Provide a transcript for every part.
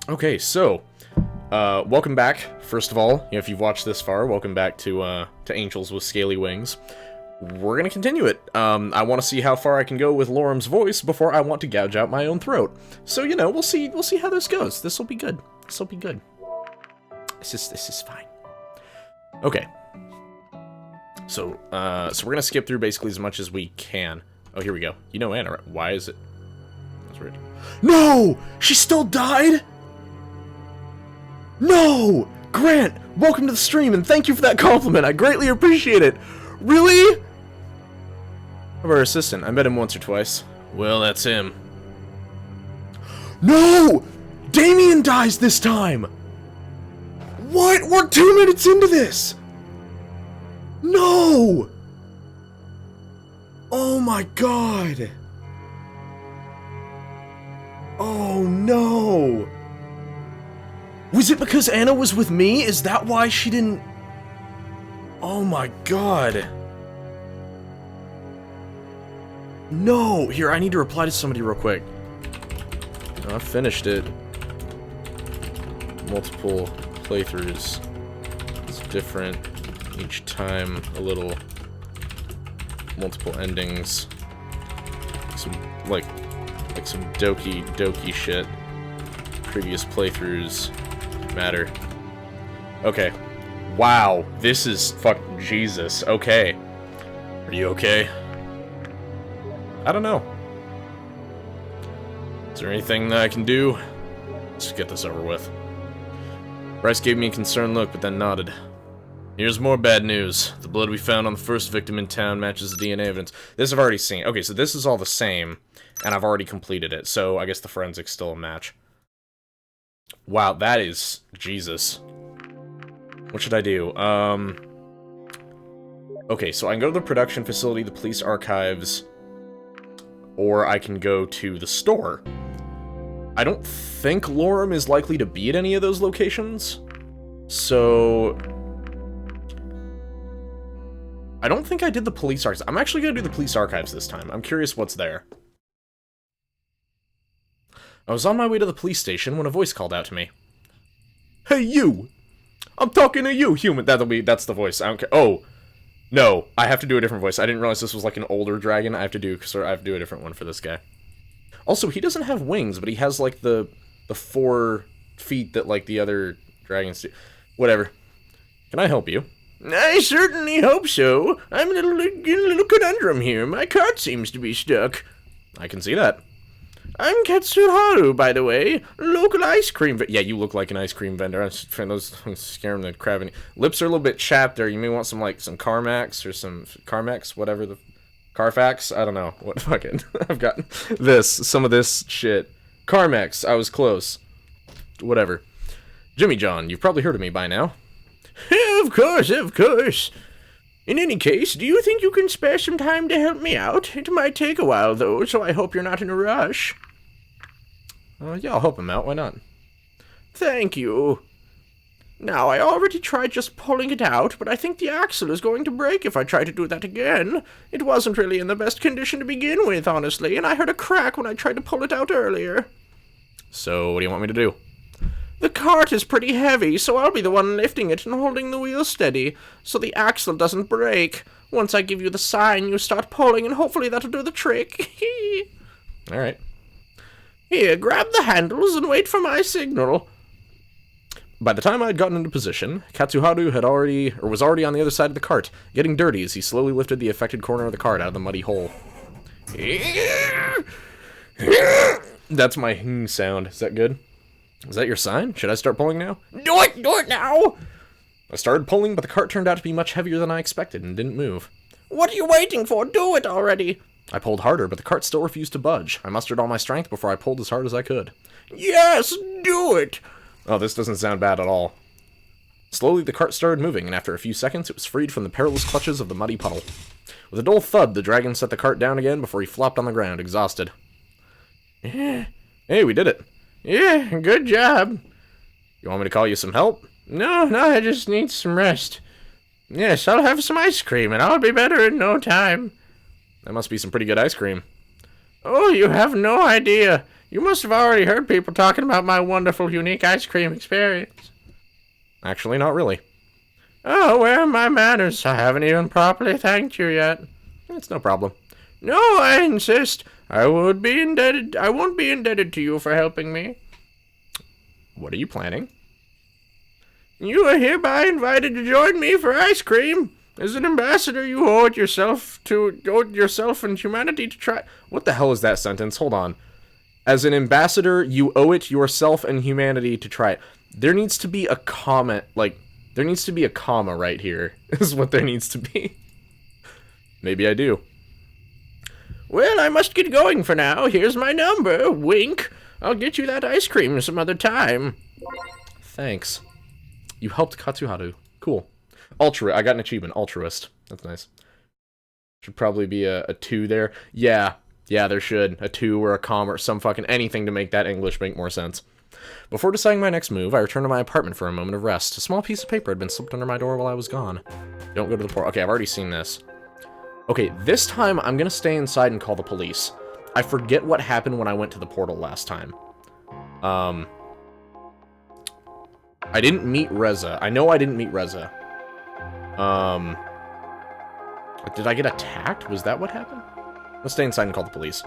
Okay, so, welcome back, first of all. If you've watched this far, welcome back to Angels with Scaly Wings. We're gonna continue it. I want to see how far I can go with Lorem's voice before I want to gouge out my own throat. So, you know, we'll see how this goes. This'll be good. This'll be good. This is fine. Okay. So we're gonna skip through basically as much as we can. Oh, here we go. You know Anna, right? Why is it? That's weird. No! She still died?! No! Grant, welcome to the stream, and thank you for that compliment. I greatly appreciate it. Really? Of our assistant. I met him once or twice. Well, that's him. No! Damien dies this time! What? We're 2 minutes into this! No! Oh my god! Oh no! Was it because Anna was with me? Is that why she didn't... Oh my god. No! Here, I need to reply to somebody real quick. I finished it. Multiple playthroughs. It's different each time, a little. Multiple endings. Some, like some doki shit. Previous playthroughs matter. Okay. Wow, this is fucking Jesus. Okay. Are you okay? I don't know. Is there anything that I can do? Let's get this over with. Bryce gave me a concerned look, but then nodded. Here's more bad news. The blood we found on the first victim in town matches the DNA evidence. This I've already seen. Okay, so this is all the same, and I've already completed it, so I guess the forensics still a match. Wow, that is... Jesus. What should I do? Okay, so I can go to the production facility, the police archives, or I can go to the store. I don't think Lorem is likely to be at any of those locations, so... I don't think I did the police archives. I'm actually gonna do the police archives this time. I'm curious what's there. I was on my way to the police station when a voice called out to me. Hey, you! I'm talking to you, human! That's the voice. I don't care. Oh! No, I have to do a different voice. I didn't realize this was like an older dragon. I have to do a different one for this guy. Also, he doesn't have wings, but he has like the 4 feet that like the other dragons do. Whatever. Can I help you? I certainly hope so. I'm in a little conundrum here. My cart seems to be stuck. I can see that. I'm Katsuharu, by the way. Local ice cream vendor. Yeah, you look like an ice cream vendor. I'm scaring the crap. Lips are a little bit chapped there. You may want some Carmax or some Carmex, whatever the... Carfax? I don't know. What fucking... I've got some of this shit. Carmex. I was close. Whatever. Jimmy John, you've probably heard of me by now. Of course, of course. In any case, do you think you can spare some time to help me out? It might take a while, though, so I hope you're not in a rush. Yeah, I'll help him out. Why not? Thank you. Now, I already tried just pulling it out, but I think the axle is going to break if I try to do that again. It wasn't really in the best condition to begin with, honestly, and I heard a crack when I tried to pull it out earlier. So, what do you want me to do? The cart is pretty heavy, so I'll be the one lifting it and holding the wheel steady, so the axle doesn't break. Once I give you the sign, you start pulling, and hopefully that'll do the trick. Alright. Here, grab the handles and wait for my signal. By the time I had gotten into position, Katsuharu was already on the other side of the cart, getting dirty as he slowly lifted the affected corner of the cart out of the muddy hole. That's my sound. Is that good? Is that your sign? Should I start pulling now? Do it now! I started pulling, but the cart turned out to be much heavier than I expected and didn't move. What are you waiting for? Do it already! I pulled harder, but the cart still refused to budge. I mustered all my strength before I pulled as hard as I could. Yes, do it! Oh, this doesn't sound bad at all. Slowly, the cart started moving, and after a few seconds, it was freed from the perilous clutches of the muddy puddle. With a dull thud, the dragon set the cart down again before he flopped on the ground, exhausted. Hey, we did it. Yeah, good job. You want me to call you some help? No, I just need some rest. Yes, I'll have some ice cream, and I'll be better in no time. That must be some pretty good ice cream. Oh, you have no idea. You must have already heard people talking about my wonderful, unique ice cream experience. Actually, not really. Oh, where are my manners? I haven't even properly thanked you yet. It's no problem. No, I insist. I won't be indebted to you for helping me. What are you planning? You are hereby invited to join me for ice cream. As an ambassador, you owe it yourself and humanity to try. What the hell is that sentence? Hold on. As an ambassador, you owe it yourself and humanity to try it. There needs to be a comment, there needs to be a comma right here, is what there needs to be. Maybe I do. Well, I must get going for now. Here's my number. Wink. I'll get you that ice cream some other time. Thanks. You helped Katsuharu. Cool. I got an achievement. Altruist. That's nice. Should probably be a 2 there. Yeah, there should. A 2 or a comma or some fucking anything to make that English make more sense. Before deciding my next move, I returned to my apartment for a moment of rest. A small piece of paper had been slipped under my door while I was gone. Don't go to the portal. Okay, I've already seen this. Okay, this time I'm gonna stay inside and call the police. I forget what happened when I went to the portal last time. I didn't meet Reza. I know I didn't meet Reza. Did I get attacked? Was that what happened? Let's stay inside and call the police.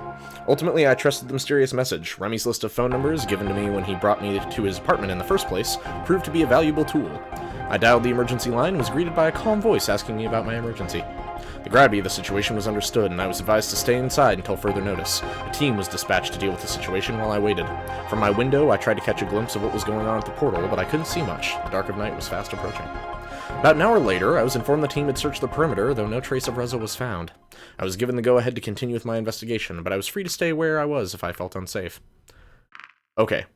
Ultimately, I trusted the mysterious message. Remy's list of phone numbers, given to me when he brought me to his apartment in the first place, proved to be a valuable tool. I dialed the emergency line and was greeted by a calm voice asking me about my emergency. The gravity of the situation was understood, and I was advised to stay inside until further notice. A team was dispatched to deal with the situation while I waited. From my window, I tried to catch a glimpse of what was going on at the portal, but I couldn't see much. The dark of night was fast approaching. About an hour later, I was informed the team had searched the perimeter, though no trace of Reza was found. I was given the go-ahead to continue with my investigation, but I was free to stay where I was if I felt unsafe. Okay,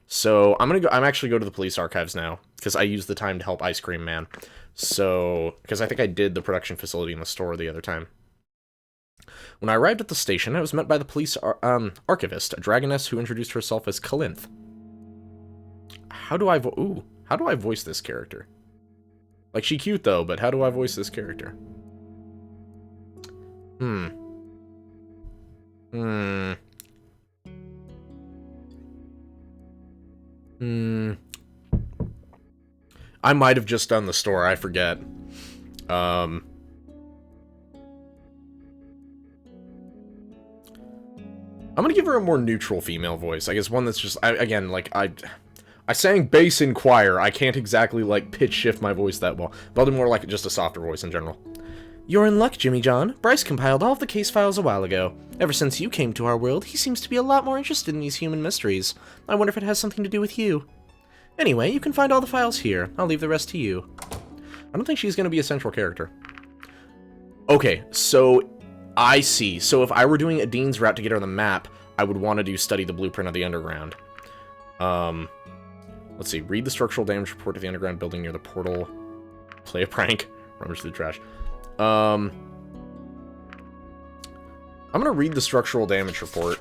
so I'm actually go to the police archives now, because I used the time to help Ice Cream Man. So, because I think I did the production facility in the store the other time. When I arrived at the station, I was met by the police archivist, a dragoness who introduced herself as Kalinth. How do I voice this character? Like, she cute though, but how do I voice this character? I might have just done the store, I forget. I'm gonna give her a more neutral female voice. I guess one that's just, I sang bass in choir. I can't exactly, like, pitch shift my voice that well. But I'll do more like just a softer voice in general. You're in luck, Jimmy John. Bryce compiled all of the case files a while ago. Ever since you came to our world, he seems to be a lot more interested in these human mysteries. I wonder if it has something to do with you. Anyway, you can find all the files here. I'll leave the rest to you. I don't think she's going to be a central character. Okay, so I see. So if I were doing a Dean's route to get her on the map, I would want to do study the blueprint of the underground. Let's see. Read the structural damage report to the underground building near the portal. Play a prank. Rummage through the trash. I'm going to read the structural damage report.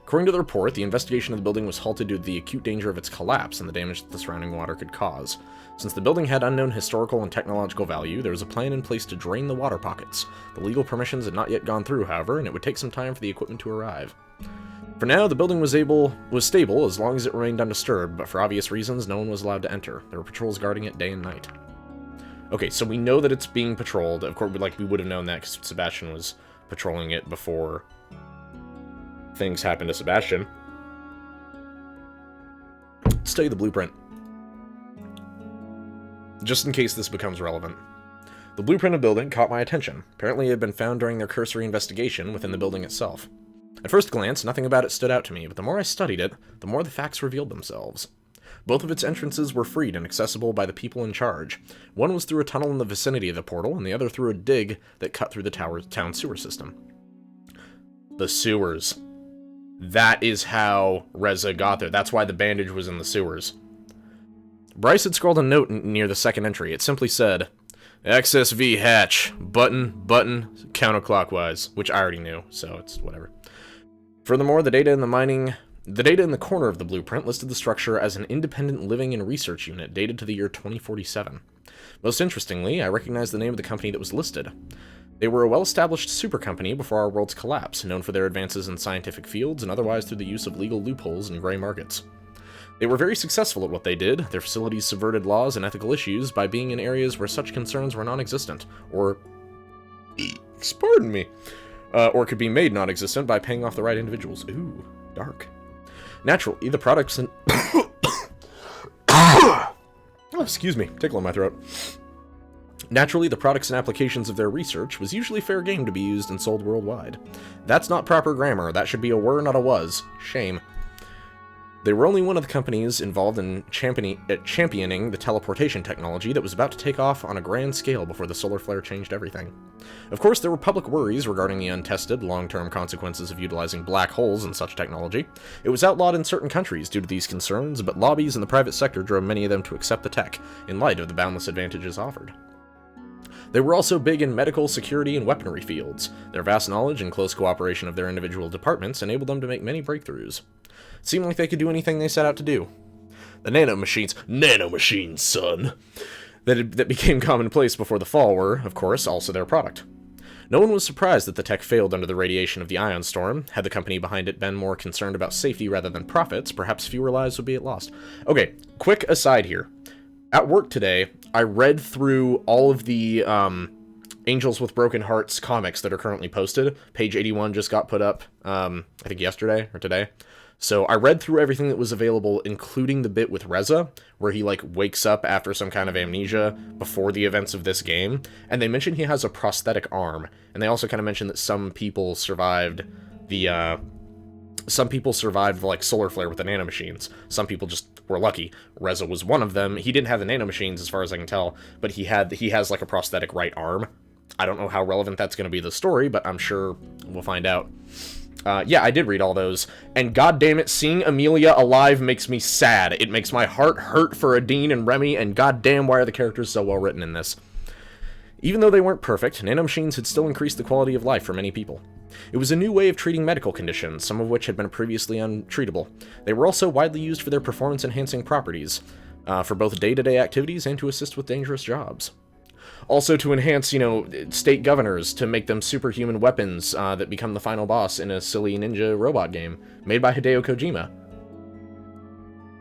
According to the report, the investigation of the building was halted due to the acute danger of its collapse and the damage that the surrounding water could cause. Since the building had unknown historical and technological value, there was a plan in place to drain the water pockets. The legal permissions had not yet gone through, however, and it would take some time for the equipment to arrive. For now, the building was stable as long as it remained undisturbed, but for obvious reasons, no one was allowed to enter. There were patrols guarding it day and night. Okay, so we know that it's being patrolled. Of course, we would have known that because Sebastian was patrolling it before things happened to Sebastian. Study the blueprint. Just in case this becomes relevant. The blueprint of the building caught my attention. Apparently it had been found during their cursory investigation within the building itself. At first glance, nothing about it stood out to me, but the more I studied it, the more the facts revealed themselves. Both of its entrances were freed and accessible by the people in charge. One was through a tunnel in the vicinity of the portal, and the other through a dig that cut through the town sewer system. The sewers. That is how Reza got there. That's why the bandage was in the sewers. Bryce had scrawled a note near the second entry. It simply said, Access V hatch, button, counterclockwise, which I already knew, so it's whatever. Furthermore, the data in the corner of the blueprint listed the structure as an independent living and research unit dated to the year 2047. Most interestingly, I recognized the name of the company that was listed. They were a well-established super company before our world's collapse, known for their advances in scientific fields and otherwise through the use of legal loopholes and gray markets. They were very successful at what they did. Their facilities subverted laws and ethical issues by being in areas where such concerns were non-existent, or... pardon me. Or could be made non-existent by paying off the right individuals. Ooh, dark. Naturally, the products and... oh, excuse me, tickle in my throat. Naturally, the products and applications of their research was usually fair game to be used and sold worldwide. That's not proper grammar. That should be a were, not a was. Shame. They were only one of the companies involved in championing the teleportation technology that was about to take off on a grand scale before the solar flare changed everything. Of course, there were public worries regarding the untested, long-term consequences of utilizing black holes in such technology. It was outlawed in certain countries due to these concerns, but lobbies in the private sector drove many of them to accept the tech, in light of the boundless advantages offered. They were also big in medical, security, and weaponry fields. Their vast knowledge and close cooperation of their individual departments enabled them to make many breakthroughs. It seemed like they could do anything they set out to do. The nanomachines, son, that became commonplace before the fall were, of course, also their product. No one was surprised that the tech failed under the radiation of the ion storm. Had the company behind it been more concerned about safety rather than profits, perhaps fewer lives would be lost. Okay, quick aside here. At work today, I read through all of the Angels with Broken Hearts comics that are currently posted. Page 81 just got put up, I think yesterday or today. So I read through everything that was available, including the bit with Reza, where he, like, wakes up after some kind of amnesia before the events of this game. And they mention he has a prosthetic arm. And they also kind of mention that some people survived the, like, solar flare with the nanomachines. Some people just were lucky. Reza was one of them. He didn't have the nanomachines, as far as I can tell, but he has, like, a prosthetic right arm. I don't know how relevant that's going to be to the story, but I'm sure we'll find out. Yeah, I did read all those, and goddammit, seeing Amelia alive makes me sad. It makes my heart hurt for Adine and Remy, and goddamn, why are the characters so well written in this? Even though they weren't perfect, nanomachines had still increased the quality of life for many people. It was a new way of treating medical conditions, some of which had been previously untreatable. They were also widely used for their performance-enhancing properties, for both day-to-day activities and to assist with dangerous jobs. Also to enhance, state governors, to make them superhuman weapons that become the final boss in a silly ninja robot game, made by Hideo Kojima.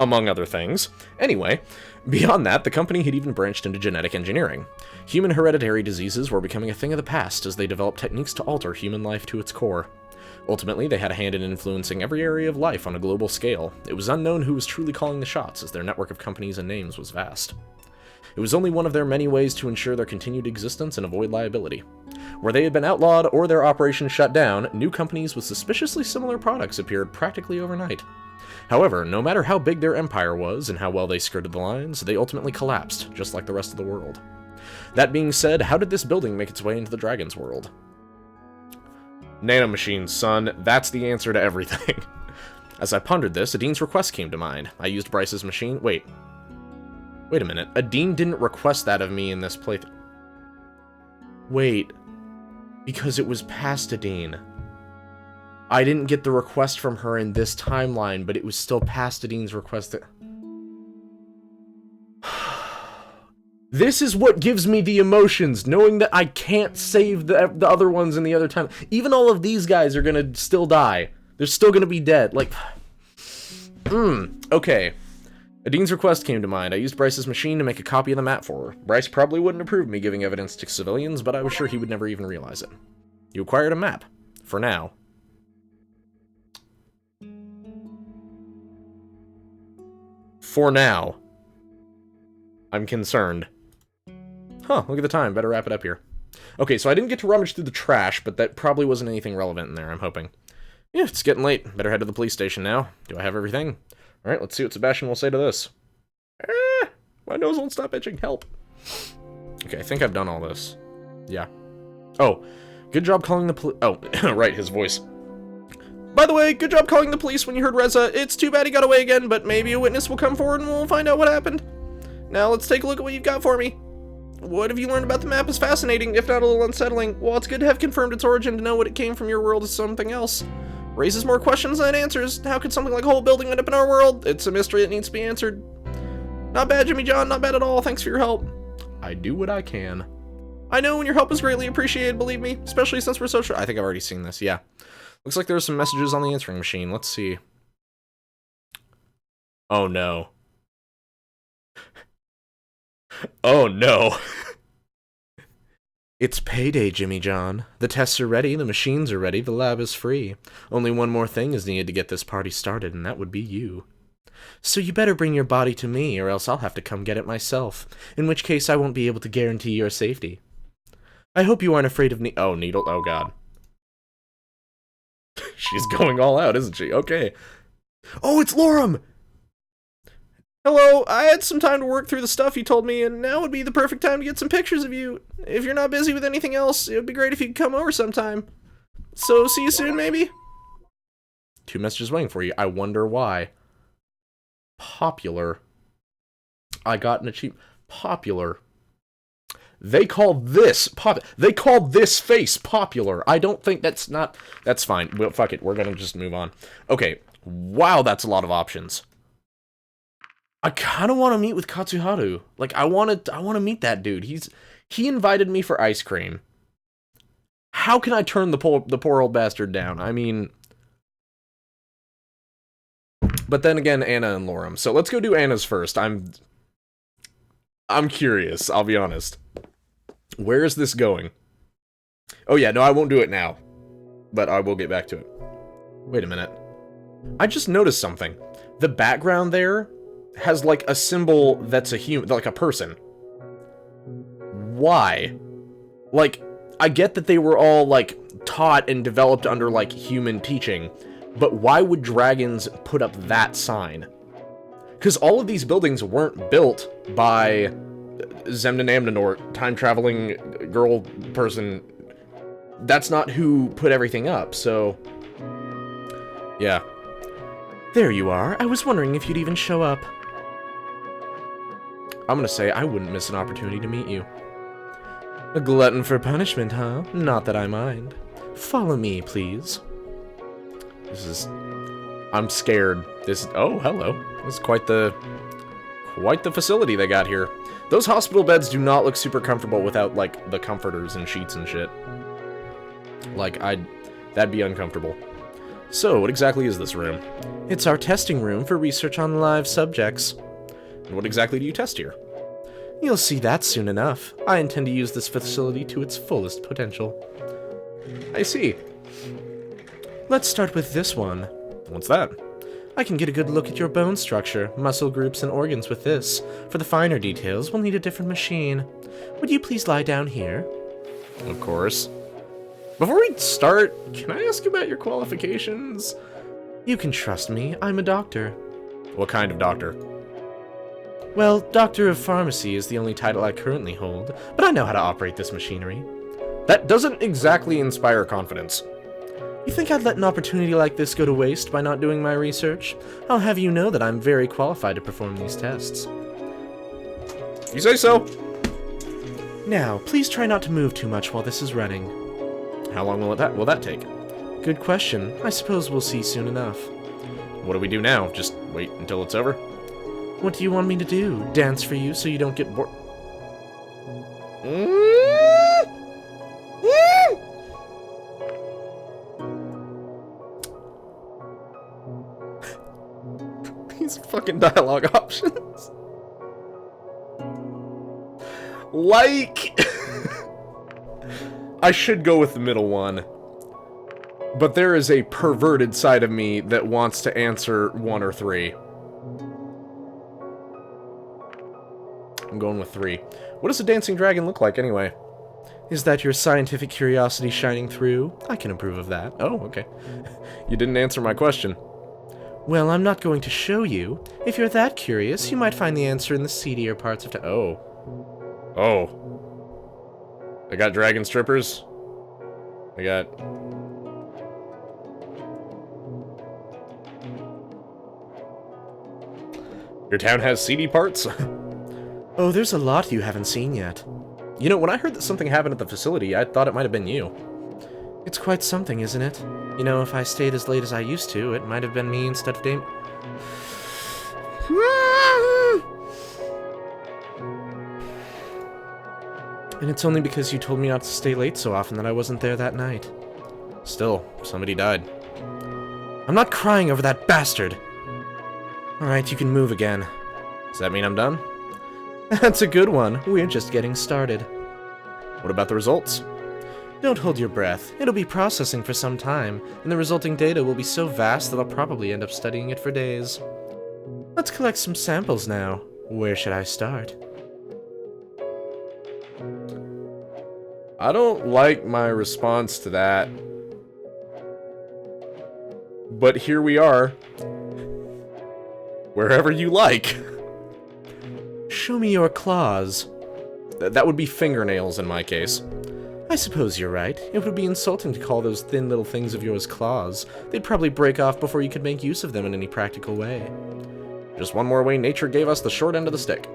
Among other things. Anyway, beyond that, the company had even branched into genetic engineering. Human hereditary diseases were becoming a thing of the past as they developed techniques to alter human life to its core. Ultimately, they had a hand in influencing every area of life on a global scale. It was unknown who was truly calling the shots, as their network of companies and names was vast. It was only one of their many ways to ensure their continued existence and avoid liability. Where they had been outlawed or their operations shut down, new companies with suspiciously similar products appeared practically overnight. However, no matter how big their empire was and how well they skirted the lines, they ultimately collapsed, just like the rest of the world. That being said, how did this building make its way into the Dragon's world? Nanomachines, son, that's the answer to everything. As I pondered this, Adine's request came to mind. I used Bryce's machine. Wait a minute. Adine didn't request that of me in this playthrough. Wait. Because it was past Adine. I didn't get the request from her in this timeline, but it was still past Adine's request. This is what gives me the emotions, knowing that I can't save the other ones in the other time. Even all of these guys are gonna still die. They're still gonna be dead. Like, okay. Adine's request came to mind. I used Bryce's machine to make a copy of the map for her. Bryce probably wouldn't approve me giving evidence to civilians, but I was sure he would never even realize it. You acquired a map. For now. For now. I'm concerned. Huh, look at the time. Better wrap it up here. Okay, so I didn't get to rummage through the trash, but that probably wasn't anything relevant in there, I'm hoping. Yeah, it's getting late. Better head to the police station now. Do I have everything? Alright, let's see what Sebastian will say to this. My nose won't stop itching. Help. Okay, I think I've done all this. Yeah. Oh, good job calling the police. Oh, right, his voice. By the way, good job calling the police when you heard Reza. It's too bad he got away again, but maybe a witness will come forward and we'll find out what happened. Now, let's take a look at what you've got for me. What have you learned about the map is fascinating, if not a little unsettling. While it's good to have confirmed its origin, to know what it came from your world is something else. Raises more questions than answers. How could something like a whole building end up in our world? It's a mystery that needs to be answered. Not bad, Jimmy John. Not bad at all. Thanks for your help. I do what I can. I know when your help is greatly appreciated, believe me, especially since we're so short. I think I've already seen this, yeah. Looks like there's some messages on the answering machine. Let's see. Oh, no. Oh, no. It's payday, Jimmy John. The tests are ready, the machines are ready, the lab is free. Only one more thing is needed to get this party started, and that would be you. So you better bring your body to me, or else I'll have to come get it myself, in which case I won't be able to guarantee your safety. I hope you aren't afraid of oh, Needle, oh god. She's going all out, isn't she? Okay. Oh, it's Lorem! Hello, I had some time to work through the stuff you told me, and now would be the perfect time to get some pictures of you. If you're not busy with anything else, it would be great if you could come over sometime. So, see you soon, maybe? 2 messages waiting for you. I wonder why. Popular. I got an achievement. Popular. They called this they called this face popular. I don't think that's not... That's fine. Well, fuck it. We're gonna just move on. Okay. Wow, that's a lot of options. I kind of want to meet with Katsuharu. Like, I want to meet that dude. He invited me for ice cream. How can I turn the poor old bastard down? I mean... But then again, Anna and Lorem. So let's go do Anna's first. I'm curious, I'll be honest. Where is this going? Oh yeah, no, I won't do it now. But I will get back to it. Wait a minute. I just noticed something. The background there has like a symbol that's a human, like a person. Why? Like, I get that they were all like taught and developed under like human teaching, but why would dragons put up that sign? Because all of these buildings weren't built by Zemden Amnanort, time-traveling girl person. That's not who put everything up, so... Yeah. There you are. I was wondering if you'd even show up. I'm gonna say I wouldn't miss an opportunity to meet you. A glutton for punishment, huh? Not that I mind. Follow me, please. This is... I'm scared. This... Oh, hello. This is quite the facility they got here. Those hospital beds do not look super comfortable without, like, the comforters and sheets and shit. Like, that'd be uncomfortable. So, what exactly is this room? It's our testing room for research on live subjects. And what exactly do you test here? You'll see that soon enough. I intend to use this facility to its fullest potential. I see. Let's start with this one. What's that? I can get a good look at your bone structure, muscle groups, and organs with this. For the finer details, we'll need a different machine. Would you please lie down here? Of course. Before we start, can I ask about your qualifications? You can trust me. I'm a doctor. What kind of doctor? Well, Doctor of Pharmacy is the only title I currently hold, but I know how to operate this machinery. That doesn't exactly inspire confidence. You think I'd let an opportunity like this go to waste by not doing my research? I'll have you know that I'm very qualified to perform these tests. You say so. Now, please try not to move too much while this is running. How long will that take? Good question. I suppose we'll see soon enough. What do we do now? Just wait until it's over? What do you want me to do? Dance for you so you don't get bored? These fucking dialogue options. Like... I should go with the middle one. But there is a perverted side of me that wants to answer 1 or 3. I'm going with 3. What does a dancing dragon look like, anyway? Is that your scientific curiosity shining through? I can approve of that. Oh, okay. You didn't answer my question. Well, I'm not going to show you. If you're that curious, you might find the answer in the seedier parts of Oh. Oh. They got dragon strippers? They got... Your town has seedy parts? Oh, there's a lot you haven't seen yet. You know, when I heard that something happened at the facility, I thought it might have been you. It's quite something, isn't it? You know, if I stayed as late as I used to, it might have been me instead of Dame... And it's only because you told me not to stay late so often that I wasn't there that night. Still, somebody died. I'm not crying over that bastard! Alright, you can move again. Does that mean I'm done? That's a good one. We're just getting started. What about the results? Don't hold your breath. It'll be processing for some time, and the resulting data will be so vast that I'll probably end up studying it for days. Let's collect some samples now. Where should I start? I don't like my response to that. But here we are. Wherever you like. Show me your claws. That would be fingernails in my case. I suppose you're right. It would be insulting to call those thin little things of yours claws. They'd probably break off before you could make use of them in any practical way. Just one more way nature gave us the short end of the stick.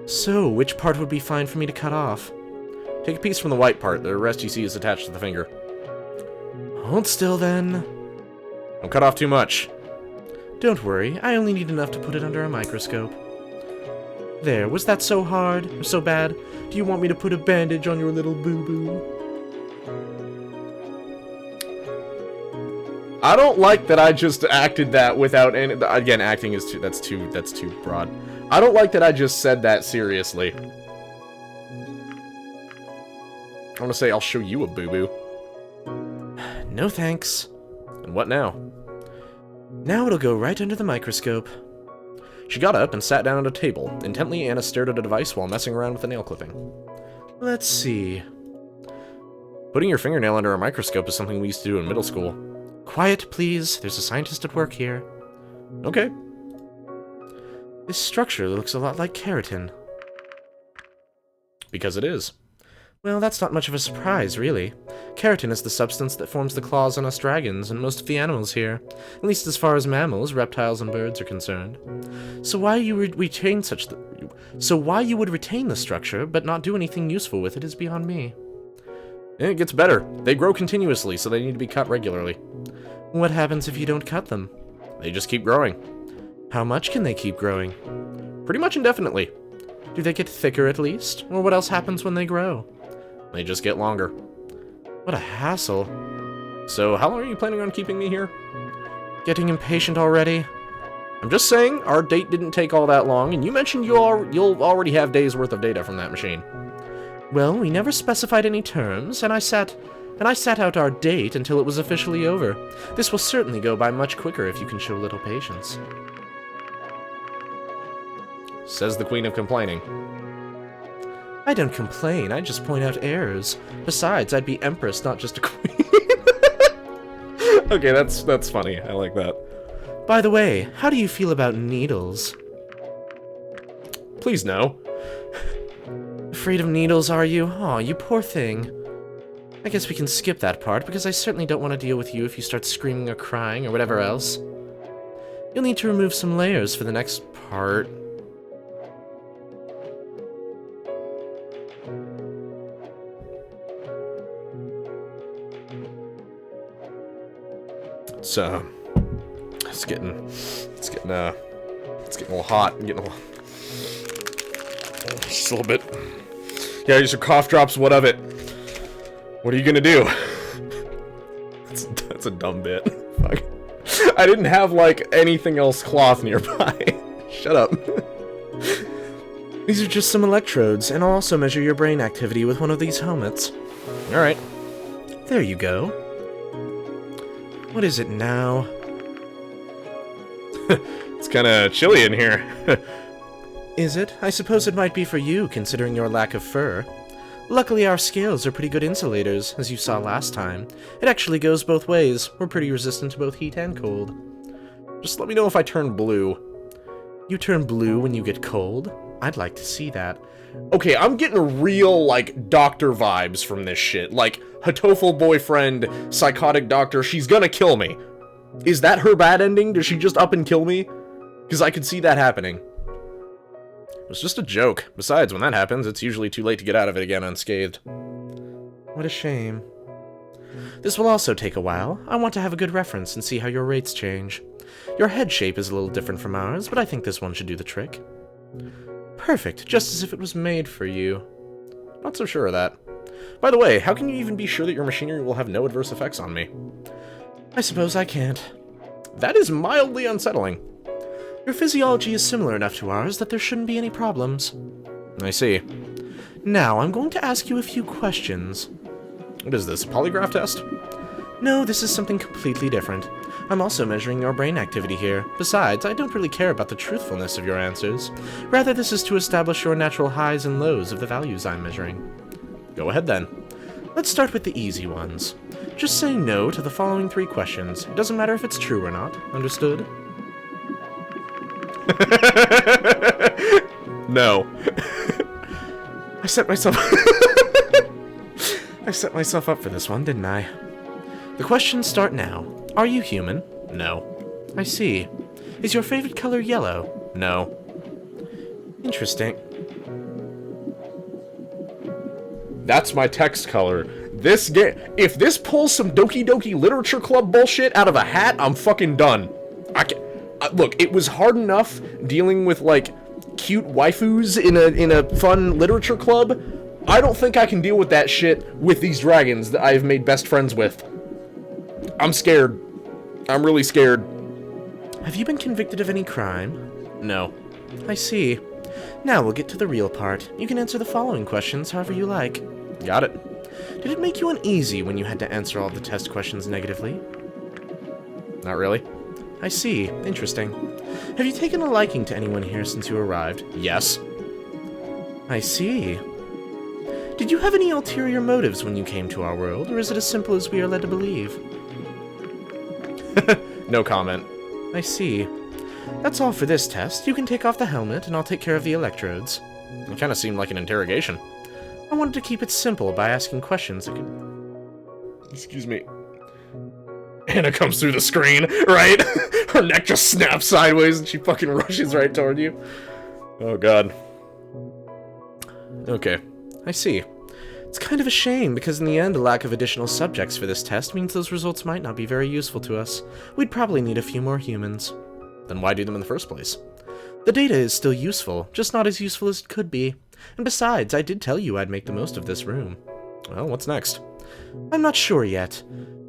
So, which part would be fine for me to cut off? Take a piece from the white part. The rest you see is attached to the finger. Hold still, then. Don't cut off too much. Don't worry. I only need enough to put it under a microscope. There, was that so hard? Or so bad? Do you want me to put a bandage on your little boo-boo? I don't like that I just acted that without any... Again, acting is too... That's too broad. I don't like that I just said that seriously. I want to say I'll show you a boo-boo. No thanks. And what now? Now it'll go right under the microscope. She got up and sat down at a table. Intently, Anna stared at a device while messing around with a nail clipping. Let's see. Putting your fingernail under a microscope is something we used to do in middle school. Quiet, please. There's a scientist at work here. Okay. This structure looks a lot like keratin. Because it is. Well, that's not much of a surprise, really. Keratin is the substance that forms the claws on us dragons and most of the animals here, at least as far as mammals, reptiles, and birds are concerned. So why you would retain the structure but not do anything useful with it is beyond me. And it gets better. They grow continuously, so they need to be cut regularly. What happens if you don't cut them? They just keep growing. How much can they keep growing? Pretty much indefinitely. Do they get thicker at least? Or what else happens when they grow? They just get longer. What a hassle. So, how long are you planning on keeping me here? Getting impatient already? I'm just saying, our date didn't take all that long, and you mentioned you'll already have days worth of data from that machine. Well, we never specified any terms, and I sat out our date until it was officially over. This will certainly go by much quicker if you can show a little patience. Says the Queen of Complaining. I don't complain, I just point out errors. Besides, I'd be Empress, not just a queen. Okay, that's funny. I like that. By the way, how do you feel about needles? Please no. Afraid of needles, are you? Aw, you poor thing. I guess we can skip that part, because I certainly don't want to deal with you if you start screaming or crying or whatever else. You'll need to remove some layers for the next part. It's getting a little hot. Just a little bit. Yeah, use your cough drops. What of it? What are you gonna do? That's a dumb bit. Fuck. I didn't have like anything else cloth nearby. Shut up. These are just some electrodes, and I'll also measure your brain activity with one of these helmets. All right. There you go. What is it now? It's kinda chilly in here. Is it? I suppose it might be for you, considering your lack of fur. Luckily, our scales are pretty good insulators, as you saw last time. It actually goes both ways. We're pretty resistant to both heat and cold. Just let me know if I turn blue. You turn blue when you get cold? I'd like to see that. Okay, I'm getting real, like, doctor vibes from this shit. Like, Hatoful boyfriend, psychotic doctor, she's gonna kill me. Is that her bad ending? Does she just up and kill me? Because I could see that happening. It was just a joke. Besides, when that happens, it's usually too late to get out of it again unscathed. What a shame. This will also take a while. I want to have a good reference and see how your rates change. Your head shape is a little different from ours, but I think this one should do the trick. Perfect, just as if it was made for you. Not so sure of that. By the way, how can you even be sure that your machinery will have no adverse effects on me? I suppose I can't. That is mildly unsettling. Your physiology is similar enough to ours that there shouldn't be any problems. I see. Now, I'm going to ask you a few questions. What is this, a polygraph test? No, this is something completely different. I'm also measuring your brain activity here. Besides, I don't really care about the truthfulness of your answers. Rather, this is to establish your natural highs and lows of the values I'm measuring. Go ahead then. Let's start with the easy ones. Just say no to the following 3 questions. It doesn't matter if it's true or not. Understood? No. I set myself up for this one, didn't I? The questions start now. Are you human? No. I see. Is your favorite color yellow? No. Interesting. That's my text color. This game, if this pulls some Doki Doki Literature Club bullshit out of a hat, I'm fucking done. I can look, it was hard enough dealing with, like, cute waifus in a fun literature club. I don't think I can deal with that shit with these dragons that I've made best friends with. I'm scared. I'm really scared. Have you been convicted of any crime? No. I see. Now we'll get to the real part. You can answer the following questions however you like. Got it. Did it make you uneasy when you had to answer all the test questions negatively? Not really. I see. Interesting. Have you taken a liking to anyone here since you arrived? Yes. I see. Did you have any ulterior motives when you came to our world, or is it as simple as we are led to believe? No comment. I see. That's all for this test. You can take off the helmet, and I'll take care of the electrodes. It kind of seemed like an interrogation. I wanted to keep it simple by asking questions that could... Excuse me. Anna comes through the screen, right? Her neck just snaps sideways and she fucking rushes right toward you. Oh god. Okay. I see. It's kind of a shame, because in the end, a lack of additional subjects for this test means those results might not be very useful to us. We'd probably need a few more humans. Then why do them in the first place? The data is still useful, just not as useful as it could be. And besides, I did tell you I'd make the most of this room. Well, what's next? I'm not sure yet.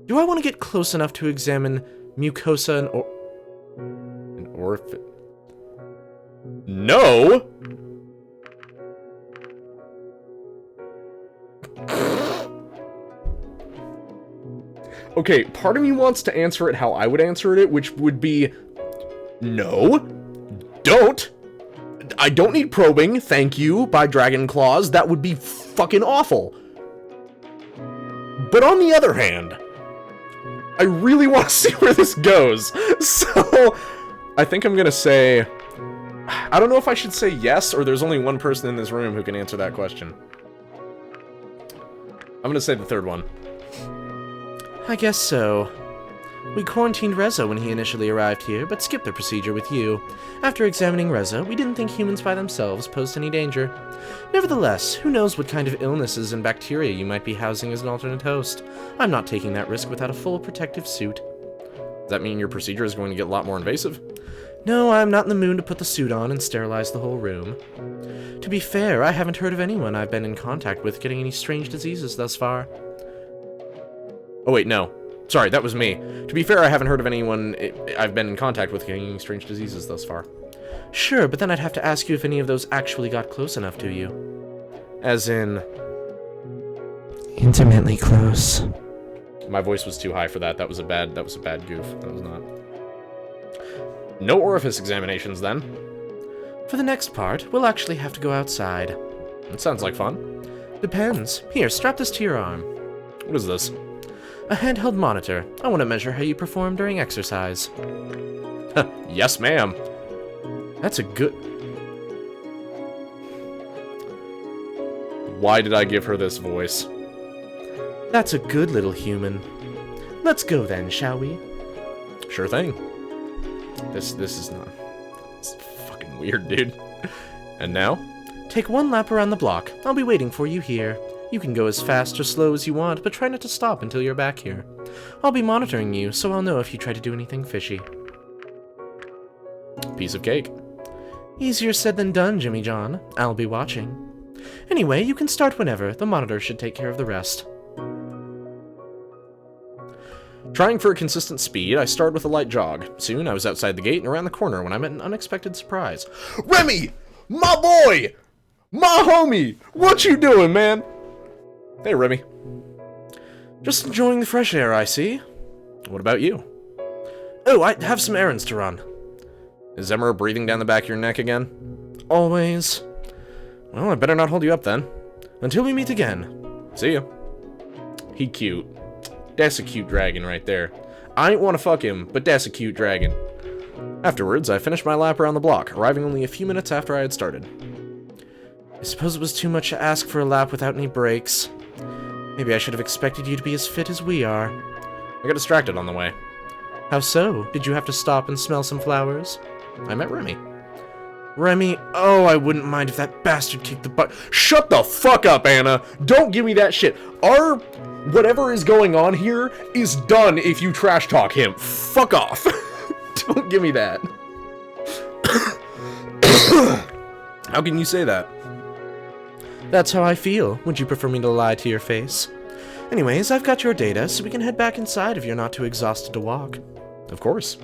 Do I want to get close enough to examine mucosa and orphan? No! Okay, part of me wants to answer it how I would answer it, which would be... No! Don't! I don't need probing, thank you, by Dragon Claws. That would be fucking awful. But on the other hand, I really want to see where this goes. So, I think I'm gonna say... I don't know if I should say yes, or there's only one person in this room who can answer that question. I'm gonna say the third one. I guess so. We quarantined Reza when he initially arrived here, but skipped the procedure with you. After examining Reza, we didn't think humans by themselves posed any danger. Nevertheless, who knows what kind of illnesses and bacteria you might be housing as an alternate host. I'm not taking that risk without a full protective suit. Does that mean your procedure is going to get a lot more invasive? No, I'm not in the mood to put the suit on and sterilize the whole room. To be fair, I haven't heard of anyone I've been in contact with getting any strange diseases thus far. Oh wait, no. Sorry, that was me. To be fair, I haven't heard of anyone I've been in contact with getting any strange diseases thus far. Sure, but then I'd have to ask you if any of those actually got close enough to you. As in... intimately close. My voice was too high for that. That was a bad goof. That was not. No orifice examinations, then. For the next part, we'll actually have to go outside. That sounds like fun. Depends. Here, strap this to your arm. What is this? A handheld monitor. I want to measure how you perform during exercise. Yes, ma'am. That's a good... Why did I give her this voice? That's a good little human. Let's go then, shall we? Sure thing. This is not... It's fucking weird, dude. And now? Take one lap around the block. I'll be waiting for you here. You can go as fast or slow as you want, but try not to stop until you're back here. I'll be monitoring you, so I'll know if you try to do anything fishy. Piece of cake. Easier said than done, Jimmy John. I'll be watching. Anyway, you can start whenever. The monitor should take care of the rest. Trying for a consistent speed, I started with a light jog. Soon, I was outside the gate and around the corner when I met an unexpected surprise. Remy! My boy! My homie! What you doing, man? Hey, Remy. Just enjoying the fresh air, I see. What about you? Oh, I have some errands to run. Is Emerald breathing down the back of your neck again? Always. Well, I better not hold you up then. Until we meet again. See ya. He cute. That's a cute dragon right there. I ain't wanna fuck him, but that's a cute dragon. Afterwards, I finished my lap around the block, arriving only a few minutes after I had started. I suppose it was too much to ask for a lap without any breaks. Maybe I should have expected you to be as fit as we are. I got distracted on the way. How so? Did you have to stop and smell some flowers? I met Remy. Remy, oh, I wouldn't mind if that bastard kicked the butt. Shut the fuck up, Anna! Don't give me that shit. Our whatever is going on here is done if you trash talk him. Fuck off. Don't give me that. How can you say that? That's how I feel. Would you prefer me to lie to your face? Anyways, I've got your data, so we can head back inside if you're not too exhausted to walk. Of course.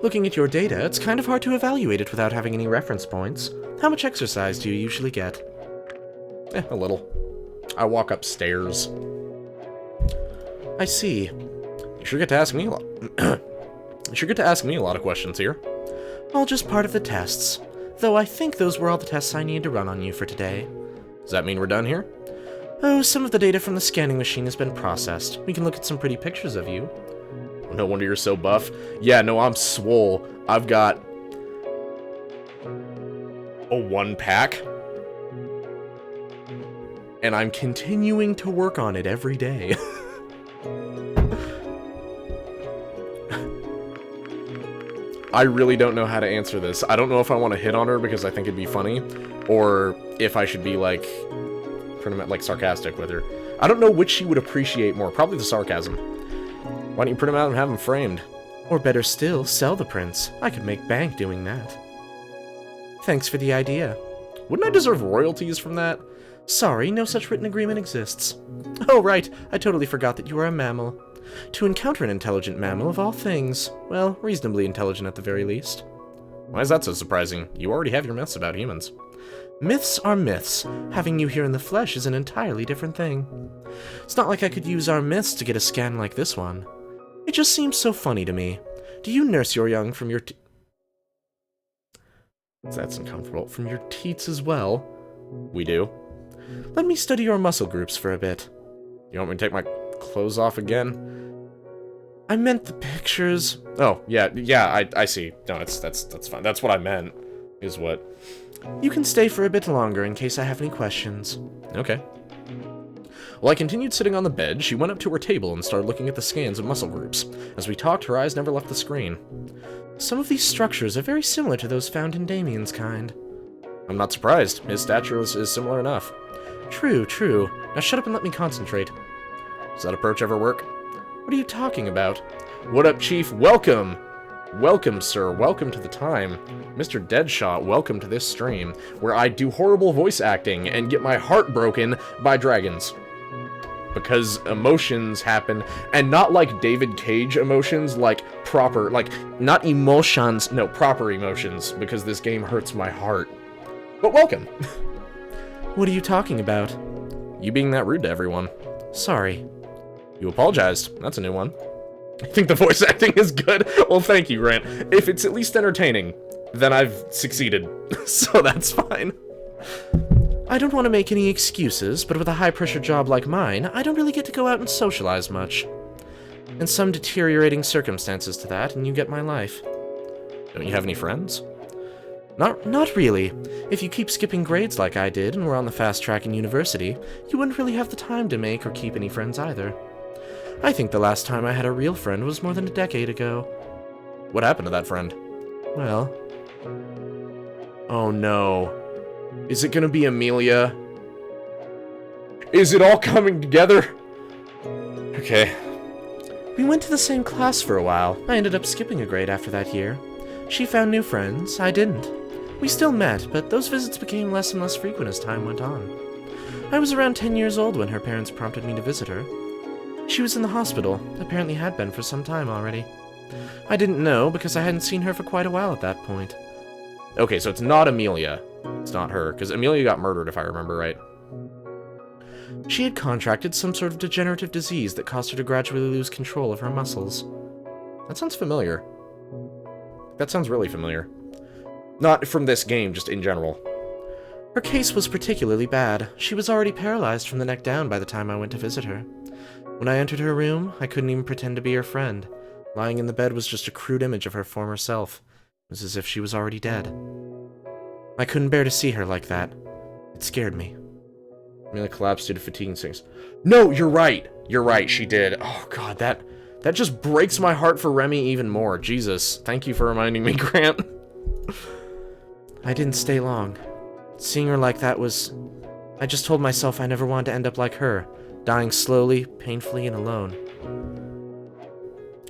Looking at your data, it's kind of hard to evaluate it without having any reference points. How much exercise do you usually get? A little. I walk upstairs. I see. You sure get to ask me a lot. You sure get to ask me a lot of questions here. All just part of the tests. Though I think those were all the tests I needed to run on you for today. Does that mean we're done here? Oh, some of the data from the scanning machine has been processed. We can look at some pretty pictures of you. No wonder you're so buff. Yeah, no, I'm swole. I've got a 1-pack. And I'm continuing to work on it every day. I really don't know how to answer this. I don't know if I want to hit on her because I think it'd be funny, or if I should be like, pretty much like sarcastic with her. I don't know which she would appreciate more. Probably the sarcasm. Why don't you print them out and have them framed? Or better still, sell the prints. I could make bank doing that. Thanks for the idea. Wouldn't I deserve royalties from that? Sorry, no such written agreement exists. Oh, right. I totally forgot that you are a mammal. To encounter an intelligent mammal of all things. Well, reasonably intelligent at the very least. Why is that so surprising? You already have your myths about humans. Myths are myths. Having you here in the flesh is an entirely different thing. It's not like I could use our myths to get a scan like this one. It just seems so funny to me. Do you nurse your young from your That's uncomfortable. From your teats as well? We do. Let me study your muscle groups for a bit. You want me to take my clothes off again? I meant the pictures. Oh, yeah, I see. No, that's fine. That's what I meant, is what. You can stay for a bit longer in case I have any questions. Okay. While I continued sitting on the bed, she went up to her table and started looking at the scans of muscle groups. As we talked, her eyes never left the screen. Some of these structures are very similar to those found in Damien's kind. I'm not surprised. His stature is similar enough. True, true. Now shut up and let me concentrate. Does that approach ever work? What are you talking about? What up, Chief? Welcome! Welcome, sir. Welcome to the time. Mr. Deadshot, welcome to this stream, where I do horrible voice acting and get my heart broken by dragons. Because emotions happen, and not like David Cage emotions, like proper, like, not emotions, no, proper emotions, because this game hurts my heart. But welcome! What are you talking about? You being that rude to everyone. Sorry. You apologized. That's a new one. I think the voice acting is good. Well, thank you, Grant. If it's at least entertaining, then I've succeeded. So that's fine. I don't want to make any excuses, but with a high-pressure job like mine, I don't really get to go out and socialize much. And some deteriorating circumstances to that, and you get my life. Don't you have any friends? Not really. If you keep skipping grades like I did, and were on the fast track in university, you wouldn't really have the time to make or keep any friends either. I think the last time I had a real friend was more than a decade ago. What happened to that friend? Well... Oh no. Is it gonna be Amelia? Is it all coming together? Okay. We went to the same class for a while. I ended up skipping a grade after that year. She found new friends, I didn't. We still met, but those visits became less and less frequent as time went on. I was around 10 years old when her parents prompted me to visit her. She was in the hospital, apparently had been for some time already. I didn't know because I hadn't seen her for quite a while at that point. Okay, so it's not Amelia. It's not her, because Amelia got murdered, if I remember right. She had contracted some sort of degenerative disease that caused her to gradually lose control of her muscles. That sounds familiar. That sounds really familiar. Not from this game, just in general. Her case was particularly bad. She was already paralyzed from the neck down by the time I went to visit her. When I entered her room, I couldn't even pretend to be her friend. Lying in the bed was just a crude image of her former self. It was as if she was already dead. I couldn't bear to see her like that. It scared me. Amelia collapsed due to fatigue and sickness. No, you're right. You're right, she did. Oh, God, that just breaks my heart for Remy even more. Jesus, thank you for reminding me, Grant. I didn't stay long. Seeing her like that was... I just told myself I never wanted to end up like her, dying slowly, painfully, and alone.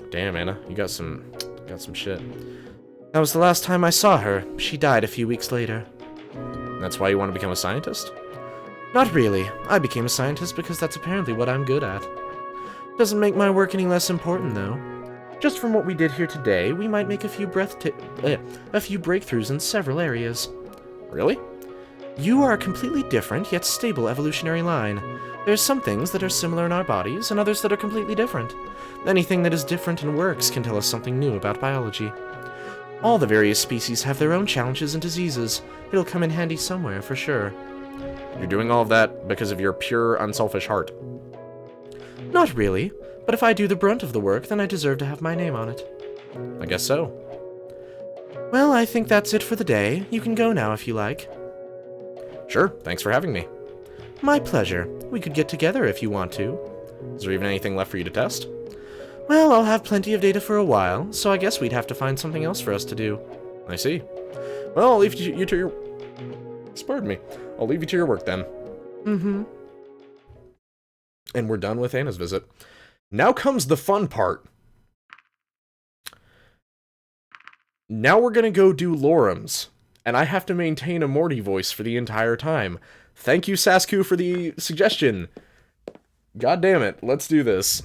Damn, Anna, you got some shit. That was the last time I saw her. She died a few weeks later. That's why you want to become a scientist? Not really. I became a scientist because that's apparently what I'm good at. Doesn't make my work any less important, though. Just from what we did here today, we might make a few breakthroughs in several areas. Really? You are a completely different, yet stable evolutionary line. There's some things that are similar in our bodies, and others that are completely different. Anything that is different and works can tell us something new about biology. All the various species have their own challenges and diseases. It'll come in handy somewhere, for sure. You're doing all of that because of your pure, unselfish heart. Not really, but if I do the brunt of the work, then I deserve to have my name on it. I guess so. Well, I think that's it for the day. You can go now if you like. Sure, thanks for having me. My pleasure. We could get together if you want to. Is there even anything left for you to test? Well, I'll have plenty of data for a while, so I guess we'd have to find something else for us to do. I see. Well, I'll leave you to your... Pardon me. I'll leave you to your work then. Mm-hmm. And we're done with Anna's visit. Now comes the fun part. Now we're gonna go do Lorem's, and I have to maintain a Morty voice for the entire time. Thank you, Sasku, for the suggestion. God damn it, let's do this.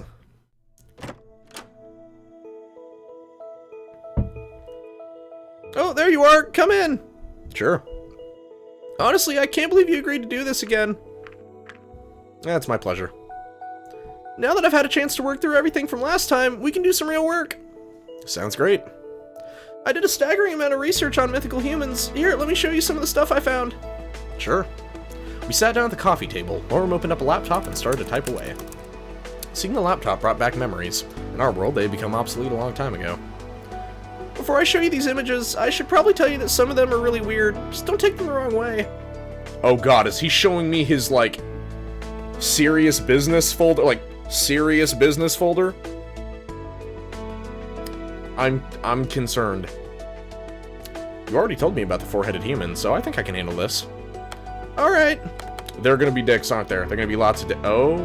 Oh, there you are! Come in! Sure. Honestly, I can't believe you agreed to do this again. That's my pleasure. Now that I've had a chance to work through everything from last time, we can do some real work. Sounds great. I did a staggering amount of research on mythical humans. Here, let me show you some of the stuff I found. Sure. We sat down at the coffee table. Lorem opened up a laptop and started to type away. Seeing the laptop brought back memories. In our world, they had become obsolete a long time ago. Before I show you these images, I should probably tell you that some of them are really weird. Just don't take them the wrong way. Oh god, is he showing me his, like, serious business folder? Like, serious business folder? I'm concerned. You already told me about the four-headed human, so I think I can handle this. Alright. There are gonna be dicks, aren't there? There are gonna be lots of oh.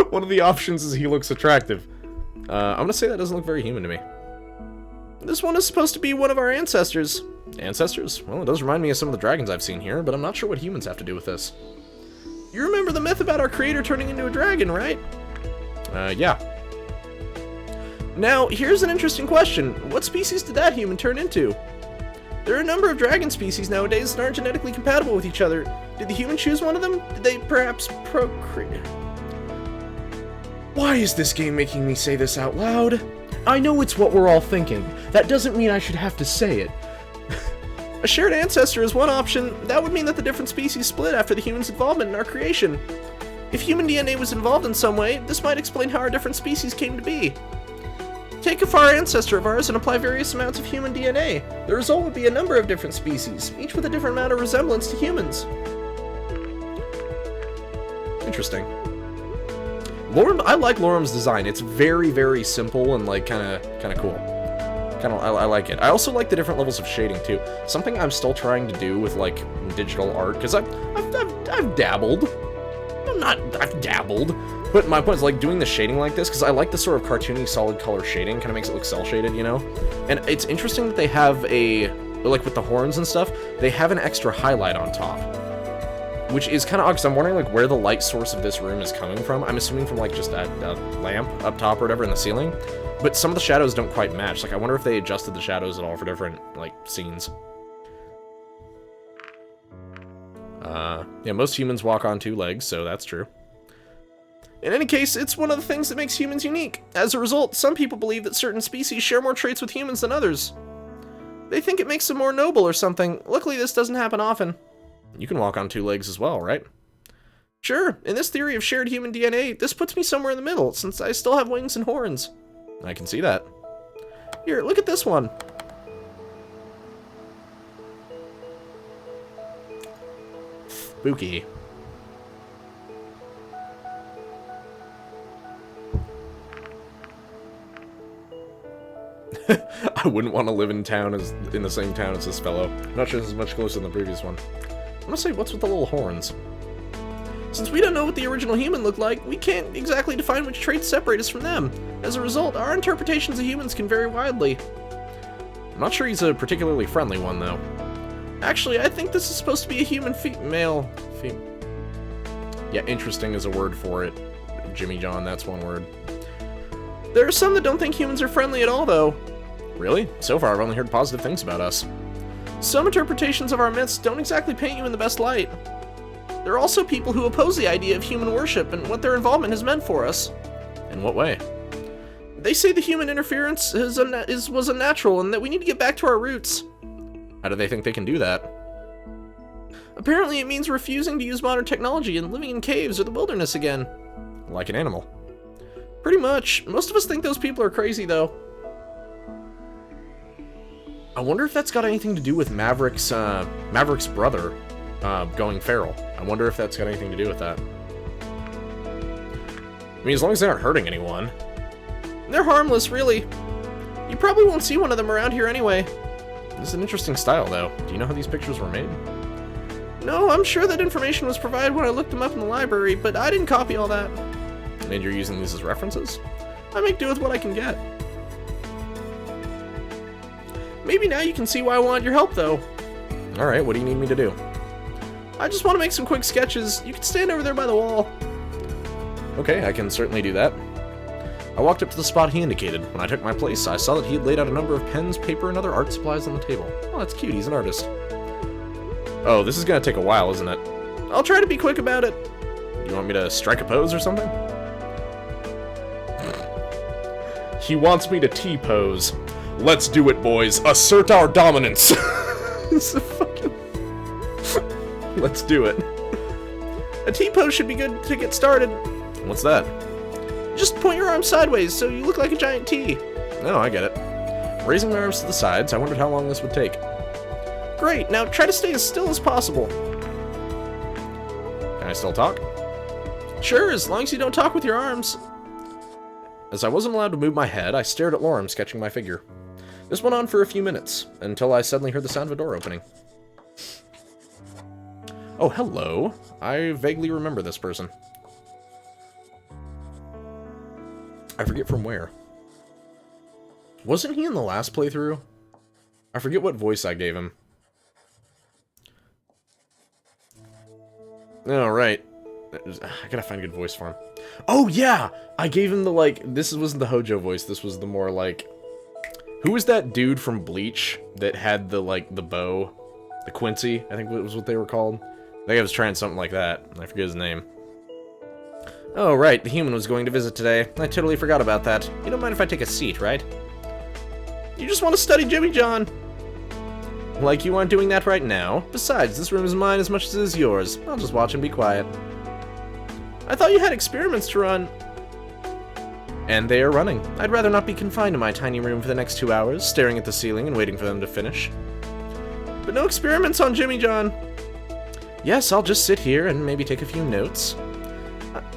One of the options is he looks attractive. I'm gonna say that doesn't look very human to me. This one is supposed to be one of our ancestors. Ancestors? Well, it does remind me of some of the dragons I've seen here, but I'm not sure what humans have to do with this. You remember the myth about our creator turning into a dragon, right? Yeah. Now, here's an interesting question. What species did that human turn into? There are a number of dragon species nowadays that aren't genetically compatible with each other. Did the human choose one of them? Did they perhaps procreate? Why is this game making me say this out loud? I know it's what we're all thinking. That doesn't mean I should have to say it. A shared ancestor is one option. That would mean that the different species split after the human's involvement in our creation. If human DNA was involved in some way, this might explain how our different species came to be. Take a far ancestor of ours and apply various amounts of human DNA. The result would be a number of different species, each with a different amount of resemblance to humans. Interesting. Lorem, I like Lorem's design. It's very, very simple and like kind of cool. I like it. I also like the different levels of shading too. Something I'm still trying to do with like digital art because I've dabbled. I've dabbled. But my point is, like, doing the shading like this, because I like the sort of cartoony, solid color shading, kind of makes it look cel-shaded, you know? And it's interesting that they have a, like, with the horns and stuff, they have an extra highlight on top. Which is kind of odd, because I'm wondering, like, where the light source of this room is coming from. I'm assuming from, like, just a lamp up top or whatever in the ceiling. But some of the shadows don't quite match. Like, I wonder if they adjusted the shadows at all for different, like, scenes. Yeah, most humans walk on 2 legs, so that's true. In any case, it's one of the things that makes humans unique. As a result, some people believe that certain species share more traits with humans than others. They think it makes them more noble or something. Luckily, this doesn't happen often. You can walk on 2 legs as well, right? Sure, in this theory of shared human DNA, this puts me somewhere in the middle, since I still have wings and horns. I can see that. Here, look at this one. Spooky. I wouldn't want to live in the same town as this fellow. I'm not sure this is much closer than the previous one. I'm gonna say, what's with the little horns? Since we don't know what the original human looked like, we can't exactly define which traits separate us from them. As a result, our interpretations of humans can vary widely. I'm not sure he's a particularly friendly one, though. Actually, I think this is supposed to be a human male. Yeah, interesting is a word for it. Jimmy John, that's one word. There are some that don't think humans are friendly at all, though. Really? So far, I've only heard positive things about us. Some interpretations of our myths don't exactly paint you in the best light. There are also people who oppose the idea of human worship and what their involvement has meant for us. In what way? They say the human interference was unnatural and that we need to get back to our roots. How do they think they can do that? Apparently it means refusing to use modern technology and living in caves or the wilderness again. Like an animal. Pretty much. Most of us think those people are crazy, though. I wonder if that's got anything to do with Maverick's brother going feral. I wonder if that's got anything to do with that. I mean, as long as they aren't hurting anyone. They're harmless, really. You probably won't see one of them around here anyway. This is an interesting style, though. Do you know how these pictures were made? No, I'm sure that information was provided when I looked them up in the library, but I didn't copy all that. And you're using these as references? I make do with what I can get. Maybe now you can see why I want your help, though. Alright, what do you need me to do? I just want to make some quick sketches. You can stand over there by the wall. Okay, I can certainly do that. I walked up to the spot he indicated. When I took my place, I saw that he had laid out a number of pens, paper, and other art supplies on the table. Oh, that's cute. He's an artist. Oh, this is gonna take a while, isn't it? I'll try to be quick about it. You want me to strike a pose or something? He wants me to T-pose. Let's do it, boys. Assert our dominance. Let's do it. A T-pose should be good to get started. What's that? Just point your arms sideways so you look like a giant T. No, I get it. Raising my arms to the sides, I wondered how long this would take. Great, now try to stay as still as possible. Can I still talk? Sure, as long as you don't talk with your arms. As I wasn't allowed to move my head, I stared at Lorem sketching my figure. This went on for a few minutes, until I suddenly heard the sound of a door opening. Oh, hello. I vaguely remember this person. I forget from where. Wasn't he in the last playthrough? I forget what voice I gave him. Oh, right. I gotta find a good voice for him. Oh, yeah! I gave him the, like... This wasn't the Hojo voice. This was the more, like... Who was that dude from Bleach that had the, like, the bow? The Quincy, I think was what they were called. I think I was trying something like that. I forget his name. Oh, right. The human was going to visit today. I totally forgot about that. You don't mind if I take a seat, right? You just want to study Jimmy John. Like you aren't doing that right now. Besides, this room is mine as much as it is yours. I'll just watch and be quiet. I thought you had experiments to run. And they are running. I'd rather not be confined to my tiny room for the next 2 hours, staring at the ceiling and waiting for them to finish. But no experiments on Jimmy John. Yes, I'll just sit here and maybe take a few notes.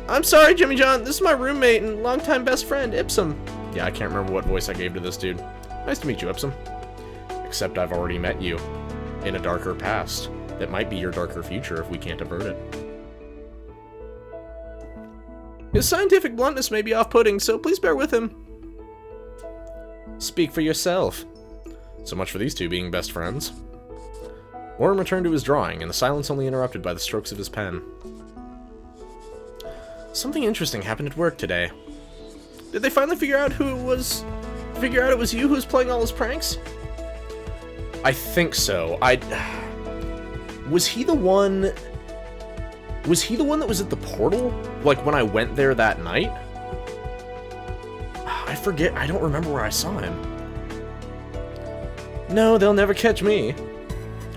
I'm sorry, Jimmy John. This is my roommate and longtime best friend, Ipsum. Yeah, I can't remember what voice I gave to this dude. Nice to meet you, Ipsum. Except I've already met you. In a darker past. That might be your darker future if we can't avert it. His scientific bluntness may be off-putting, so please bear with him. Speak for yourself. So much for these two being best friends. Lorem returned to his drawing, and the silence only interrupted by the strokes of his pen. Something interesting happened at work today. Did they finally figure out who it was? Figure out it was you who was playing all his pranks? I think so. Was he the one... Was he the one that was at the portal? Like, when I went there that night? I forget. I don't remember where I saw him. No, they'll never catch me.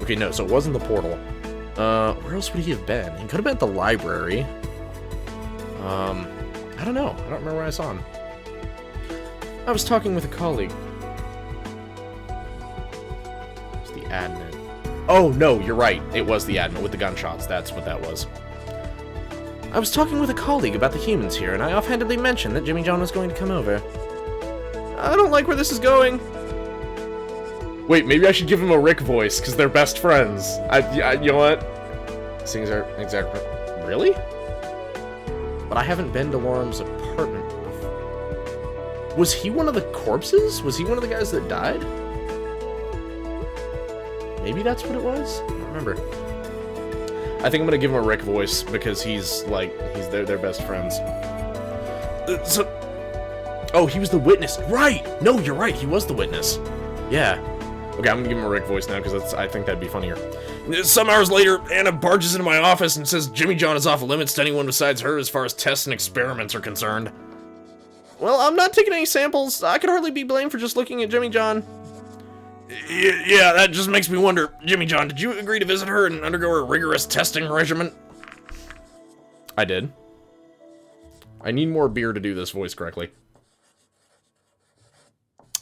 Okay, no, so it wasn't the portal. Where else would he have been? He could have been at the library. I don't know. I don't remember where I saw him. I was talking with a colleague. It's the admin. Oh, no, you're right. It was the admin with the gunshots. That's what that was. I was talking with a colleague about the humans here, and I offhandedly mentioned that Jimmy John was going to come over. I don't like where this is going. Wait, maybe I should give him a Rick voice, because they're best friends. You know what? Things are exactly... Really? But I haven't been to Lorem's apartment before. Was he one of the corpses? Was he one of the guys that died? Maybe that's what it was? I don't remember. I think I'm gonna give him a Rick voice, because he's their best friends. Oh, he was the witness. Right! No, you're right, he was the witness. Yeah. Okay, I'm gonna give him a Rick voice now, because I think that'd be funnier. Some hours later, Anna barges into my office and says Jimmy John is off limits to anyone besides her as far as tests and experiments are concerned. Well, I'm not taking any samples. I could hardly be blamed for just looking at Jimmy John. Yeah, that just makes me wonder. Jimmy John, did you agree to visit her and undergo her rigorous testing regimen? I did. I need more beer to do this voice correctly.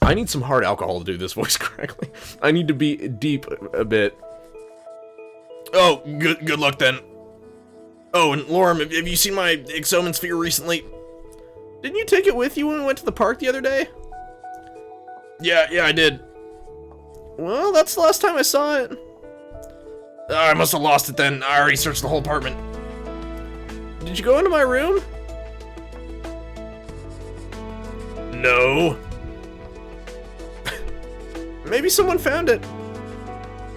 I need some hard alcohol to do this voice correctly. I need to be deep a bit. Oh, good luck then. Oh, and Lorem, have you seen my Exomen sphere recently? Didn't you take it with you when we went to the park the other day? Yeah, I did. Well, that's the last time I saw it. I must have lost it then. I already searched the whole apartment. Did you go into my room? No. Maybe someone found it.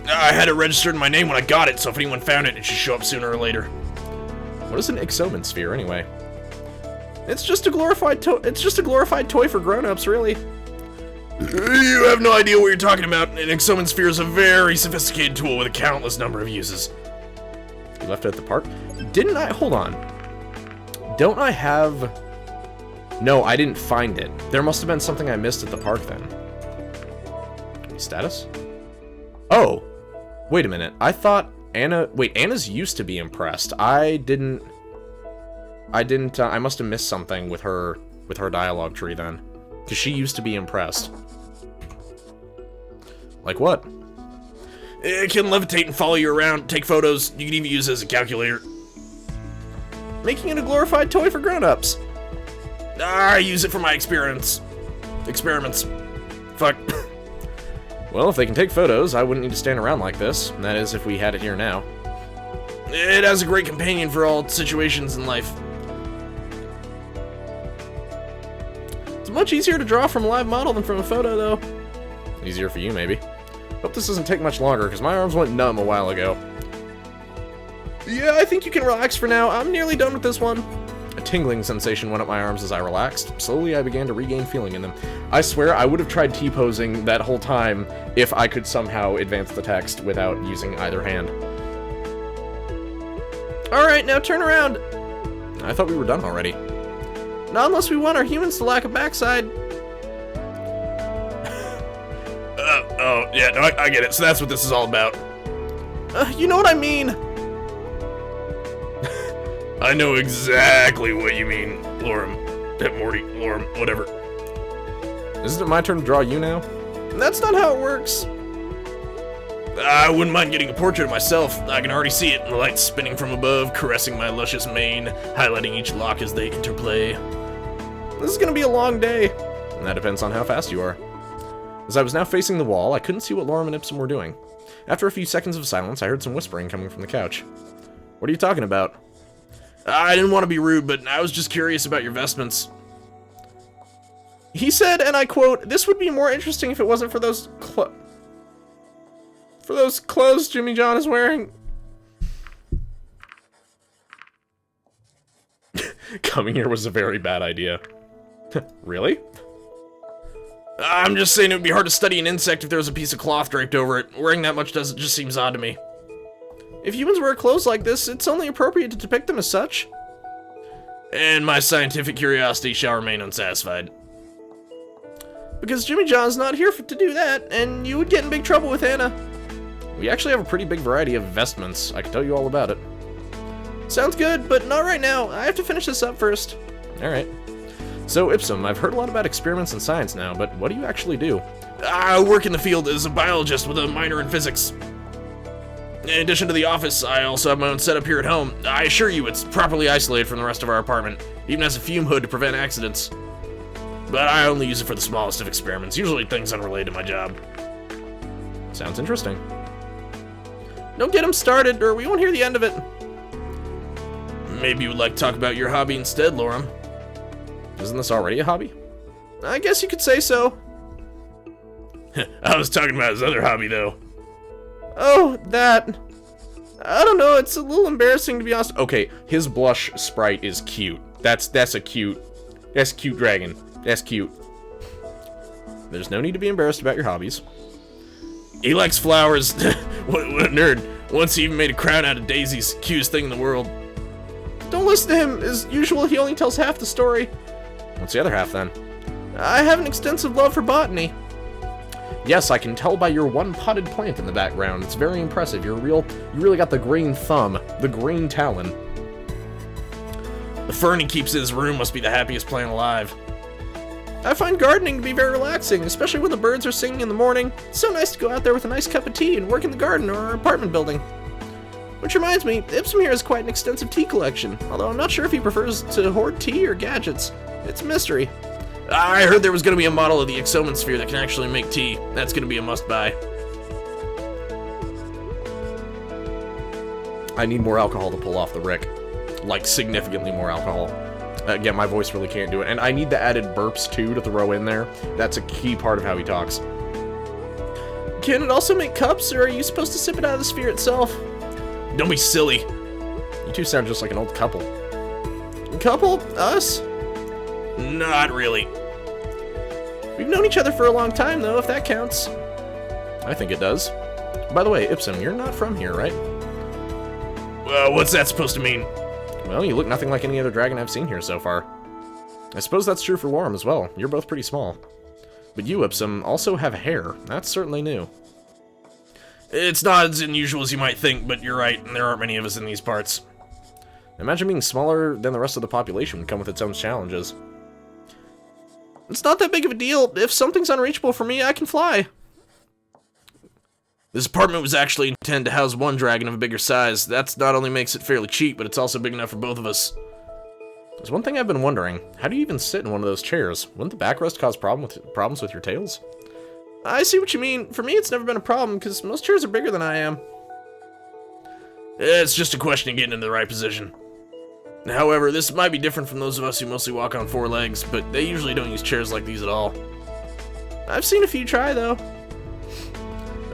I had it registered in my name when I got it, so if anyone found it, it should show up sooner or later. What is an Exomen sphere, anyway? It's just a glorified toy for grown-ups, really. You have no idea what you're talking about. An Exomen sphere is a very sophisticated tool with a countless number of uses. You left it at the park? Didn't I? Hold on. Don't I have... No, I didn't find it. There must have been something I missed at the park then. Status? Oh. Wait a minute. I thought Anna... Wait, Anna's used to be impressed. I must have missed something with her dialogue tree then. Because she used to be impressed. Like what? It can levitate and follow you around, take photos. You can even use it as a calculator. Making it a glorified toy for grown-ups. I use it for my experiments. Fuck. Well, if they can take photos, I wouldn't need to stand around like this. And that is, if we had it here now. It has a great companion for all situations in life. It's much easier to draw from a live model than from a photo, though. Easier for you, maybe. Hope this doesn't take much longer, because my arms went numb a while ago. Yeah, I think you can relax for now. I'm nearly done with this one. A tingling sensation went up my arms as I relaxed. Slowly, I began to regain feeling in them. I swear, I would have tried T-posing that whole time if I could somehow advance the text without using either hand. Alright, now turn around. I thought we were done already. Not unless we want our humans to lack a backside. Oh, yeah, no, I get it. So that's what this is all about. You know what I mean. I know exactly what you mean, Lorem. Morty, Lorem, whatever. Isn't it my turn to draw you now? That's not how it works. I wouldn't mind getting a portrait of myself. I can already see it, the light spinning from above, caressing my luscious mane, highlighting each lock as they interplay. This is gonna be a long day. And that depends on how fast you are. As I was now facing the wall, I couldn't see what Lorem and Ipsum were doing. After a few seconds of silence, I heard some whispering coming from the couch. What are you talking about? I didn't want to be rude, but I was just curious about your vestments. He said, and I quote, "This would be more interesting if it wasn't for those clothes Jimmy John is wearing." Coming here was a very bad idea. Really? I'm just saying it would be hard to study an insect if there was a piece of cloth draped over it. Wearing that much just seems odd to me. If humans wear clothes like this, it's only appropriate to depict them as such. And my scientific curiosity shall remain unsatisfied. Because Jimmy John's not here to do that, and you would get in big trouble with Anna. We actually have a pretty big variety of vestments. I can tell you all about it. Sounds good, but not right now. I have to finish this up first. Alright. So, Ipsum, I've heard a lot about experiments in science now, but what do you actually do? I work in the field as a biologist with a minor in physics. In addition to the office, I also have my own setup here at home. I assure you, it's properly isolated from the rest of our apartment. Even has a fume hood to prevent accidents. But I only use it for the smallest of experiments, usually things unrelated to my job. Sounds interesting. Don't get him started, or we won't hear the end of it. Maybe you would like to talk about your hobby instead, Lorem. Isn't this already a hobby? I guess you could say so. I was talking about his other hobby, though. Oh, that. I don't know, it's a little embarrassing to be honest. Okay, his blush sprite is cute. That's a cute dragon. That's cute. There's no need to be embarrassed about your hobbies. He likes flowers. What a nerd. Once he even made a crown out of daisies. Cutest thing in the world. Don't listen to him. As usual, he only tells half the story. What's the other half, then? I have an extensive love for botany. Yes, I can tell by your one potted plant in the background. It's very impressive. You really got the green thumb. The green talon. The fern he keeps in his room must be the happiest plant alive. I find gardening to be very relaxing, especially when the birds are singing in the morning. It's so nice to go out there with a nice cup of tea and work in the garden or our apartment building. Which reminds me, Ipsum here has quite an extensive tea collection, although I'm not sure if he prefers to hoard tea or gadgets. It's a mystery. I heard there was going to be a model of the Exoman sphere that can actually make tea. That's going to be a must-buy. I need more alcohol to pull off the Rick. Like, significantly more alcohol. Again, my voice really can't do it. And I need the added burps, too, to throw in there. That's a key part of how he talks. Can it also make cups, or are you supposed to sip it out of the sphere itself? Don't be silly. You two sound just like an old couple. Couple? Us? Not really. We've known each other for a long time, though, if that counts. I think it does. By the way, Ipsum, you're not from here, right? What's that supposed to mean? Well, you look nothing like any other dragon I've seen here so far. I suppose that's true for Lorem as well. You're both pretty small. But you, Ipsum, also have hair. That's certainly new. It's not as unusual as you might think, but you're right, there aren't many of us in these parts. Imagine being smaller than the rest of the population would come with its own challenges. It's not that big of a deal. If something's unreachable for me, I can fly. This apartment was actually intended to house one dragon of a bigger size. That not only makes it fairly cheap, but it's also big enough for both of us. There's one thing I've been wondering. How do you even sit in one of those chairs? Wouldn't the backrest cause problems with your tails? I see what you mean. For me, it's never been a problem, because most chairs are bigger than I am. It's just a question of getting into the right position. However, this might be different from those of us who mostly walk on four legs, but they usually don't use chairs like these at all. I've seen a few try, though.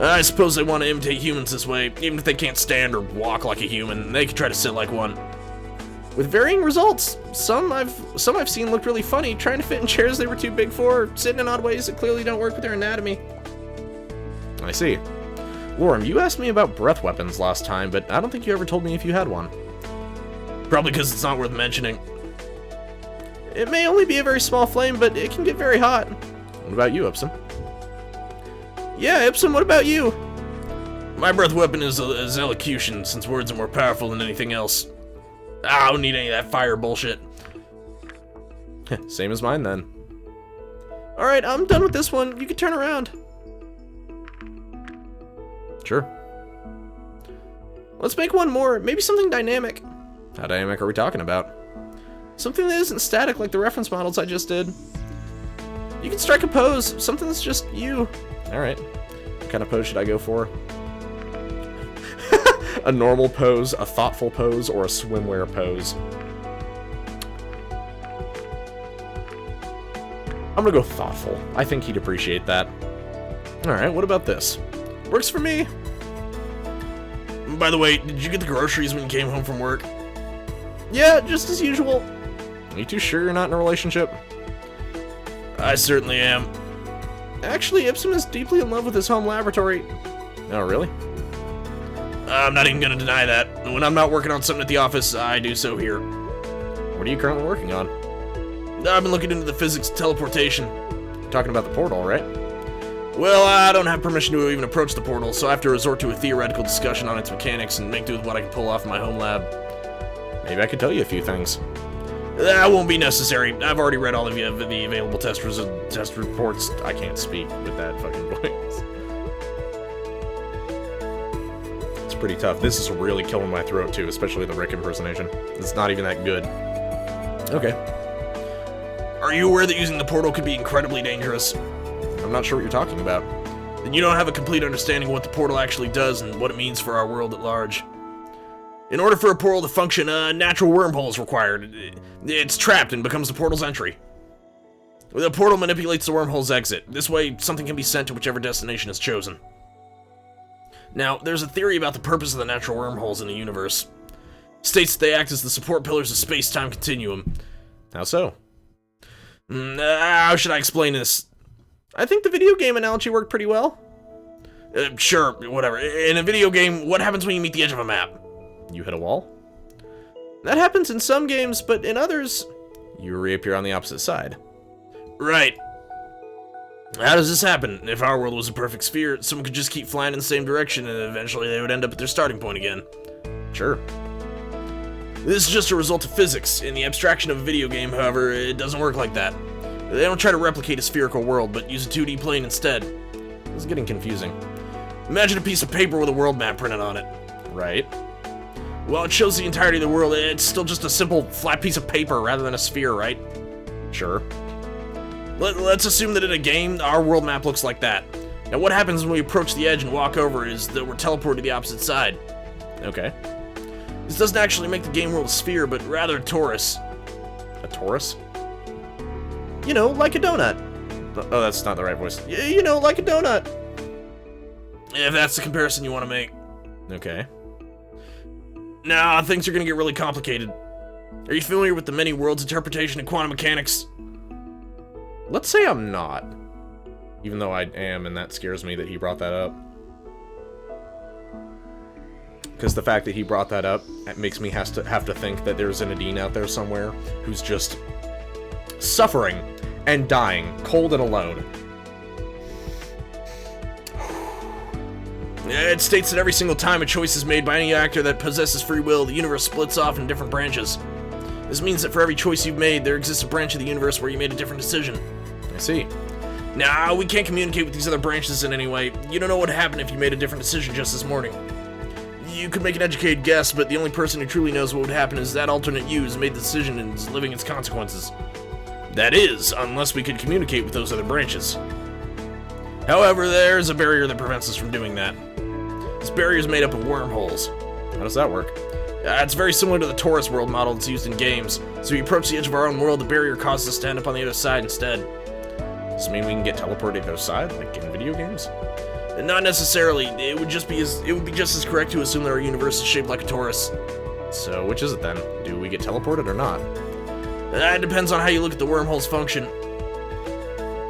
I suppose they want to imitate humans this way. Even if they can't stand or walk like a human, they can try to sit like one. With varying results. Some I've seen looked really funny, trying to fit in chairs they were too big for, or sitting in odd ways that clearly don't work with their anatomy. I see. Lorem, you asked me about breath weapons last time, but I don't think you ever told me if you had one. Probably because it's not worth mentioning. It may only be a very small flame, but it can get very hot. What about you, Ipsum? Yeah, Ipsum, what about you? My breath weapon is elocution, since words are more powerful than anything else. I don't need any of that fire bullshit. Same as mine, then. Alright, I'm done with this one. You can turn around. Sure. Let's make one more. Maybe something dynamic. How dynamic are we talking about? Something that isn't static like the reference models I just did. You can strike a pose. Something that's just you. Alright. What kind of pose should I go for? A normal pose, a thoughtful pose, or a swimwear pose? I'm gonna go thoughtful. I think he'd appreciate that. Alright, what about this? Works for me. By the way, did you get the groceries when you came home from work? Yeah, just as usual. Are you too sure you're not in a relationship? I certainly am. Actually, Ipsum is deeply in love with his home laboratory. Oh, really? I'm not even gonna deny that. When I'm not working on something at the office, I do so here. What are you currently working on? I've been looking into the physics of teleportation. Talking about the portal, right? Well, I don't have permission to even approach the portal, so I have to resort to a theoretical discussion on its mechanics and make do with what I can pull off in my home lab. Maybe I could tell you a few things. That won't be necessary. I've already read all of the available test reports. I can't speak with that fucking voice. It's pretty tough. This is really killing my throat, too, especially the Rick impersonation. It's not even that good. Okay. Are you aware that using the portal could be incredibly dangerous? I'm not sure what you're talking about. Then you don't have a complete understanding of what the portal actually does and what it means for our world at large. In order for a portal to function, a natural wormhole is required. It's trapped and becomes the portal's entry. The portal manipulates the wormhole's exit. This way, something can be sent to whichever destination is chosen. Now, there's a theory about the purpose of the natural wormholes in the universe. It states that they act as the support pillars of space-time continuum. How so? How should I explain this? I think the video game analogy worked pretty well. Sure, whatever. In a video game, what happens when you meet the edge of a map? You hit a wall? That happens in some games, but in others, you reappear on the opposite side. Right. How does this happen? If our world was a perfect sphere, someone could just keep flying in the same direction and eventually they would end up at their starting point again. Sure. This is just a result of physics. In the abstraction of a video game, however, it doesn't work like that. They don't try to replicate a spherical world, but use a 2D plane instead. This is getting confusing. Imagine a piece of paper with a world map printed on it. Right. Well, it shows the entirety of the world. It's still just a simple, flat piece of paper rather than a sphere, right? Sure. Let's assume that in a game, our world map looks like that. Now, what happens when we approach the edge and walk over is that we're teleported to the opposite side. Okay. This doesn't actually make the game world a sphere, but rather a torus. A torus? You know, like a donut. Oh, that's not the right voice. You know, like a donut. If that's the comparison you want to make. Okay. Now, things are going to get really complicated. Are you familiar with the many worlds interpretation of quantum mechanics? Let's say I'm not. Even though I am, and that scares me that he brought that up. Because the fact that he brought that up, it makes me have to think that there's an Nadine out there somewhere who's just suffering and dying, cold and alone. It states that every single time a choice is made by any actor that possesses free will, the universe splits off in different branches. This means that for every choice you've made, there exists a branch of the universe where you made a different decision. I see. Now, we can't communicate with these other branches in any way. You don't know what happened if you made a different decision just this morning. You could make an educated guess, but the only person who truly knows what would happen is that alternate you who's made the decision and is living its consequences. That is, unless we could communicate with those other branches. However, there's a barrier that prevents us from doing that. This barrier is made up of wormholes. How does that work? It's very similar to the Torus world model that's used in games. So if we approach the edge of our own world, the barrier causes us to end up on the other side instead. Does this mean we can get teleported to the other side, like in video games? Not necessarily. It would be just as correct to assume that our universe is shaped like a torus. So which is it then? Do we get teleported or not? It depends on how you look at the wormhole's function.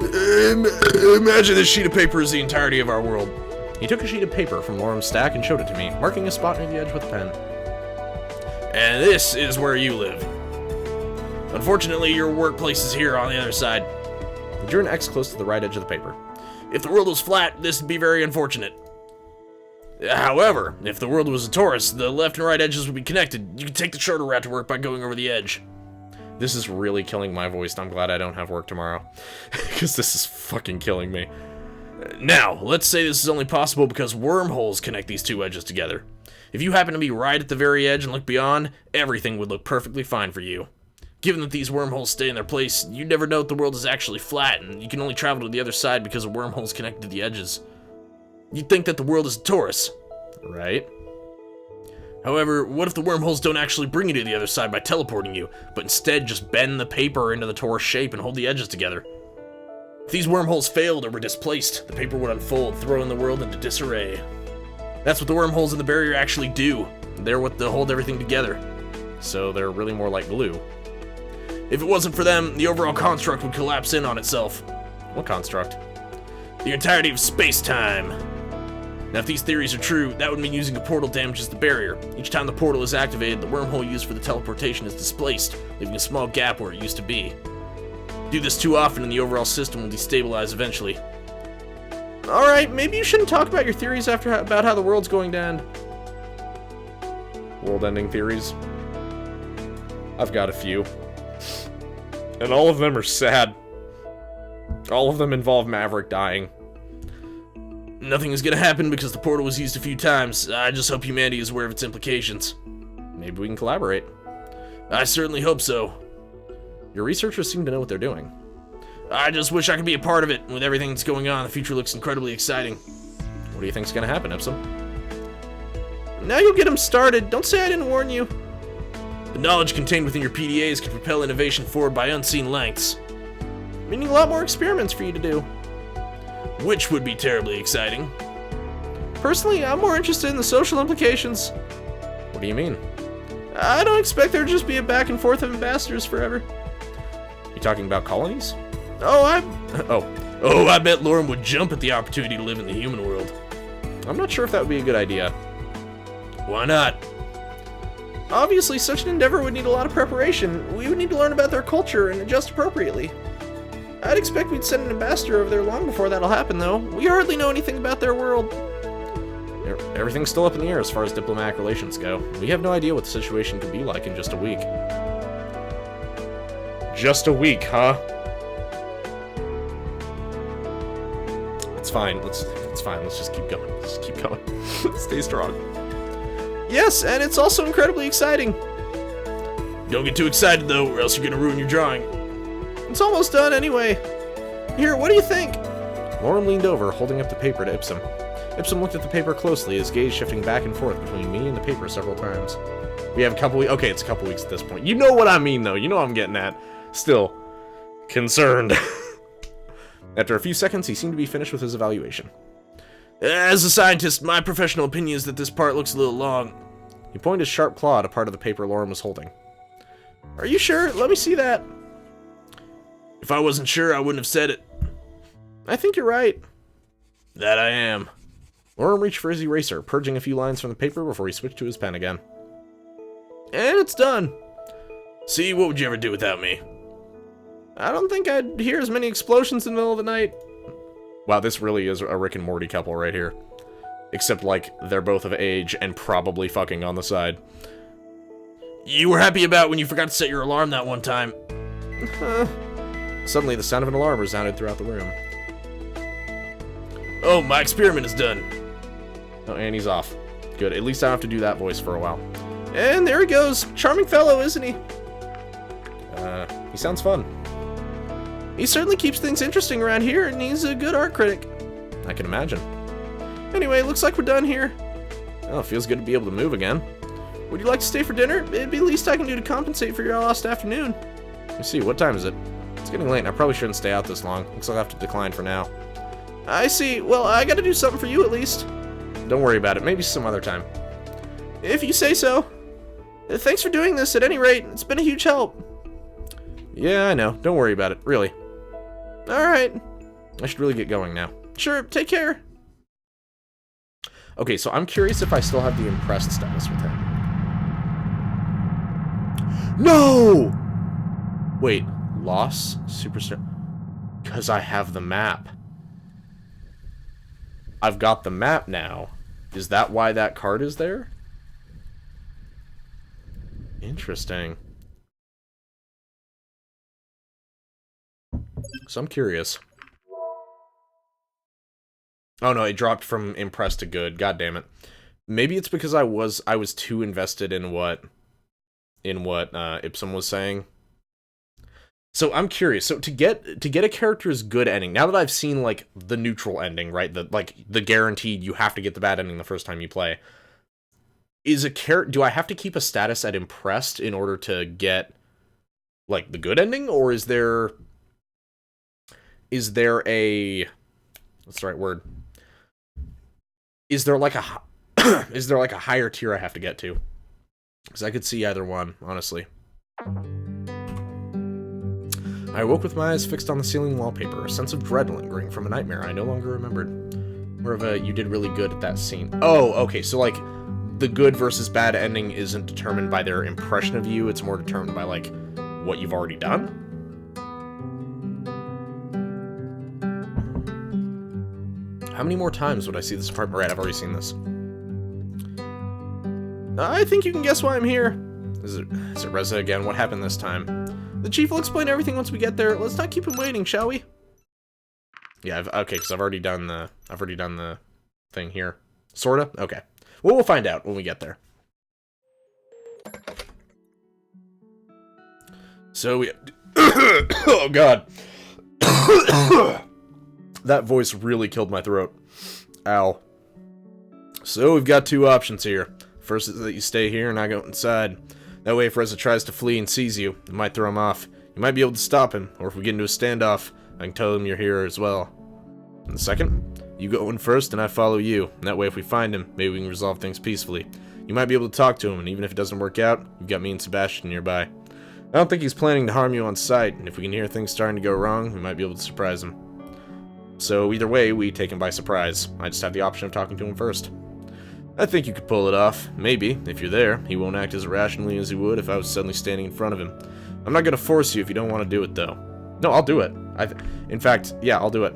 Imagine this sheet of paper is the entirety of our world. He took a sheet of paper from Lorem's stack and showed it to me, marking a spot near the edge with a pen. And this is where you live. Unfortunately, your workplace is here on the other side. He drew an X close to the right edge of the paper. If the world was flat, this would be very unfortunate. However, if the world was a torus, the left and right edges would be connected. You could take the shorter route to work by going over the edge. This is really killing my voice, and I'm glad I don't have work tomorrow. Because this is fucking killing me. Now, let's say this is only possible because wormholes connect these two edges together. If you happen to be right at the very edge and look beyond, everything would look perfectly fine for you. Given that these wormholes stay in their place, you'd never know if the world is actually flat, and you can only travel to the other side because of wormholes connected to the edges. You'd think that the world is a torus, right? However, what if the wormholes don't actually bring you to the other side by teleporting you, but instead just bend the paper into the torus shape and hold the edges together? If these wormholes failed or were displaced, the paper would unfold, throwing the world into disarray. That's what the wormholes in the barrier actually do. They're what hold everything together. So they're really more like glue. If it wasn't for them, the overall construct would collapse in on itself. What construct? The entirety of space-time. Now, if these theories are true, that would mean using a portal damages the barrier. Each time the portal is activated, the wormhole used for the teleportation is displaced, leaving a small gap where it used to be. Do this too often and the overall system will destabilize eventually. Alright, maybe you shouldn't talk about your theories about how the world's going to end. World-ending theories? I've got a few. And all of them are sad. All of them involve Maverick dying. Nothing is gonna happen because the portal was used a few times. I just hope humanity is aware of its implications. Maybe we can collaborate. I certainly hope so. Your researchers seem to know what they're doing. I just wish I could be a part of it. With everything that's going on, the future looks incredibly exciting. What do you think's gonna happen, Ipsum? Now you'll get him started. Don't say I didn't warn you. The knowledge contained within your PDAs can propel innovation forward by unseen lengths. Meaning a lot more experiments for you to do. Which would be terribly exciting. Personally, I'm more interested in the social implications. What do you mean? I don't expect there to just be a back and forth of ambassadors forever. You talking about colonies? Oh, I bet Lorem would jump at the opportunity to live in the human world. I'm not sure if that would be a good idea. Why not? Obviously, such an endeavor would need a lot of preparation. We would need to learn about their culture and adjust appropriately. I'd expect we'd send an ambassador over there long before that'll happen, though. We hardly know anything about their world. Everything's still up in the air as far as diplomatic relations go. We have no idea what the situation could be like in just a week. Just a week, huh? It's fine. It's fine. Let's just keep going. Let's keep going. Stay strong. Yes, and it's also incredibly exciting. Don't get too excited, though, or else you're gonna ruin your drawing. It's almost done anyway. Here, what do you think? Lorem leaned over, holding up the paper to Ipsum. Ipsum looked at the paper closely, his gaze shifting back and forth between me and the paper several times. We have a couple weeks. Okay, it's a couple weeks at this point. You know what I mean, though. You know what I'm getting at. Still, concerned. After a few seconds, he seemed to be finished with his evaluation. As a scientist, my professional opinion is that this part looks a little long. He pointed his sharp claw at a part of the paper Lorem was holding. Are you sure? Let me see that. If I wasn't sure, I wouldn't have said it. I think you're right. That I am. Lorem reached for his eraser, purging a few lines from the paper before he switched to his pen again. And it's done. See, what would you ever do without me? I don't think I'd hear as many explosions in the middle of the night. Wow, this really is a Rick and Morty couple right here. Except, like, they're both of age and probably fucking on the side. You were happy about when you forgot to set your alarm that one time. Suddenly, the sound of an alarm resounded throughout the room. Oh, my experiment is done. Oh, and he's off. Good, at least I don't have to do that voice for a while. And there he goes. Charming fellow, isn't he? He sounds fun. He certainly keeps things interesting around here, and he's a good art critic. I can imagine. Anyway, looks like we're done here. Oh, feels good to be able to move again. Would you like to stay for dinner? It'd be the least I can do to compensate for your lost afternoon. Let me see, what time is it? It's getting late, and I probably shouldn't stay out this long. Looks like I have to decline for now. I see. Well, I gotta do something for you at least. Don't worry about it. Maybe some other time. If you say so. Thanks for doing this at any rate. It's been a huge help. Yeah, I know. Don't worry about it. Really. Alright. I should really get going now. Sure, take care. Okay, so I'm curious if I still have the impressed status with him. No! Wait, loss? Superstar? Because I have the map. I've got the map now. Is that why that card is there? Interesting. So I'm curious. Oh no, it dropped from impressed to good. God damn it. Maybe it's because I was too invested in what Ipsum was saying. So I'm curious. So to get a character's good ending, now that I've seen like the neutral ending, right? The guaranteed you have to get the bad ending the first time you play. Do I have to keep a status at impressed in order to get, like, the good ending? Or is there a... What's the right word? Is there, like, a... is there, like, a higher tier I have to get to? Because I could see either one, honestly. I awoke with my eyes fixed on the ceiling wallpaper, a sense of dread lingering from a nightmare I no longer remembered. More of a, you did really good at that scene. Oh, okay, so, like, the good versus bad ending isn't determined by their impression of you, it's more determined by, like, what you've already done? How many more times would I see this apartment? Right, I've already seen this. I think you can guess why I'm here. Is it Reza again? What happened this time? The chief will explain everything once we get there. Let's not keep him waiting, shall we? Yeah, okay, because I've already done the thing here. Sorta? Okay. Well, we'll find out when we get there. So we... oh, God. That voice really killed my throat. Ow. So we've got two options here. First is that you stay here and I go inside. That way if Reza tries to flee and sees you, it might throw him off. You might be able to stop him, or if we get into a standoff, I can tell him you're here as well. And the second, you go in first and I follow you. And that way if we find him, maybe we can resolve things peacefully. You might be able to talk to him, and even if it doesn't work out, you've got me and Sebastian nearby. I don't think he's planning to harm you on sight, and if we can hear things starting to go wrong, we might be able to surprise him. So either way, we take him by surprise. I just have the option of talking to him first. I think you could pull it off. Maybe, if you're there. He won't act as irrationally as he would if I was suddenly standing in front of him. I'm not gonna force you if you don't want to do it, though. No, I'll do it. In fact, yeah, I'll do it.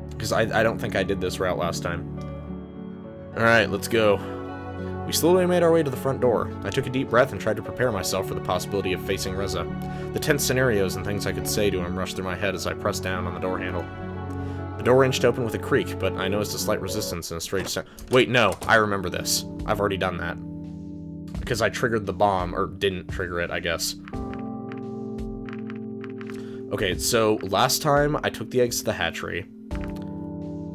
Because I don't think I did this route last time. Alright, let's go. We slowly made our way to the front door. I took a deep breath and tried to prepare myself for the possibility of facing Reza. The tense scenarios and things I could say to him rushed through my head as I pressed down on the door handle. The door wrenched open with a creak, but I noticed a slight resistance and a strange sound. Wait, no, I remember this. I've already done that. Because I triggered the bomb, or didn't trigger it, I guess. Okay, so last time I took the eggs to the hatchery,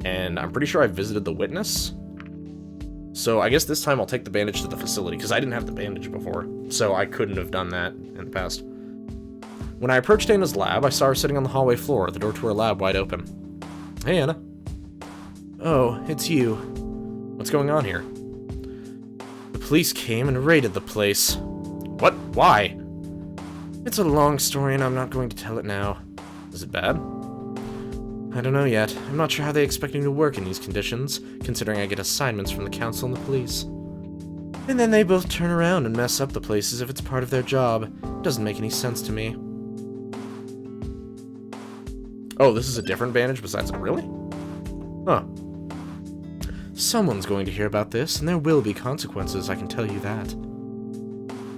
and I'm pretty sure I visited the witness. So I guess this time I'll take the bandage to the facility, because I didn't have the bandage before, so I couldn't have done that in the past. When I approached Anna's lab, I saw her sitting on the hallway floor, the door to her lab wide open. Hey, Anna. Oh, it's you. What's going on here? The police came and raided the place. What? Why? It's a long story and I'm not going to tell it now. Is it bad? I don't know yet. I'm not sure how they expect me to work in these conditions, considering I get assignments from the council and the police. And then they both turn around and mess up the place as if it's part of their job. Doesn't make any sense to me. Oh, this is a different bandage besides it? Really? Huh. Someone's going to hear about this, and there will be consequences, I can tell you that.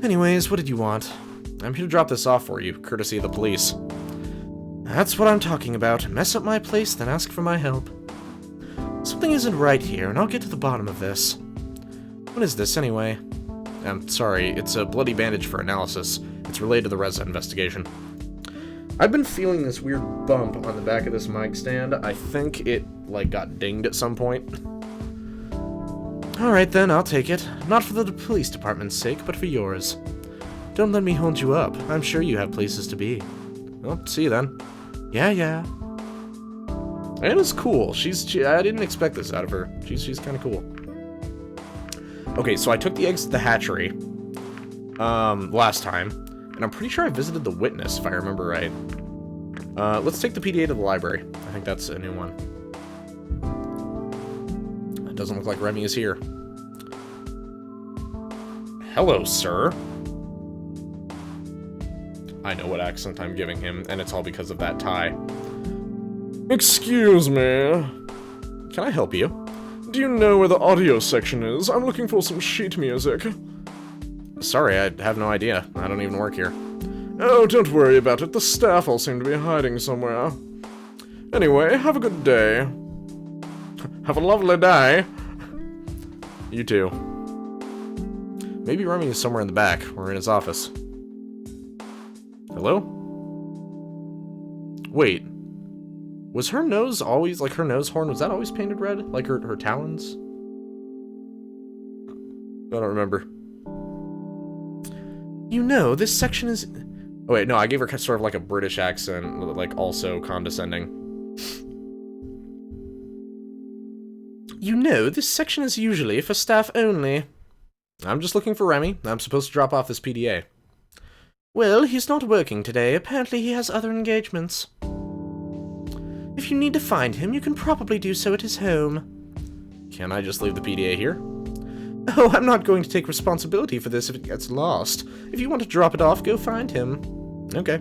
Anyways, what did you want? I'm here to drop this off for you, courtesy of the police. That's what I'm talking about. Mess up my place, then ask for my help. Something isn't right here, and I'll get to the bottom of this. What is this, anyway? I'm sorry, it's a bloody bandage for analysis. It's related to the Reza investigation. I've been feeling this weird bump on the back of this mic stand. I think it, like, got dinged at some point. Alright then, I'll take it. Not for the police department's sake, but for yours. Don't let me hold you up. I'm sure you have places to be. Well, see you then. Yeah. Anna's cool. I didn't expect this out of her. She's kind of cool. Okay, so I took the eggs to the hatchery last time, and I'm pretty sure I visited the witness, if I remember right. Let's take the PDA to the library. I think that's a new one. It doesn't look like Remy is here. Hello, sir. I know what accent I'm giving him, and it's all because of that tie. Excuse me. Can I help you? Do you know where the audio section is? I'm looking for some sheet music. Sorry, I have no idea. I don't even work here. Oh, don't worry about it. The staff all seem to be hiding somewhere. Anyway, have a good day. Have a lovely day. You too. Maybe Remy is somewhere in the back, or in his office. Hello? Wait. Was her nose always, like her nose horn, was that always painted red? Like her talons? I don't remember. You know, this section is... Oh wait, no, I gave her sort of like a British accent, like also condescending. You know, this section is usually for staff only. I'm just looking for Remy. I'm supposed to drop off this PDA. Well, he's not working today. Apparently he has other engagements. If you need to find him, you can probably do so at his home. Can I just leave the PDA here? Oh, I'm not going to take responsibility for this if it gets lost. If you want to drop it off, go find him. Okay.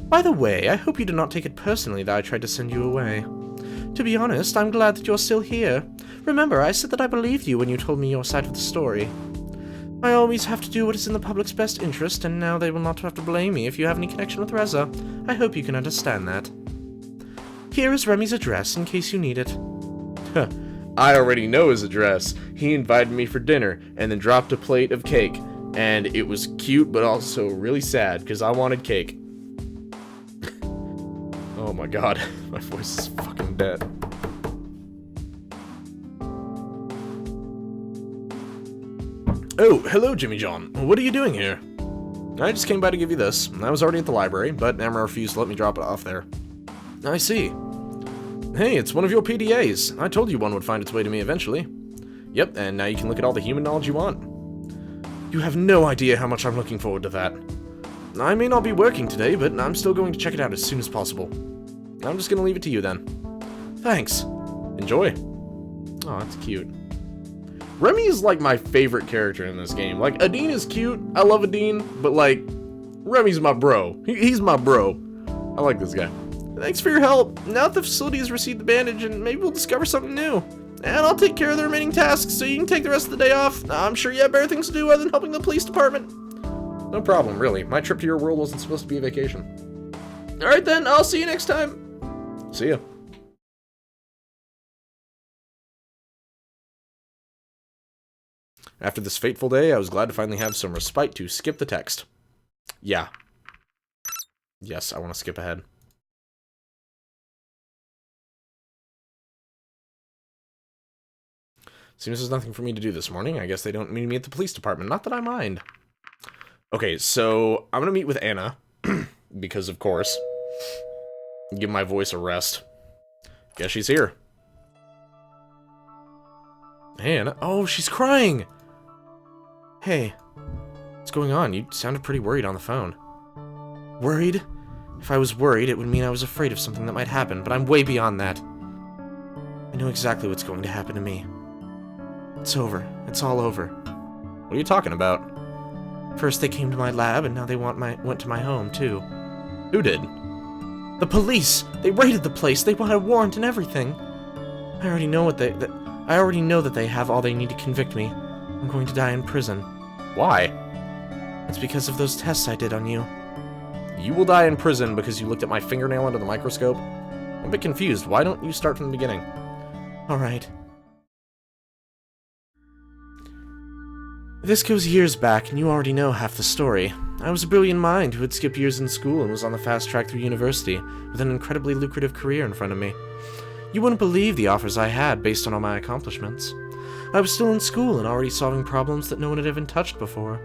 By the way, I hope you do not take it personally that I tried to send you away. To be honest, I'm glad that you're still here. Remember, I said that I believed you when you told me your side of the story. I always have to do what is in the public's best interest, and now they will not have to blame me if you have any connection with Reza. I hope you can understand that. Here is Remy's address, in case you need it. Huh. I already know his address. He invited me for dinner, and then dropped a plate of cake. And it was cute, but also really sad, because I wanted cake. Oh my god, my voice is fucking dead. Oh, hello, Jimmy John. What are you doing here? I just came by to give you this. I was already at the library, but Emma refused to let me drop it off there. I see. Hey, it's one of your PDAs. I told you one would find its way to me eventually. Yep, and now you can look at all the human knowledge you want. You have no idea how much I'm looking forward to that. I may not be working today, but I'm still going to check it out as soon as possible. I'm just gonna leave it to you then. Thanks. Enjoy. Oh, that's cute. Remy is like my favorite character in this game. Like, Adine is cute. I love Adine, but like, Remy's my bro. He's my bro. I like this guy. Thanks for your help. Now that the facility has received the bandage, and maybe we'll discover something new. And I'll take care of the remaining tasks, so you can take the rest of the day off. I'm sure you have better things to do other than helping the police department. No problem, really. My trip to your world wasn't supposed to be a vacation. Alright then, I'll see you next time. See ya. After this fateful day, I was glad to finally have some respite to skip the text. Yeah. Yes, I want to skip ahead. Seems there's nothing for me to do this morning. I guess they don't meet me at the police department. Not that I mind. Okay, so I'm gonna meet with Anna. Because, of course. Give my voice a rest. Guess she's here. Hey, Anna. Oh, she's crying! Hey. What's going on? You sounded pretty worried on the phone. Worried? If I was worried, it would mean I was afraid of something that might happen, but I'm way beyond that. I know exactly what's going to happen to me. It's over. It's all over. What are you talking about? First they came to my lab, and now they went to my home, too. Who did? The police! They raided the place! They want a warrant and everything! I already know that they have all they need to convict me. I'm going to die in prison. Why? It's because of those tests I did on you. You will die in prison because you looked at my fingernail under the microscope? I'm a bit confused. Why don't you start from the beginning? Alright. This goes years back, and you already know half the story. I was a brilliant mind who had skipped years in school and was on the fast track through university, with an incredibly lucrative career in front of me. You wouldn't believe the offers I had based on all my accomplishments. I was still in school and already solving problems that no one had even touched before.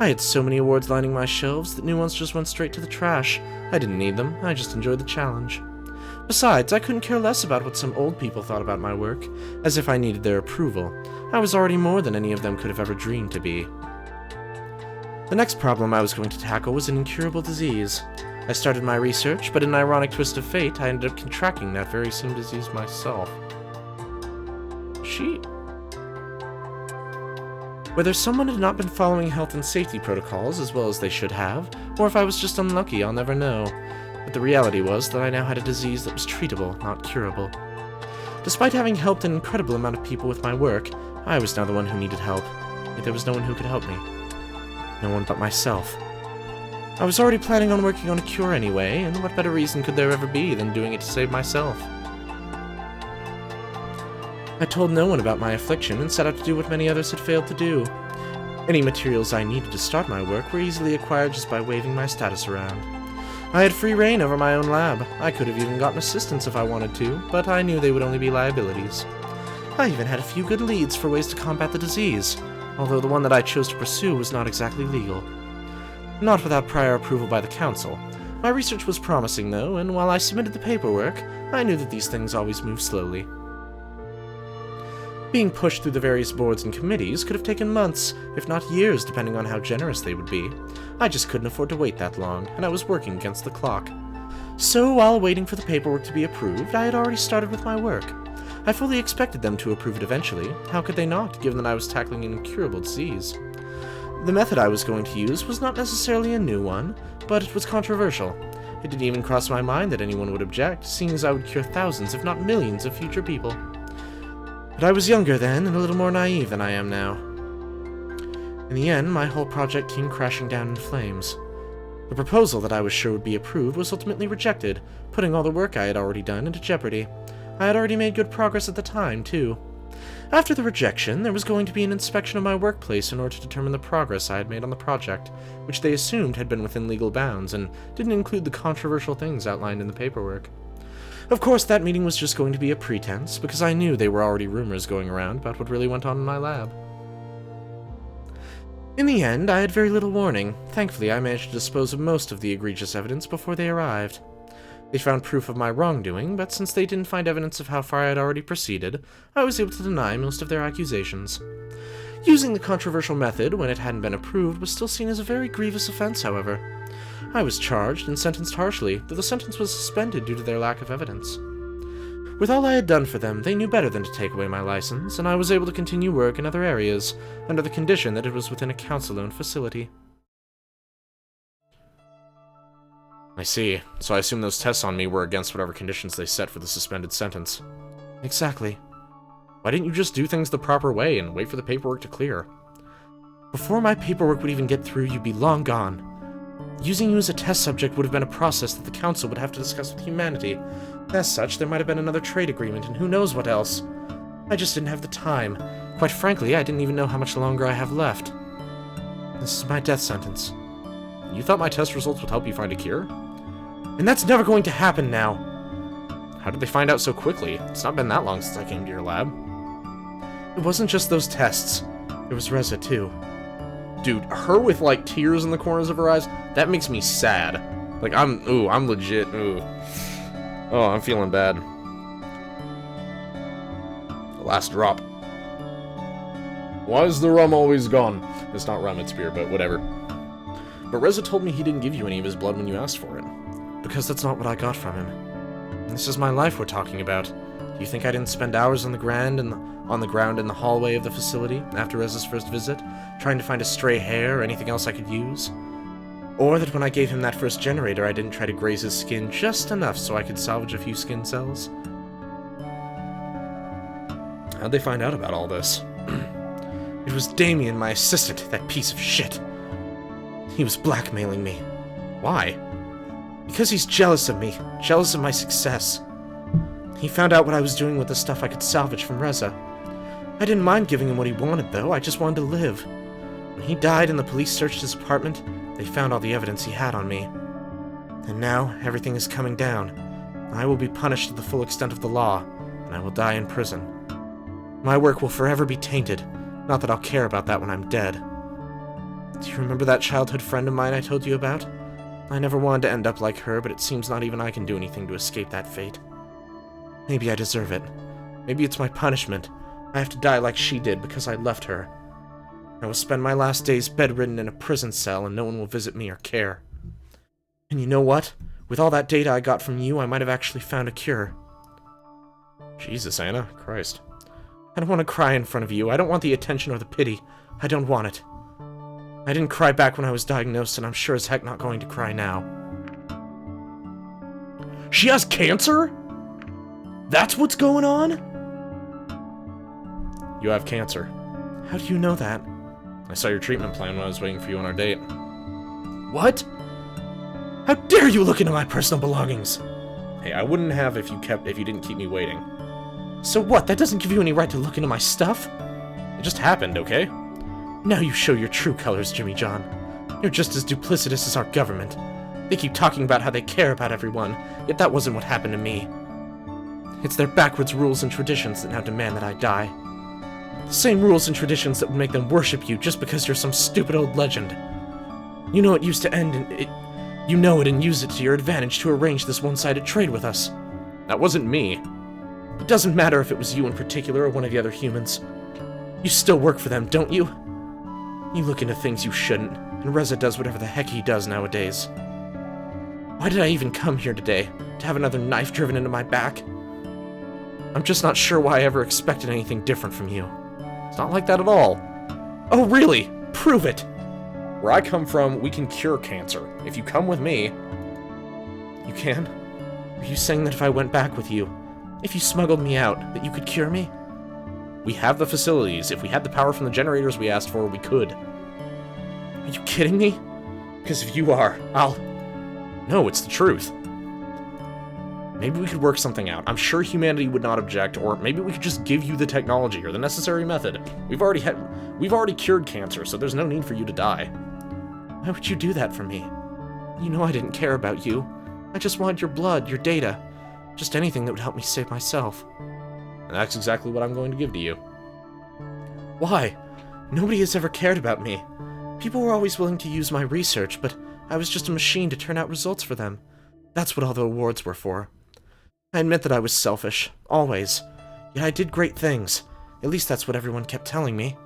I had so many awards lining my shelves that new ones just went straight to the trash. I didn't need them, I just enjoyed the challenge. Besides, I couldn't care less about what some old people thought about my work, as if I needed their approval. I was already more than any of them could have ever dreamed to be. The next problem I was going to tackle was an incurable disease. I started my research, but in an ironic twist of fate, I ended up contracting that very same disease myself. Whether someone had not been following health and safety protocols as well as they should have, or if I was just unlucky, I'll never know. But the reality was that I now had a disease that was treatable, not curable. Despite having helped an incredible amount of people with my work, I was now the one who needed help, yet there was no one who could help me. No one but myself. I was already planning on working on a cure anyway, and what better reason could there ever be than doing it to save myself? I told no one about my affliction and set out to do what many others had failed to do. Any materials I needed to start my work were easily acquired just by waving my status around. I had free reign over my own lab. I could have even gotten assistants if I wanted to, but I knew they would only be liabilities. I even had a few good leads for ways to combat the disease. although the one that I chose to pursue was not exactly legal. Not without prior approval by the council. My research was promising, though, and while I submitted the paperwork, I knew that these things always move slowly. Being pushed through the various boards and committees could have taken months, if not years, depending on how generous they would be. I just couldn't afford to wait that long, and I was working against the clock. So, while waiting for the paperwork to be approved, I had already started with my work. I fully expected them to approve it eventually. How could they not, given that I was tackling an incurable disease? The method I was going to use was not necessarily a new one, but it was controversial. It didn't even cross my mind that anyone would object, seeing as I would cure thousands, if not millions, of future people. But I was younger then, and a little more naive than I am now. In the end, my whole project came crashing down in flames. The proposal that I was sure would be approved was ultimately rejected, putting all the work I had already done into jeopardy. I had already made good progress at the time, too. After the rejection, there was going to be an inspection of my workplace in order to determine the progress I had made on the project, which they assumed had been within legal bounds and didn't include the controversial things outlined in the paperwork. Of course, that meeting was just going to be a pretense, because I knew there were already rumors going around about what really went on in my lab. In the end, I had very little warning. Thankfully, I managed to dispose of most of the egregious evidence before they arrived. They found proof of my wrongdoing, but since they didn't find evidence of how far I had already proceeded, I was able to deny most of their accusations. Using the controversial method when it hadn't been approved was still seen as a very grievous offense, however. I was charged and sentenced harshly, though the sentence was suspended due to their lack of evidence. With all I had done for them, they knew better than to take away my license, and I was able to continue work in other areas, under the condition that it was within a council-owned facility. I see. So I assume those tests on me were against whatever conditions they set for the suspended sentence. Exactly. Why didn't you just do things the proper way and wait for the paperwork to clear? Before my paperwork would even get through, you'd be long gone. Using you as a test subject would have been a process that the council would have to discuss with humanity. As such, there might have been another trade agreement and who knows what else. I just didn't have the time. Quite frankly, I didn't even know how much longer I have left. This is my death sentence. You thought my test results would help you find a cure? And that's never going to happen now! How did they find out so quickly? It's not been that long since I came to your lab. It wasn't just those tests. There was Reza, too. Dude, her with, like, tears in the corners of her eyes, that makes me sad. Like, I'm legit, Oh, I'm feeling bad. The last drop. Why is the rum always gone? It's not rum, it's beer, but whatever. But Reza told me he didn't give you any of his blood when you asked for it. Because that's not what I got from him. And this is my life we're talking about. Do you think I didn't spend hours on the ground in the hallway of the facility after Reza's first visit, trying to find a stray hair or anything else I could use? Or that when I gave him that first generator, I didn't try to graze his skin just enough so I could salvage a few skin cells? How'd they find out about all this? It was Damien, my assistant, that piece of shit. He was blackmailing me. Why? Because he's jealous of me, jealous of my success. He found out what I was doing with the stuff I could salvage from Reza. I didn't mind giving him what he wanted, though. I just wanted to live. When he died and the police searched his apartment, they found all the evidence he had on me. And now, everything is coming down. I will be punished to the full extent of the law, and I will die in prison. My work will forever be tainted. Not that I'll care about that when I'm dead. Do you remember that childhood friend of mine I told you about? I never wanted to end up like her, but it seems not even I can do anything to escape that fate. Maybe I deserve it. Maybe it's my punishment. I have to die like she did because I left her. I will spend my last days bedridden in a prison cell and no one will visit me or care. And you know what? With all that data I got from you, I might have actually found a cure. Jesus, Anna. Christ. I don't want to cry in front of you. I don't want the attention or the pity. I don't want it. I didn't cry back when I was diagnosed, and I'm sure as heck not going to cry now. She has cancer? That's what's going on? You have cancer. How do you know that? I saw your treatment plan when I was waiting for you on our date. What? How dare you look into my personal belongings? Hey, I wouldn't have if you didn't keep me waiting. So what? That doesn't give you any right to look into my stuff? It just happened, okay? Now you show your true colors, Jimmy John. You're just as duplicitous as our government. They keep talking about how they care about everyone, yet that wasn't what happened to me. It's their backwards rules and traditions that now demand that I die. The same rules and traditions that would make them worship you just because you're some stupid old legend. You know it used to end in it. You know it and use it to your advantage to arrange this one-sided trade with us. That wasn't me. It doesn't matter if it was you in particular or one of the other humans. You still work for them, don't you? You look into things you shouldn't, and Reza does whatever the heck he does nowadays. Why did I even come here today? To have another knife driven into my back? I'm just not sure why I ever expected anything different from you. It's not like that at all. Oh, really? Prove it! Where I come from, we can cure cancer. If you come with me... You can? Are you saying that if I went back with you, if you smuggled me out, that you could cure me? We have the facilities. If we had the power from the generators we asked for, we could. Are you kidding me? Because if you are, I'll... No, it's the truth. Maybe we could work something out. I'm sure humanity would not object, or maybe we could just give you the technology or the necessary method. We've already cured cancer, so there's no need for you to die. Why would you do that for me? You know I didn't care about you. I just wanted your blood, your data. Just anything that would help me save myself. And that's exactly what I'm going to give to you. Why? Nobody has ever cared about me. People were always willing to use my research, but I was just a machine to turn out results for them. That's what all the awards were for. I admit that I was selfish, always. Yet I did great things. At least that's what everyone kept telling me.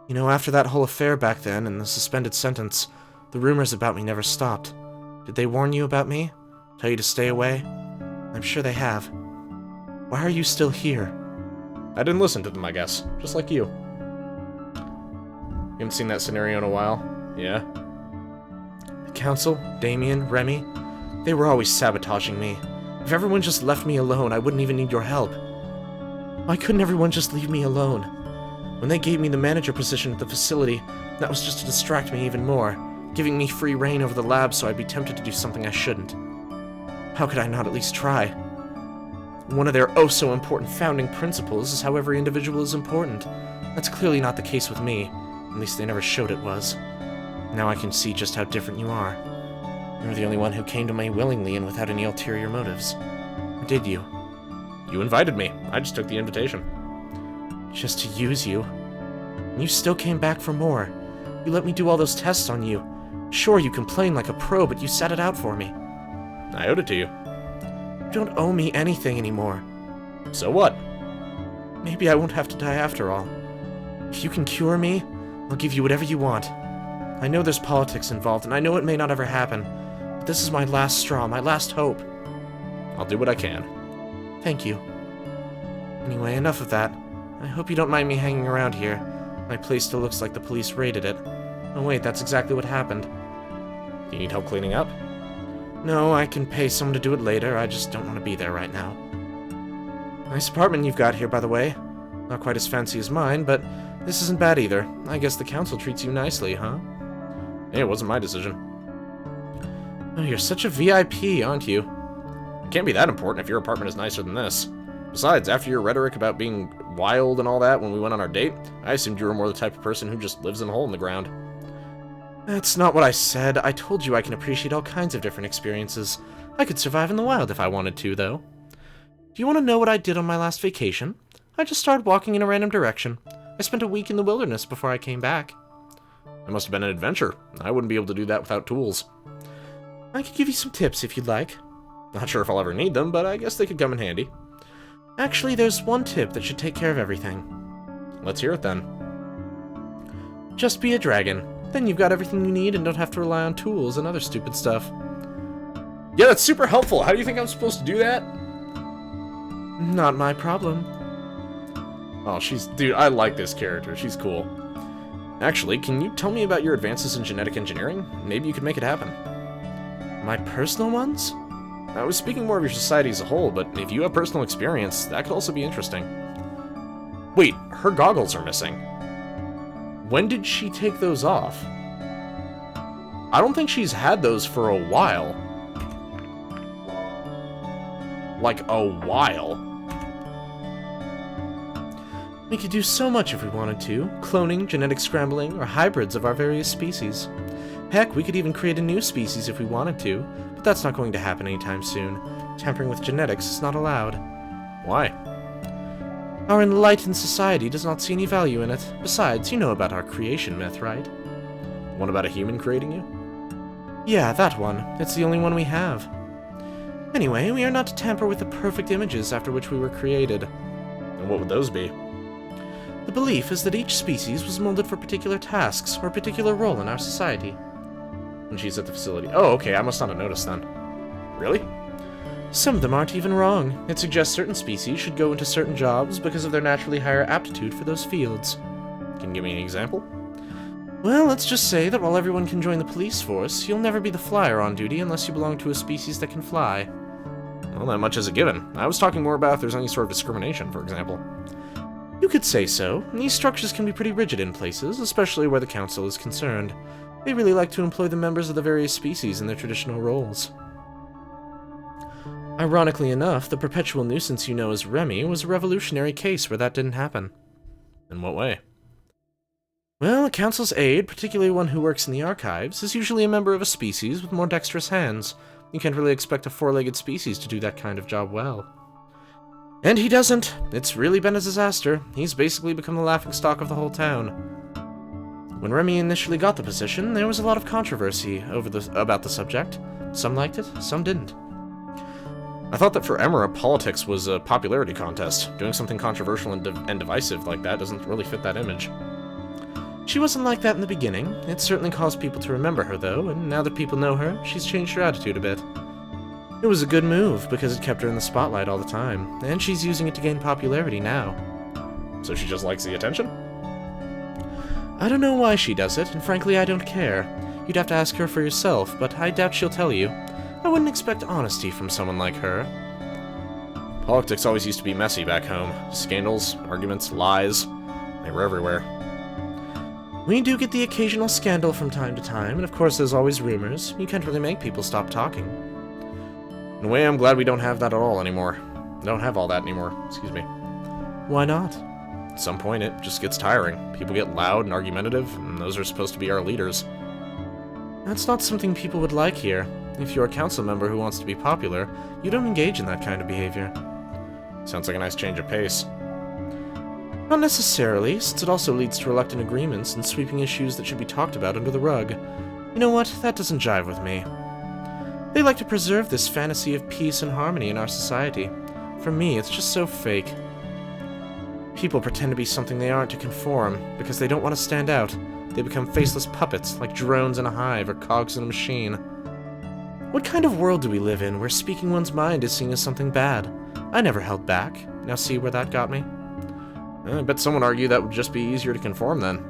You know, after that whole affair back then and the suspended sentence, the rumors about me never stopped. Did they warn you about me? Tell you to stay away? I'm sure they have. Why are you still here? I didn't listen to them, I guess. Just like you. You haven't seen that scenario in a while? Yeah? The Council, Damien, Remy, they were always sabotaging me. If everyone just left me alone, I wouldn't even need your help. Why couldn't everyone just leave me alone? When they gave me the manager position at the facility, that was just to distract me even more, giving me free reign over the lab so I'd be tempted to do something I shouldn't. How could I not at least try? One of their oh-so-important founding principles is how every individual is important. That's clearly not the case with me. At least they never showed it was. Now I can see just how different you are. You're the only one who came to me willingly and without any ulterior motives. Or did you? You invited me. I just took the invitation. Just to use you? And you still came back for more. You let me do all those tests on you. Sure, you complained like a pro, but you sat it out for me. I owed it to you. You don't owe me anything anymore. So what? Maybe I won't have to die after all. If you can cure me, I'll give you whatever you want. I know there's politics involved, and I know it may not ever happen, but this is my last straw, my last hope. I'll do what I can. Thank you. Anyway, enough of that. I hope you don't mind me hanging around here. My place still looks like the police raided it. Oh wait, that's exactly what happened. Do you need help cleaning up? No, I can pay someone to do it later, I just don't want to be there right now. Nice apartment you've got here, by the way. Not quite as fancy as mine, but this isn't bad either. I guess the council treats you nicely, huh? Hey, it wasn't my decision. Oh, you're such a VIP, aren't you? It can't be that important if your apartment is nicer than this. Besides, after your rhetoric about being wild and all that when we went on our date, I assumed you were more the type of person who just lives in a hole in the ground. That's not what I said. I told you I can appreciate all kinds of different experiences. I could survive in the wild if I wanted to, though. Do you want to know what I did on my last vacation? I just started walking in a random direction. I spent a week in the wilderness before I came back. It must have been an adventure. I wouldn't be able to do that without tools. I could give you some tips if you'd like. Not sure if I'll ever need them, but I guess they could come in handy. Actually, there's one tip that should take care of everything. Let's hear it then. Just be a dragon. Then you've got everything you need and don't have to rely on tools and other stupid stuff. Yeah, that's super helpful. How do you think I'm supposed to do that? Not my problem. Oh, dude, I like this character. She's cool. Actually, can you tell me about your advances in genetic engineering? Maybe you could make it happen. My personal ones? I was speaking more of your society as a whole, but if you have personal experience, that could also be interesting. Wait, her goggles are missing. When did she take those off? I don't think she's had those for a while. Like, a while. We could do so much if we wanted to. Cloning, genetic scrambling, or hybrids of our various species. Heck, we could even create a new species if we wanted to, but that's not going to happen anytime soon. Tampering with genetics is not allowed. Why? Our enlightened society does not see any value in it. Besides, you know about our creation myth, right? One about a human creating you? Yeah, that one. It's the only one we have. Anyway, we are not to tamper with the perfect images after which we were created. And what would those be? The belief is that each species was molded for particular tasks or a particular role in our society. When she's at the facility. Oh, okay, I must not have noticed then. Really? Some of them aren't even wrong. It suggests certain species should go into certain jobs because of their naturally higher aptitude for those fields. Can you give me an example? Well, let's just say that while everyone can join the police force, you'll never be the flyer on duty unless you belong to a species that can fly. Well, that much is a given. I was talking more about if there's any sort of discrimination, for example. You could say so. These structures can be pretty rigid in places, especially where the council is concerned. They really like to employ the members of the various species in their traditional roles. Ironically enough, the perpetual nuisance you know as Remy was a revolutionary case where that didn't happen. In what way? Well, a council's aide, particularly one who works in the archives, is usually a member of a species with more dexterous hands. You can't really expect a four-legged species to do that kind of job well. And he doesn't. It's really been a disaster. He's basically become the laughingstock of the whole town. When Remy initially got the position, there was a lot of controversy about the subject. Some liked it, some didn't. I thought that for Emera, politics was a popularity contest. Doing something controversial and divisive like that doesn't really fit that image. She wasn't like that in the beginning. It certainly caused people to remember her, though, and now that people know her, she's changed her attitude a bit. It was a good move, because it kept her in the spotlight all the time, and she's using it to gain popularity now. So she just likes the attention? I don't know why she does it, and frankly I don't care. You'd have to ask her for yourself, but I doubt she'll tell you. I wouldn't expect honesty from someone like her. Politics always used to be messy back home. Scandals, arguments, lies. They were everywhere. We do get the occasional scandal from time to time, and of course there's always rumors. You can't really make people stop talking. In a way, I'm glad we don't have that at all anymore. Don't have all that anymore, excuse me. Why not? At some point, it just gets tiring. People get loud and argumentative, and those are supposed to be our leaders. That's not something people would like here. If you're a council member who wants to be popular, you don't engage in that kind of behavior. Sounds like a nice change of pace. Not necessarily, since it also leads to reluctant agreements and sweeping issues that should be talked about under the rug. You know what? That doesn't jive with me. They like to preserve this fantasy of peace and harmony in our society. For me, it's just so fake. People pretend to be something they aren't to conform, because they don't want to stand out. They become faceless puppets, like drones in a hive or cogs in a machine. What kind of world do we live in where speaking one's mind is seen as something bad? I never held back. Now see where that got me? I bet someone would argue that would just be easier to conform then.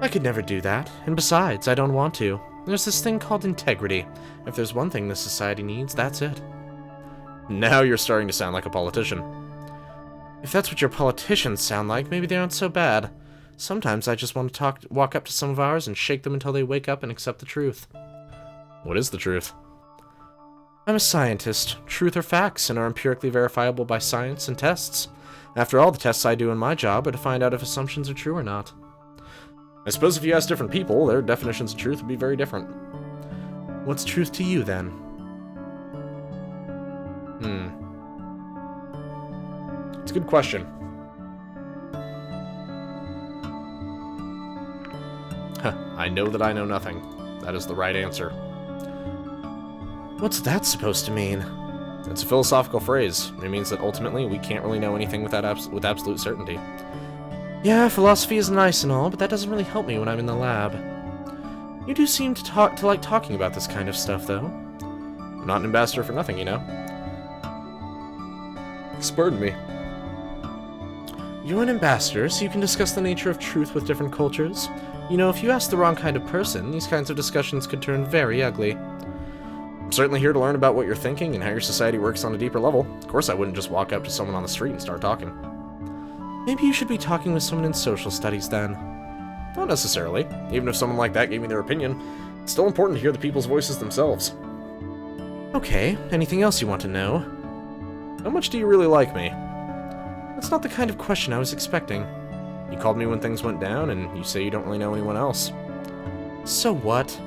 I could never do that, and besides, I don't want to. There's this thing called integrity. If there's one thing this society needs, that's it. Now you're starting to sound like a politician. If that's what your politicians sound like, maybe they aren't so bad. Sometimes I just want to walk up to some of ours and shake them until they wake up and accept the truth. What is the truth? I'm a scientist. Truth are facts and are empirically verifiable by science and tests. After all, the tests I do in my job are to find out if assumptions are true or not. I suppose if you ask different people, their definitions of truth would be very different. What's truth to you, then? It's a good question. I know that I know nothing. That is the right answer. What's that supposed to mean? It's a philosophical phrase. It means that ultimately we can't really know anything with absolute certainty. Yeah, philosophy is nice and all, but that doesn't really help me when I'm in the lab. You do seem to like talking about this kind of stuff, though. I'm not an ambassador for nothing, you know. Pardon me. You're an ambassador, so you can discuss the nature of truth with different cultures. You know, if you ask the wrong kind of person, these kinds of discussions could turn very ugly. I'm certainly here to learn about what you're thinking and how your society works on a deeper level. Of course I wouldn't just walk up to someone on the street and start talking. Maybe you should be talking with someone in social studies, then. Not necessarily. Even if someone like that gave me their opinion, it's still important to hear the people's voices themselves. Okay, anything else you want to know? How much do you really like me? That's not the kind of question I was expecting. You called me when things went down, and you say you don't really know anyone else. So what?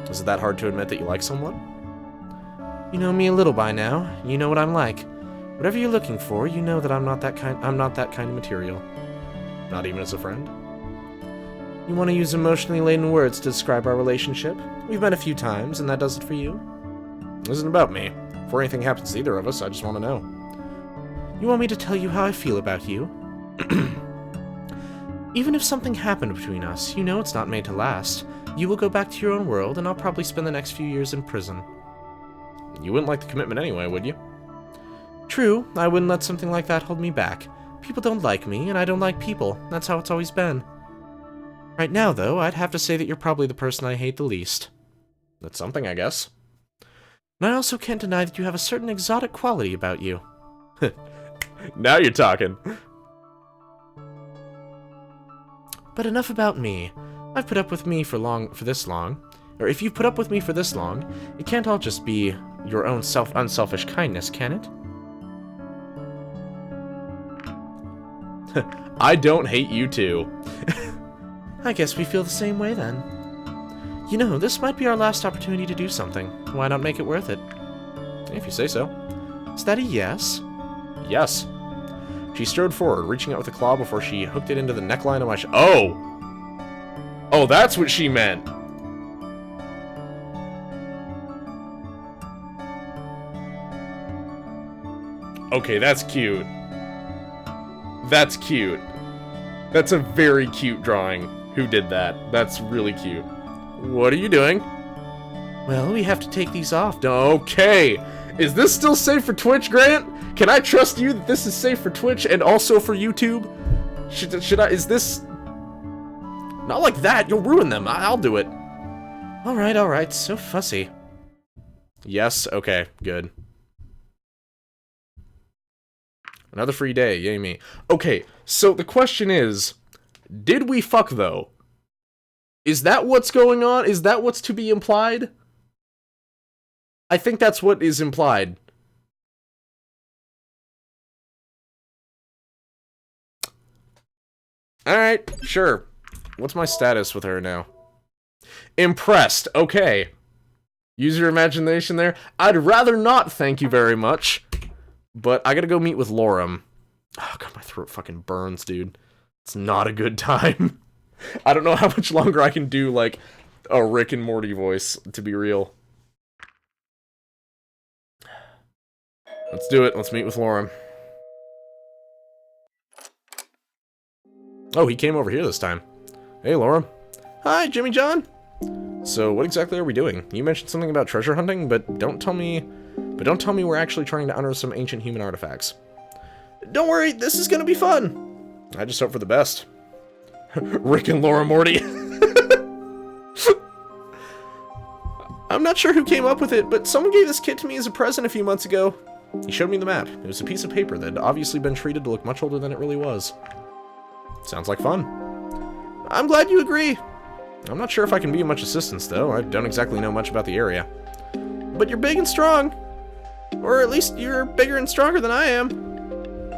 Is it that hard to admit that you like someone? You know me a little by now. You know what I'm like. Whatever you're looking for, you know that I'm not that kind of material. Not even as a friend? You want to use emotionally laden words to describe our relationship? We've met a few times, and that does it for you? It isn't about me. Before anything happens to either of us, I just want to know. You want me to tell you how I feel about you? Even if something happened between us, you know it's not made to last. You will go back to your own world, and I'll probably spend the next few years in prison. You wouldn't like the commitment anyway, would you? True, I wouldn't let something like that hold me back. People don't like me, and I don't like people. That's how it's always been. Right now, though, I'd have to say that you're probably the person I hate the least. That's something, I guess. And I also can't deny that you have a certain exotic quality about you. Now you're talking. But enough about me. I've put up with me for this long. Or if you've put up with me for this long, it can't all just be your own unselfish kindness, can it? I don't hate you too. I guess we feel the same way then. You know, this might be our last opportunity to do something. Why not make it worth it? If you say so. Is that a yes? Yes. She strode forward, reaching out with a claw before she hooked it into the neckline of my Oh! Oh, that's what she meant! Okay, that's cute. That's cute. That's a very cute drawing. Who did that? That's really cute. What are you doing? Well, we have to take these off. Okay. Is this still safe for Twitch, Grant? Can I trust you that this is safe for Twitch and also for YouTube? Should I? Is this... Not like that. You'll ruin them. I'll do it. Alright. So fussy. Yes. Okay. Good. Another free day. Yay me. Okay. So the question is, did we fuck though? Is that what's going on? Is that what's to be implied? I think that's what is implied. Alright, sure. What's my status with her now? Impressed. Okay. Use your imagination there. I'd rather not, thank you very much. But I gotta go meet with Lorem. Oh god, my throat fucking burns, dude. It's not a good time. I don't know how much longer I can do, like, a Rick and Morty voice, to be real. Let's do it. Let's meet with Lorem. Oh, he came over here this time. Hey, Lorem. Hi, Jimmy John. So, what exactly are we doing? You mentioned something about treasure hunting, but don't tell me we're actually trying to unearth some ancient human artifacts. Don't worry, this is gonna be fun. I just hope for the best. Rick and Laura Morty. I'm not sure who came up with it, but someone gave this kit to me as a present a few months ago. He showed me the map. It was a piece of paper that had obviously been treated to look much older than it really was. Sounds like fun. I'm glad you agree. I'm not sure if I can be of much assistance, though. I don't exactly know much about the area. But you're big and strong. Or at least you're bigger and stronger than I am.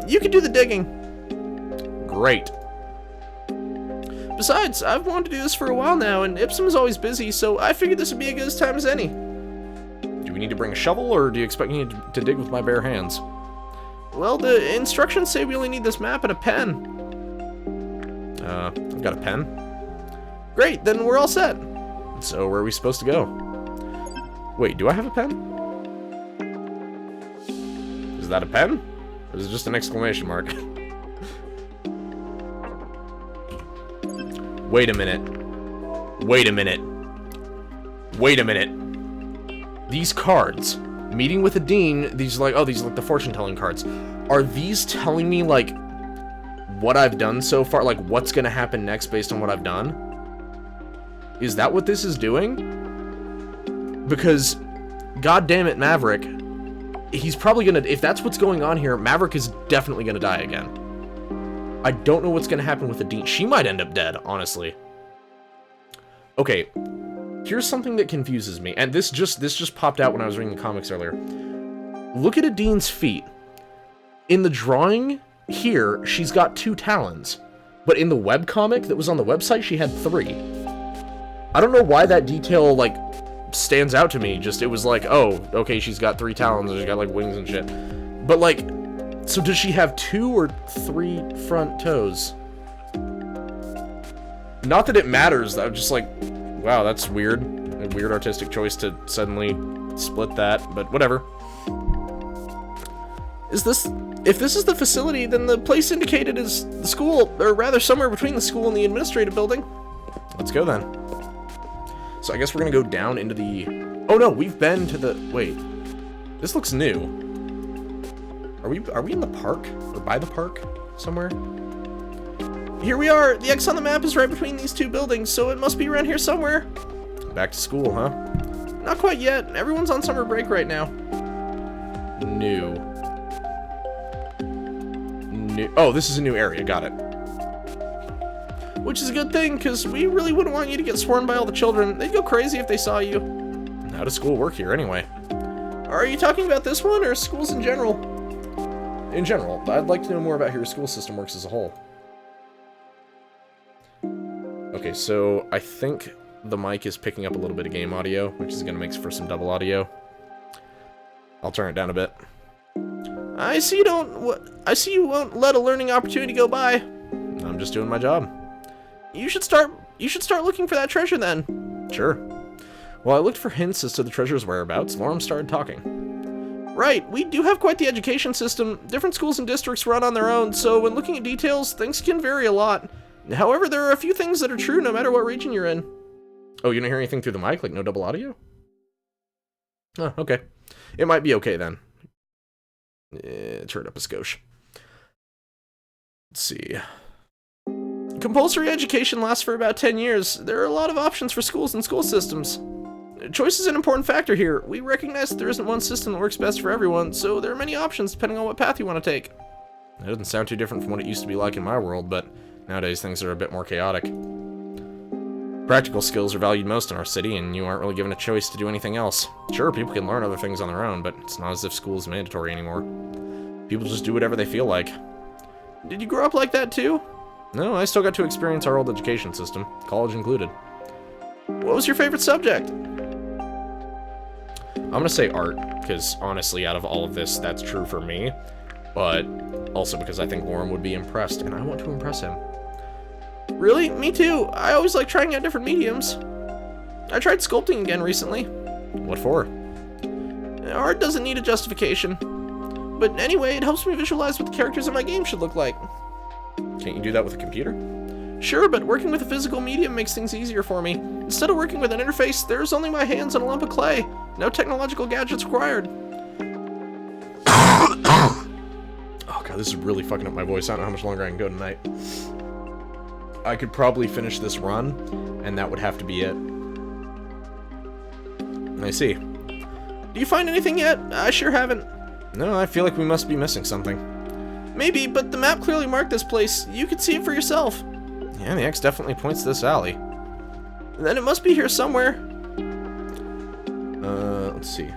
You can do the digging. Great. Besides, I've wanted to do this for a while now, and Ipsum is always busy, so I figured this would be as good a time as any. Do we need to bring a shovel, or do you expect me to dig with my bare hands? Well, the instructions say we only need this map and a pen. I've got a pen. Great, then we're all set. So where are we supposed to go? Wait, do I have a pen? Is that a pen? Or is it just an exclamation mark? Wait a minute. Wait a minute. Wait a minute. These cards, meeting with a dean, these like the fortune-telling cards. Are these telling me, like, what I've done so far? Like, what's gonna happen next based on what I've done? Is that what this is doing? Because, god damn it, Maverick, he's probably gonna, if that's what's going on here, Maverick is definitely gonna die again. I don't know what's gonna happen with the dean. She might end up dead, honestly. Okay, here's something that confuses me, and this just popped out when I was reading the comics earlier. Look at a dean's feet. In the drawing here, she's got 2 talons, but in the webcomic that was on the website, she had 3. I don't know why that detail, like, stands out to me. Just, it was like, oh, okay, she's got 3 talons, and she's got, like, wings and shit. But, like, So does she have 2 or 3 front toes? Not that it matters, I'm just like, wow, that's weird. A weird artistic choice to suddenly split that, but whatever. If this is the facility, then the place indicated is the school, or rather somewhere between the school and the administrative building. Let's go then. So I guess we're gonna go down into the... Oh no, we've been to the... Wait. This looks new. Are we in the park? Or by the park? Somewhere? Here we are. The X on the map is right between these 2 buildings, so it must be around here somewhere. Back to school, huh? Not quite yet. Everyone's on summer break right now. New. Oh, this is a new area. Got it. Which is a good thing, because we really wouldn't want you to get swarmed by all the children. They'd go crazy if they saw you. How does school work here, anyway? Are you talking about this one, or schools in general? In general, I'd like to know more about how your school system works as a whole. Okay, so I think the mic is picking up a little bit of game audio, which is going to make for some double audio. I'll turn it down a bit. I see you won't let a learning opportunity go by. I'm just doing my job. You should start looking for that treasure then. Sure. While I looked for hints as to the treasure's whereabouts, Lorem started talking. Right, we do have quite the education system. Different schools and districts run on their own, so when looking at details, things can vary a lot. However, there are a few things that are true no matter what region you're in. Oh, you don't hear anything through the mic? Like no double audio? Oh, okay. It might be okay then. Turn it up a skosh. Let's see. Compulsory education lasts for about 10 years. There are a lot of options for schools and school systems. Choice is an important factor here. We recognize that there isn't one system that works best for everyone, so there are many options depending on what path you want to take. That doesn't sound too different from what it used to be like in my world, but nowadays things are a bit more chaotic. Practical skills are valued most in our city, and you aren't really given a choice to do anything else. Sure, people can learn other things on their own, but it's not as if school is mandatory anymore. People just do whatever they feel like. Did you grow up like that too? No, I still got to experience our old education system, college included. What was your favorite subject? I'm gonna say art, because honestly, out of all of this, that's true for me. But also because I think Lorem would be impressed, and I want to impress him. Really? Me too. I always like trying out different mediums. I tried sculpting again recently. What for? Art doesn't need a justification. But anyway, it helps me visualize what the characters in my game should look like. Can't you do that with a computer? Sure, but working with a physical medium makes things easier for me. Instead of working with an interface, there's only my hands and a lump of clay. No technological gadgets required. Oh god, this is really fucking up my voice. I don't know how much longer I can go tonight. I could probably finish this run, and that would have to be it. I see. Do you find anything yet? I sure haven't. No, I feel like we must be missing something. Maybe, but the map clearly marked this place. You could see it for yourself. Yeah, the X definitely points to this alley. Then it must be here somewhere. Let's see.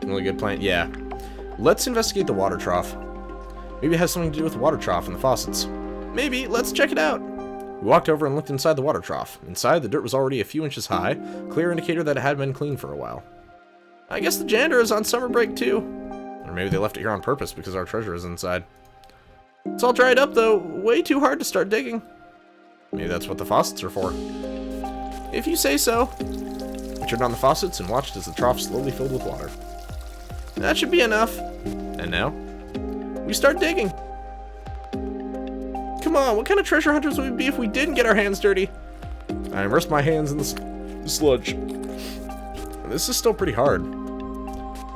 Really good plan. Yeah. Let's investigate the water trough. Maybe it has something to do with the water trough and the faucets. Maybe. Let's check it out. We walked over and looked inside the water trough. Inside, the dirt was already a few inches high, clear indicator that it had been cleaned for a while. I guess the janitor is on summer break too. Or maybe they left it here on purpose because our treasure is inside. It's all dried up though, way too hard to start digging. Maybe that's what the faucets are for. If you say so. We turned on the faucets and watched as the trough slowly filled with water. That should be enough. And now? We start digging. Come on, what kind of treasure hunters would we be if we didn't get our hands dirty? I immersed my hands in the sludge. This is still pretty hard.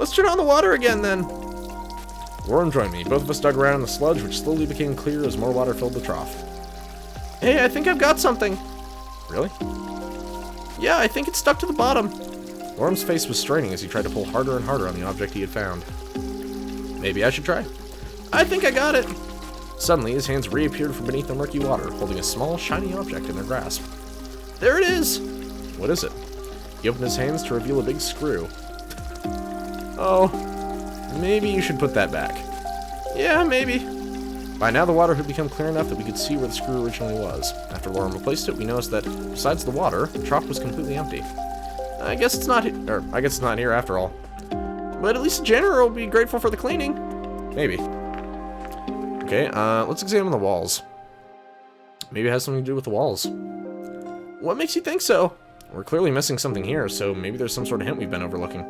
Let's turn on the water again then. Lorem joined me. Both of us dug around in the sludge, which slowly became clear as more water filled the trough. Hey, I think I've got something. Really? Yeah, I think it's stuck to the bottom. Lorem's face was straining as he tried to pull harder and harder on the object he had found. Maybe I should try. I think I got it. Suddenly, his hands reappeared from beneath the murky water, holding a small, shiny object in their grasp. There it is. What is it? He opened his hands to reveal a big screw. Oh, maybe you should put that back. yeah, maybe. By now, the water had become clear enough that we could see where the screw originally was. After Lorem replaced it, we noticed that, besides the water, the trough was completely empty. I guess it's not I guess it's not here after all. But at least the janitor will be grateful for the cleaning. Maybe. Okay, let's examine the walls. Maybe it has something to do with the walls. What makes you think so? We're clearly missing something here, so maybe there's some sort of hint we've been overlooking.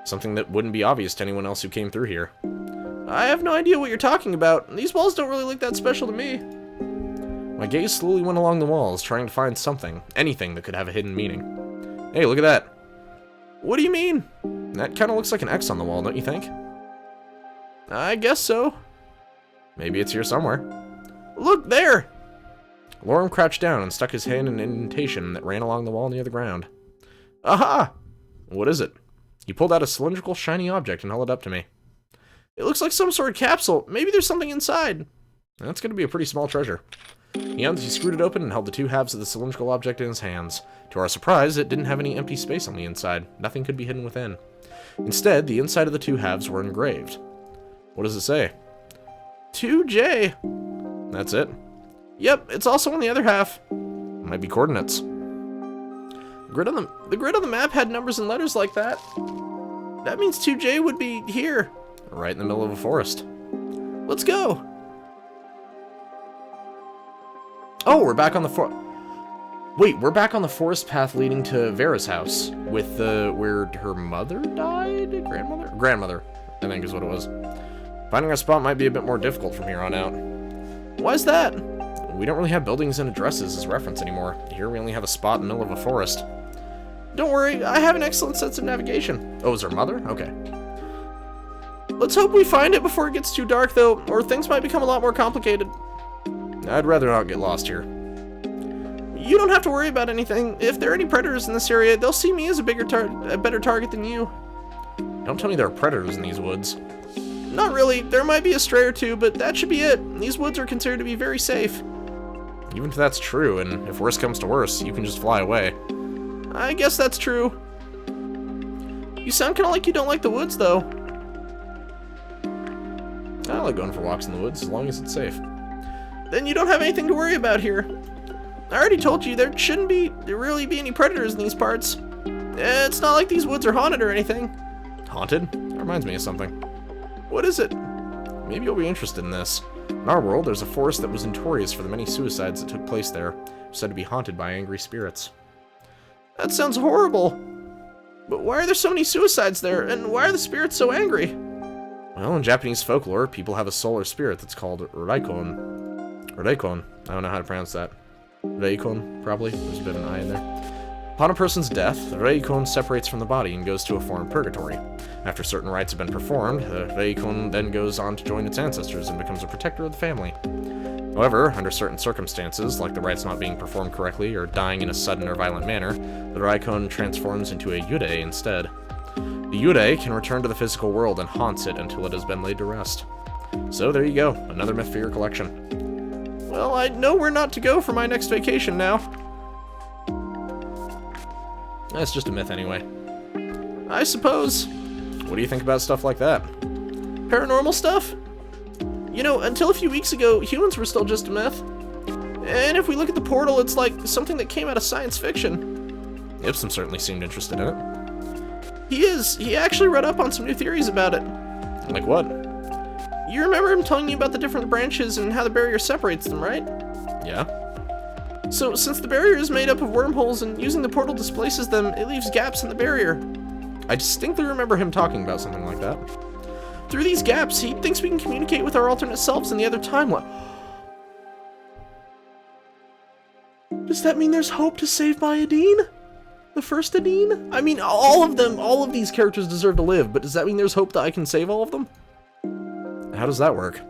Something that wouldn't be obvious to anyone else who came through here. I have no idea what you're talking about. These walls don't really look that special to me. My gaze slowly went along the walls, trying to find something, anything that could have a hidden meaning. Hey, look at that. What do you mean? That kind of looks like an X on the wall, don't you think? I guess so. Maybe it's here somewhere. Look, there! Lorem crouched down and stuck his hand in an indentation that ran along the wall near the ground. Aha! What is it? He pulled out a cylindrical, shiny object and held it up to me. It looks like some sort of capsule. Maybe there's something inside. That's going to be a pretty small treasure. He screwed it open and held the two halves of the cylindrical object in his hands. To our surprise, it didn't have any empty space on the inside. Nothing could be hidden within. Instead, the inside of the two halves were engraved. What does it say? 2J. That's it? Yep, it's also on the other half. Might be coordinates. The grid on the map had numbers and letters like that. That means 2J would be here. Right in the middle of a forest. Let's go. Oh, we're back on the Wait, we're back on the forest path leading to Vera's house. With where her mother died? Grandmother, I think is what it was. Finding our spot might be a bit more difficult from here on out. Why's that? We don't really have buildings and addresses as reference anymore. Here we only have a spot in the middle of a forest. Don't worry, I have an excellent sense of navigation. Oh, is her mother? Okay. Let's hope we find it before it gets too dark, though, or things might become a lot more complicated. I'd rather not get lost here. You don't have to worry about anything. If there are any predators in this area, they'll see me as a better target than you. Don't tell me there are predators in these woods. Not really. There might be a stray or two, but that should be it. These woods are considered to be very safe. Even if that's true, and if worse comes to worse, you can just fly away. I guess that's true. You sound kind of like you don't like the woods, though. I like going for walks in the woods, as long as it's safe. Then you don't have anything to worry about here. I already told you there shouldn't really be any predators in these parts. It's not like these woods are haunted or anything. Haunted? That reminds me of something. What is it? Maybe you'll be interested in this. In our world, there's a forest that was notorious for the many suicides that took place there, said to be haunted by angry spirits. That sounds horrible. But why are there so many suicides there, and why are the spirits so angry? Well, in Japanese folklore, people have a soul or spirit that's called Reikon. Reikon. I don't know how to pronounce that. Reikon, probably. There's a bit of an I in there. Upon a person's death, the Reikon separates from the body and goes to a form of purgatory. After certain rites have been performed, the Reikon then goes on to join its ancestors and becomes a protector of the family. However, under certain circumstances, like the rites not being performed correctly or dying in a sudden or violent manner, the Reikon transforms into a Yurei instead. The Yurei can return to the physical world and haunts it until it has been laid to rest. So there you go, another myth for your collection. Well, I know where not to go for my next vacation now. That's just a myth anyway. I suppose. What do you think about stuff like that? Paranormal stuff? You know, until a few weeks ago, humans were still just a myth. And if we look at the portal, it's like something that came out of science fiction. Ipsum certainly seemed interested in it. He is. He actually read up on some new theories about it. Like what? You remember him telling you about the different branches and how the barrier separates them, right? Yeah? So, since the barrier is made up of wormholes and using the portal displaces them, it leaves gaps in the barrier. I distinctly remember him talking about something like that. Through these gaps, he thinks we can communicate with our alternate selves in the other timeline. Does that mean there's hope to save my Adine? The first Adine? I mean, all of these characters deserve to live, but does that mean there's hope that I can save all of them? How does that work?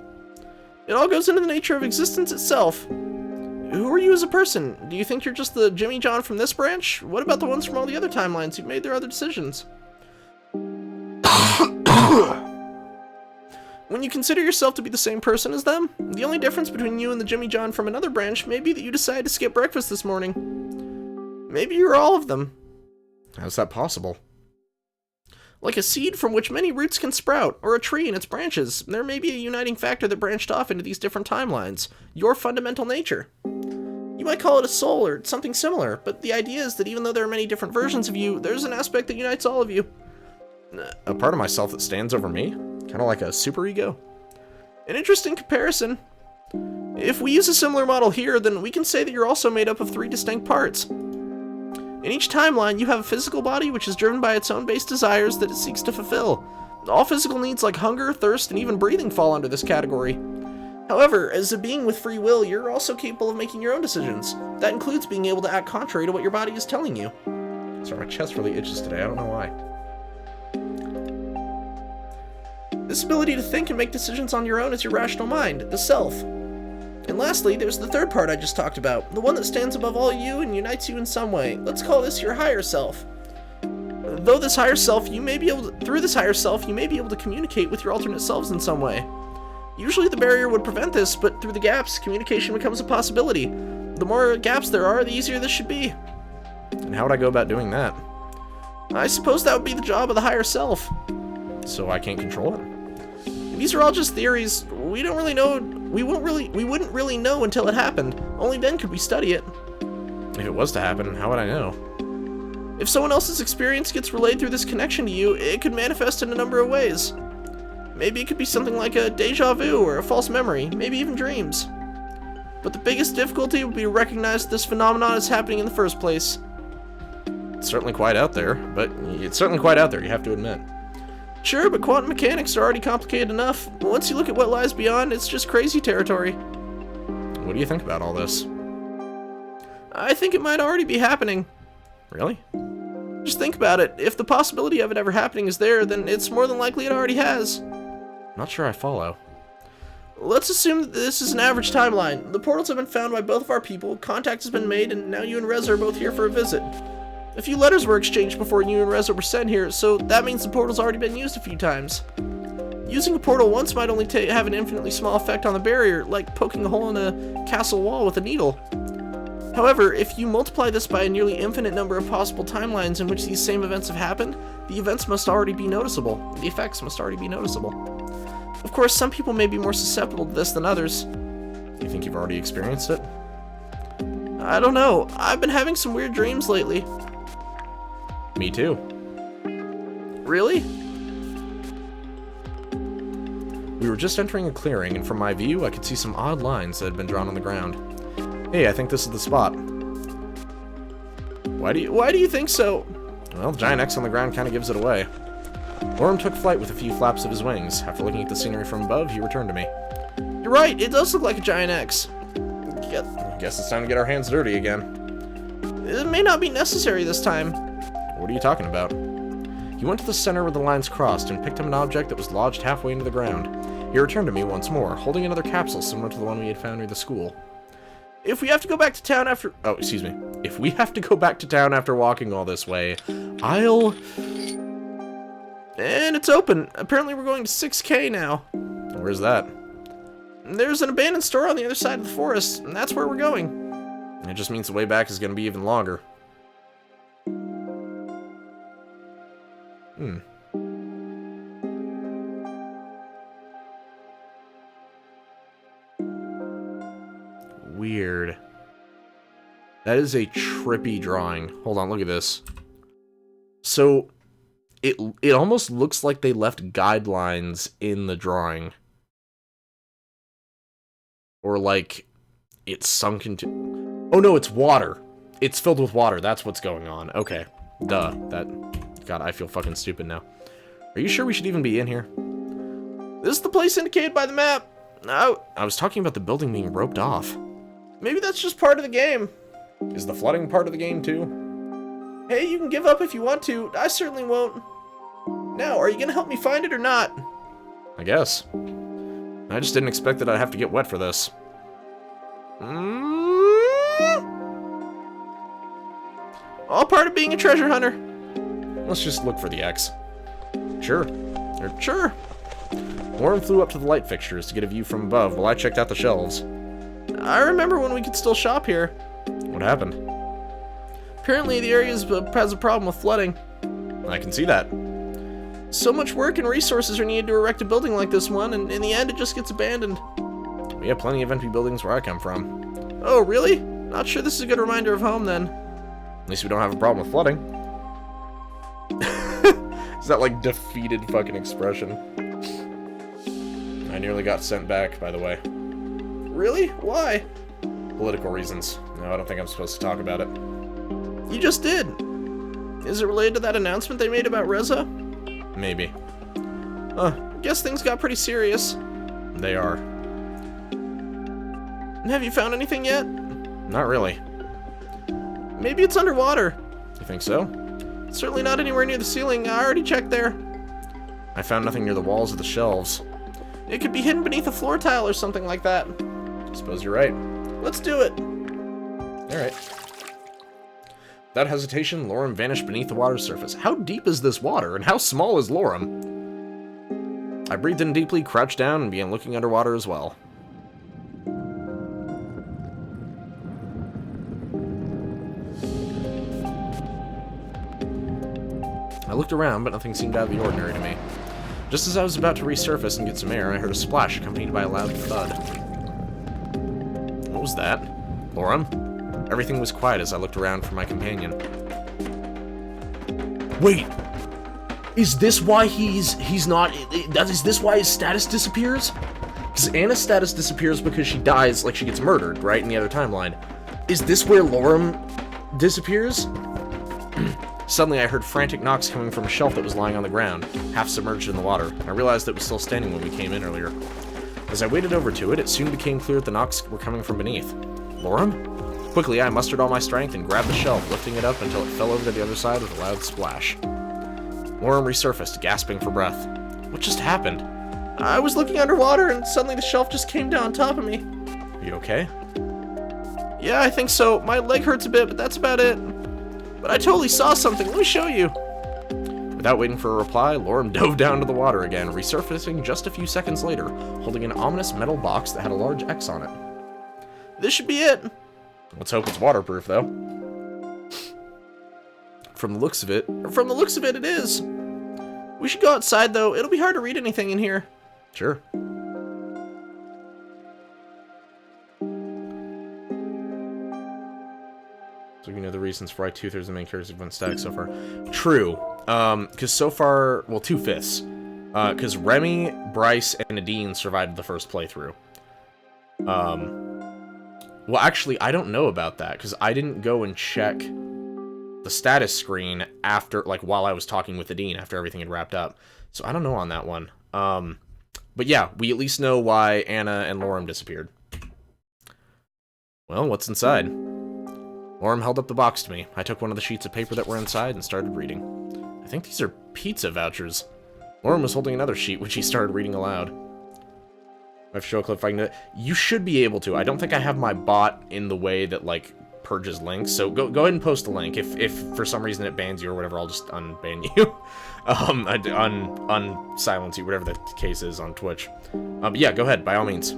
It all goes into the nature of existence itself. Who are you as a person? Do you think you're just the Jimmy John from this branch? What about the ones from all the other timelines who've made their other decisions? When you consider yourself to be the same person as them, the only difference between you and the Jimmy John from another branch may be that you decided to skip breakfast this morning. Maybe you're all of them. How's that possible? Like a seed from which many roots can sprout, or a tree and its branches, there may be a uniting factor that branched off into these different timelines, your fundamental nature. You might call it a soul or something similar, but the idea is that even though there are many different versions of you, there's an aspect that unites all of you. A part of myself that stands over me? Kind of like a superego? An interesting comparison. If we use a similar model here, then we can say that you're also made up of 3 distinct parts. In each timeline, you have a physical body which is driven by its own base desires that it seeks to fulfill. All physical needs like hunger, thirst, and even breathing fall under this category. However, as a being with free will, you're also capable of making your own decisions. That includes being able to act contrary to what your body is telling you. Sorry, my chest really itches today. I don't know why. This ability to think and make decisions on your own is your rational mind, the self. And lastly, there's the third part I just talked about, the one that stands above all you and unites you in some way. Let's call this your higher self. Through this higher self, you may be able to communicate with your alternate selves in some way. Usually the barrier would prevent this, but through the gaps, communication becomes a possibility. The more gaps there are, the easier this should be. And how would I go about doing that? I suppose that would be the job of the higher self. So I can't control it? These are all just theories. We don't really know. We wouldn't really know until it happened. Only then could we study it. If it was to happen, how would I know? If someone else's experience gets relayed through this connection to you, it could manifest in a number of ways. Maybe it could be something like a deja vu or a false memory, maybe even dreams. But the biggest difficulty would be to recognize this phenomenon is happening in the first place. It's certainly quite out there, you have to admit. Sure, but quantum mechanics are already complicated enough. Once you look at what lies beyond, it's just crazy territory. What do you think about all this? I think it might already be happening. Really? Just think about it. If the possibility of it ever happening is there, then it's more than likely it already has. Not sure I follow. Let's assume that this is an average timeline. The portals have been found by both of our people, contact has been made, and now you and Reza are both here for a visit. A few letters were exchanged before you and Reza were sent here, so that means the portal's already been used a few times. Using a portal once might only have an infinitely small effect on the barrier, like poking a hole in a castle wall with a needle. However, if you multiply this by a nearly infinite number of possible timelines in which these same events have happened, the events must already be noticeable. The effects must already be noticeable. Of course, some people may be more susceptible to this than others. You think you've already experienced it? I don't know. I've been having some weird dreams lately. Me too. Really? We were just entering a clearing, and from my view, I could see some odd lines that had been drawn on the ground. Hey, I think this is the spot. Why do you think so? Well, the giant X on the ground kind of gives it away. Lorem took flight with a few flaps of his wings. After looking at the scenery from above, he returned to me. You're right, it does look like a giant X. Guess it's time to get our hands dirty again. It may not be necessary this time. What are you talking about? He went to the center where the lines crossed and picked up an object that was lodged halfway into the ground. He returned to me once more, holding another capsule similar to the one we had found near the school. If we have to go back to town after... Oh, excuse me. If we have to go back to town after walking all this way, I'll... And it's open. Apparently we're going to 6K now. Where's that? There's an abandoned store on the other side of the forest, and that's where we're going. It just means the way back is going to be even longer. Weird. That is a trippy drawing. Hold on, look at this. So, it almost looks like they left guidelines in the drawing. Or like, it's sunk into... Oh no, it's water. It's filled with water. That's what's going on. Okay. Duh. God, I feel fucking stupid now. Are you sure we should even be in here? This is the place indicated by the map. No. I was talking about the building being roped off. Maybe that's just part of the game. Is the flooding part of the game too? Hey, you can give up if you want to. I certainly won't. Now, are you gonna help me find it or not? I guess. I just didn't expect that I'd have to get wet for this. All part of being a treasure hunter. Let's just look for the X. Sure. Sure. Lorem flew up to the light fixtures to get a view from above while I checked out the shelves. I remember when we could still shop here. What happened? Apparently the area has a problem with flooding. I can see that. So much work and resources are needed to erect a building like this one, and in the end it just gets abandoned. We have plenty of empty buildings where I come from. Oh, really? Not sure this is a good reminder of home, then. At least we don't have a problem with flooding. Is that like defeated fucking expression? I nearly got sent back, by the way. Really? Why? Political reasons. No, I don't think I'm supposed to talk about it. You just did. Is it related to that announcement they made about Reza? Maybe. Guess things got pretty serious. They are. Have you found anything yet? Not really. Maybe it's underwater. You think so? Certainly not anywhere near the ceiling. I already checked there. I found nothing near the walls or the shelves. It could be hidden beneath a floor tile or something like that. Suppose you're right. Let's do it. Alright. Without hesitation, Lorem vanished beneath the water's surface. How deep is this water, and how small is Lorem? I breathed in deeply, crouched down, and began looking underwater as well. I looked around, but nothing seemed out of the ordinary to me. Just as I was about to resurface and get some air, I heard a splash accompanied by a loud thud. What was that? Lorem? Everything was quiet as I looked around for my companion. Wait! Is this why he's not... Is this why his status disappears? Because Anna's status disappears because she dies, like she gets murdered, right, in the other timeline. Is this where Lorem disappears? Suddenly, I heard frantic knocks coming from a shelf that was lying on the ground, half submerged in the water. I realized it was still standing when we came in earlier. As I waded over to it, it soon became clear that the knocks were coming from beneath. Lorem? Quickly, I mustered all my strength and grabbed the shelf, lifting it up until it fell over to the other side with a loud splash. Lorem resurfaced, gasping for breath. What just happened? I was looking underwater and suddenly the shelf just came down on top of me. Are you okay? Yeah, I think so. My leg hurts a bit, but that's about it. But I totally saw something. Let me show you. Without waiting for a reply, Lorem dove down to the water again, resurfacing just a few seconds later, holding an ominous metal box that had a large X on it. This should be it. Let's hope it's waterproof, though. From the looks of it, it is. We should go outside, though. It'll be hard to read anything in here. Sure. So you know the reasons for why 2/3 of the main characters have been static so far. True. Because so far, well, 2/5. Because Remy, Bryce, and Nadine survived the first playthrough. Well, actually, I don't know about that, because I didn't go and check the status screen after, like, while I was talking with Nadine after everything had wrapped up. So I don't know on that one. But yeah, we at least know why Anna and Lorem disappeared. Well, what's inside? Lorem held up the box to me. I took one of the sheets of paper that were inside and started reading. I think these are pizza vouchers. Lorem was holding another sheet, which he started reading aloud. I have to show a clip if I can do it. You should be able to. I don't think I have my bot in the way that, like, purges links, so go ahead and post a link. If for some reason it bans you or whatever, I'll just unban you. Unsilence you, whatever the case is on Twitch. But yeah, go ahead, by all means.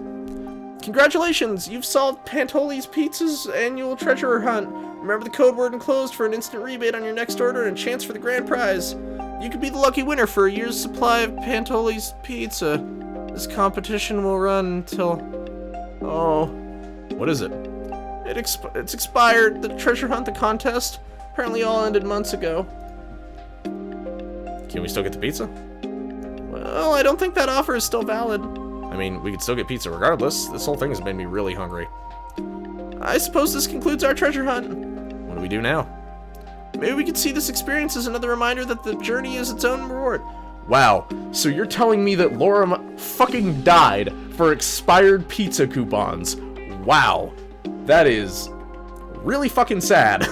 Congratulations! You've solved Pantoli's Pizza's annual treasure hunt. Remember the code word enclosed for an instant rebate on your next order and a chance for the grand prize. You could be the lucky winner for a year's supply of Pantoli's Pizza. This competition will run until... Oh. What is it? It's expired. The treasure hunt, the contest, apparently all ended months ago. Can we still get the pizza? Well, I don't think that offer is still valid. I mean, we could still get pizza regardless. This whole thing has made me really hungry. I suppose this concludes our treasure hunt. What do we do now? Maybe we could see this experience as another reminder that the journey is its own reward. Wow, so you're telling me that Lorem fucking died for expired pizza coupons? Wow, that is really fucking sad.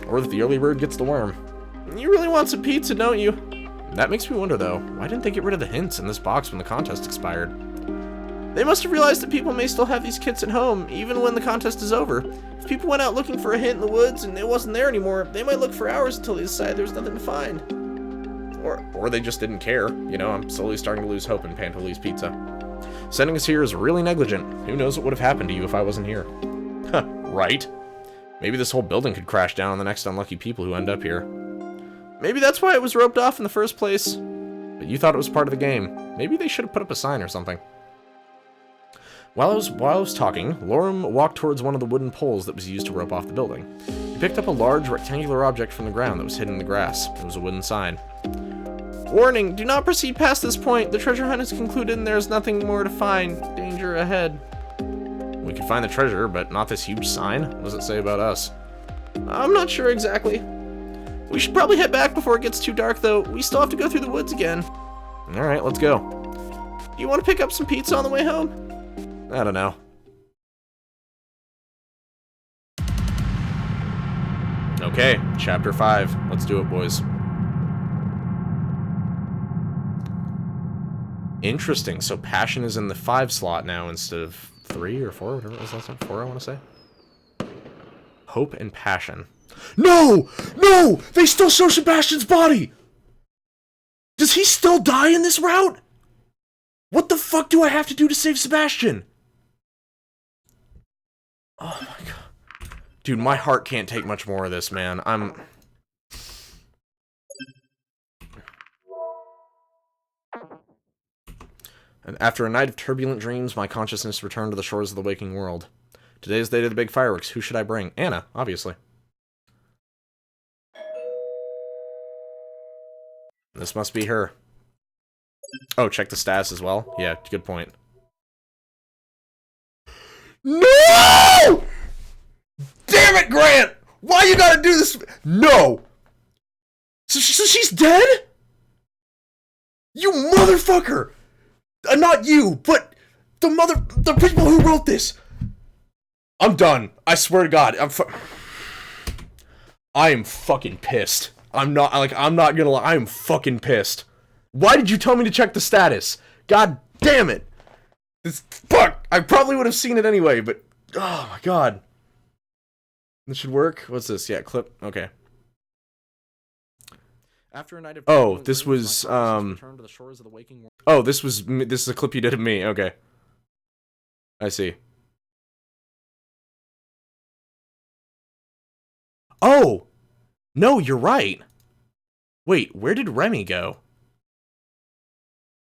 Or that the early bird gets the worm. You really want some pizza, don't you? That makes me wonder, though, why didn't they get rid of the hints in this box when the contest expired? They must have realized that people may still have these kits at home, even when the contest is over. If people went out looking for a hint in the woods and it wasn't there anymore, they might look for hours until they decide there was nothing to find. Or they just didn't care. You know, I'm slowly starting to lose hope in Pantoli's Pizza. Sending us here is really negligent. Who knows what would have happened to you if I wasn't here? Huh, right? Maybe this whole building could crash down on the next unlucky people who end up here. Maybe that's why it was roped off in the first place. But you thought it was part of the game. Maybe they should have put up a sign or something. While I was talking, Lorem walked towards one of the wooden poles that was used to rope off the building. He picked up a large rectangular object from the ground that was hidden in the grass. It was a wooden sign. Warning, do not proceed past this point. The treasure hunt is concluded and there is nothing more to find. Danger ahead. We could find the treasure, but not this huge sign. What does it say about us? I'm not sure exactly. We should probably head back before it gets too dark, though. We still have to go through the woods again. Alright, let's go. Do you want to pick up some pizza on the way home? I don't know. Okay, chapter 5. Let's do it, boys. Interesting. So passion is in the 5 slot now instead of 3 or 4, whatever it was last time. 4, I want to say. Hope and passion. No! No! They still show Sebastian's body! Does he still die in this route? What the fuck do I have to do to save Sebastian? Oh my god. Dude, my heart can't take much more of this, man. And after a night of turbulent dreams, my consciousness returned to the shores of the waking world. Today's the day of the big fireworks. Who should I bring? Anna, obviously. This must be her. Oh, check the status as well? Yeah, good point. No! Damn it, Grant! Why you gotta do this? No! So she's dead? You motherfucker! Not you, but the people who wrote this. I'm done. I swear to God. I am fucking pissed. I'm not gonna lie. I am fucking pissed. Why did you tell me to check the status? God damn it. Fuck. I probably would have seen it anyway, but oh my God. This should work. What's this? Yeah, clip. Okay. After a night of this was this is a clip you did of me. Okay. I see. Oh! No, you're right. Wait, where did Remy go?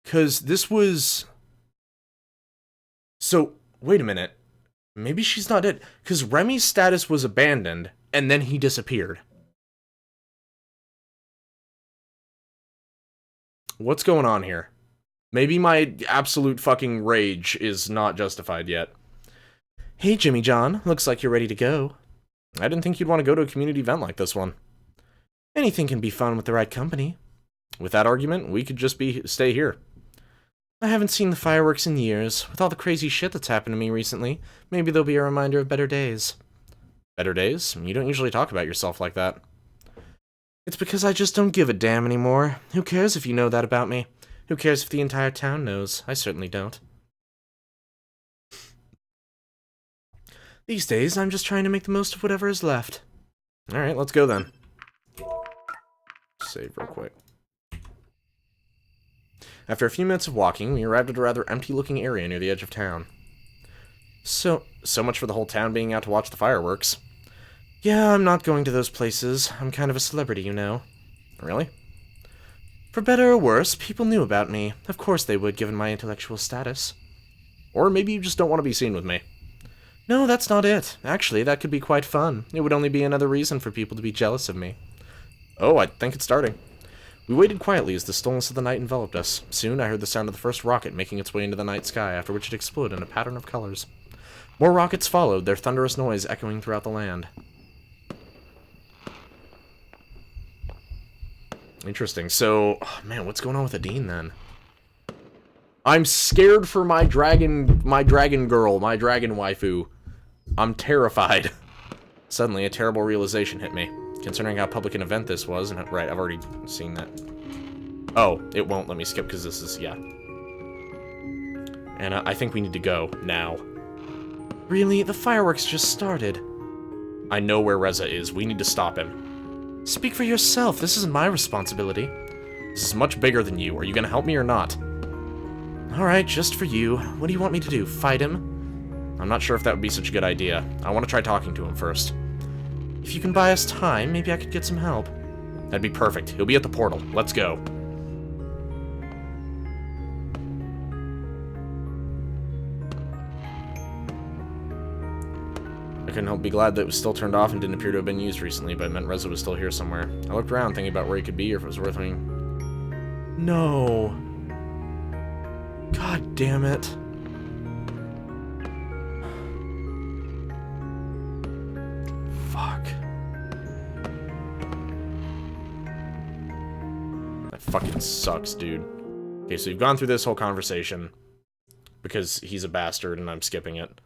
'Cause this was... So, wait a minute. Maybe she's not dead. 'Cause Remy's status was abandoned, and then he disappeared. What's going on here? Maybe my absolute fucking rage is not justified yet. Hey, Jimmy John. Looks like you're ready to go. I didn't think you'd want to go to a community event like this one. Anything can be fun with the right company. With that argument, we could just stay here. I haven't seen the fireworks in years. With all the crazy shit that's happened to me recently, maybe they'll be a reminder of better days. Better days? You don't usually talk about yourself like that. It's because I just don't give a damn anymore. Who cares if you know that about me? Who cares if the entire town knows? I certainly don't. These days, I'm just trying to make the most of whatever is left. Alright, let's go then. Save real quick. After a few minutes of walking, we arrived at a rather empty-looking area near the edge of town. So much for the whole town being out to watch the fireworks. Yeah, I'm not going to those places. I'm kind of a celebrity, you know. Really? For better or worse, people knew about me. Of course they would, given my intellectual status. Or maybe you just don't want to be seen with me. No, that's not it. Actually, that could be quite fun. It would only be another reason for people to be jealous of me. Oh, I think it's starting. We waited quietly as the stillness of the night enveloped us. Soon I heard the sound of the first rocket making its way into the night sky, after which it exploded in a pattern of colors. More rockets followed, their thunderous noise echoing throughout the land. Interesting. So, oh man, what's going on with Adine then? I'm scared for my dragon girl, my dragon waifu. I'm terrified. Suddenly, a terrible realization hit me. Considering how public an event this was, and right, I've already seen that. Oh, it won't let me skip because this is, yeah. And I think we need to go, now. Really? The fireworks just started. I know where Reza is. We need to stop him. Speak for yourself. This isn't my responsibility. This is much bigger than you. Are you gonna help me or not? Alright, just for you. What do you want me to do? Fight him? I'm not sure if that would be such a good idea. I want to try talking to him first. If you can buy us time, maybe I could get some help. That'd be perfect. He'll be at the portal. Let's go. I couldn't help but be glad that it was still turned off and didn't appear to have been used recently, but it meant Reza was still here somewhere. I looked around thinking about where he could be or if it was worth anything. No. God damn it. Fuck. That fucking sucks, dude. Okay, so you've gone through this whole conversation because he's a bastard and I'm skipping it.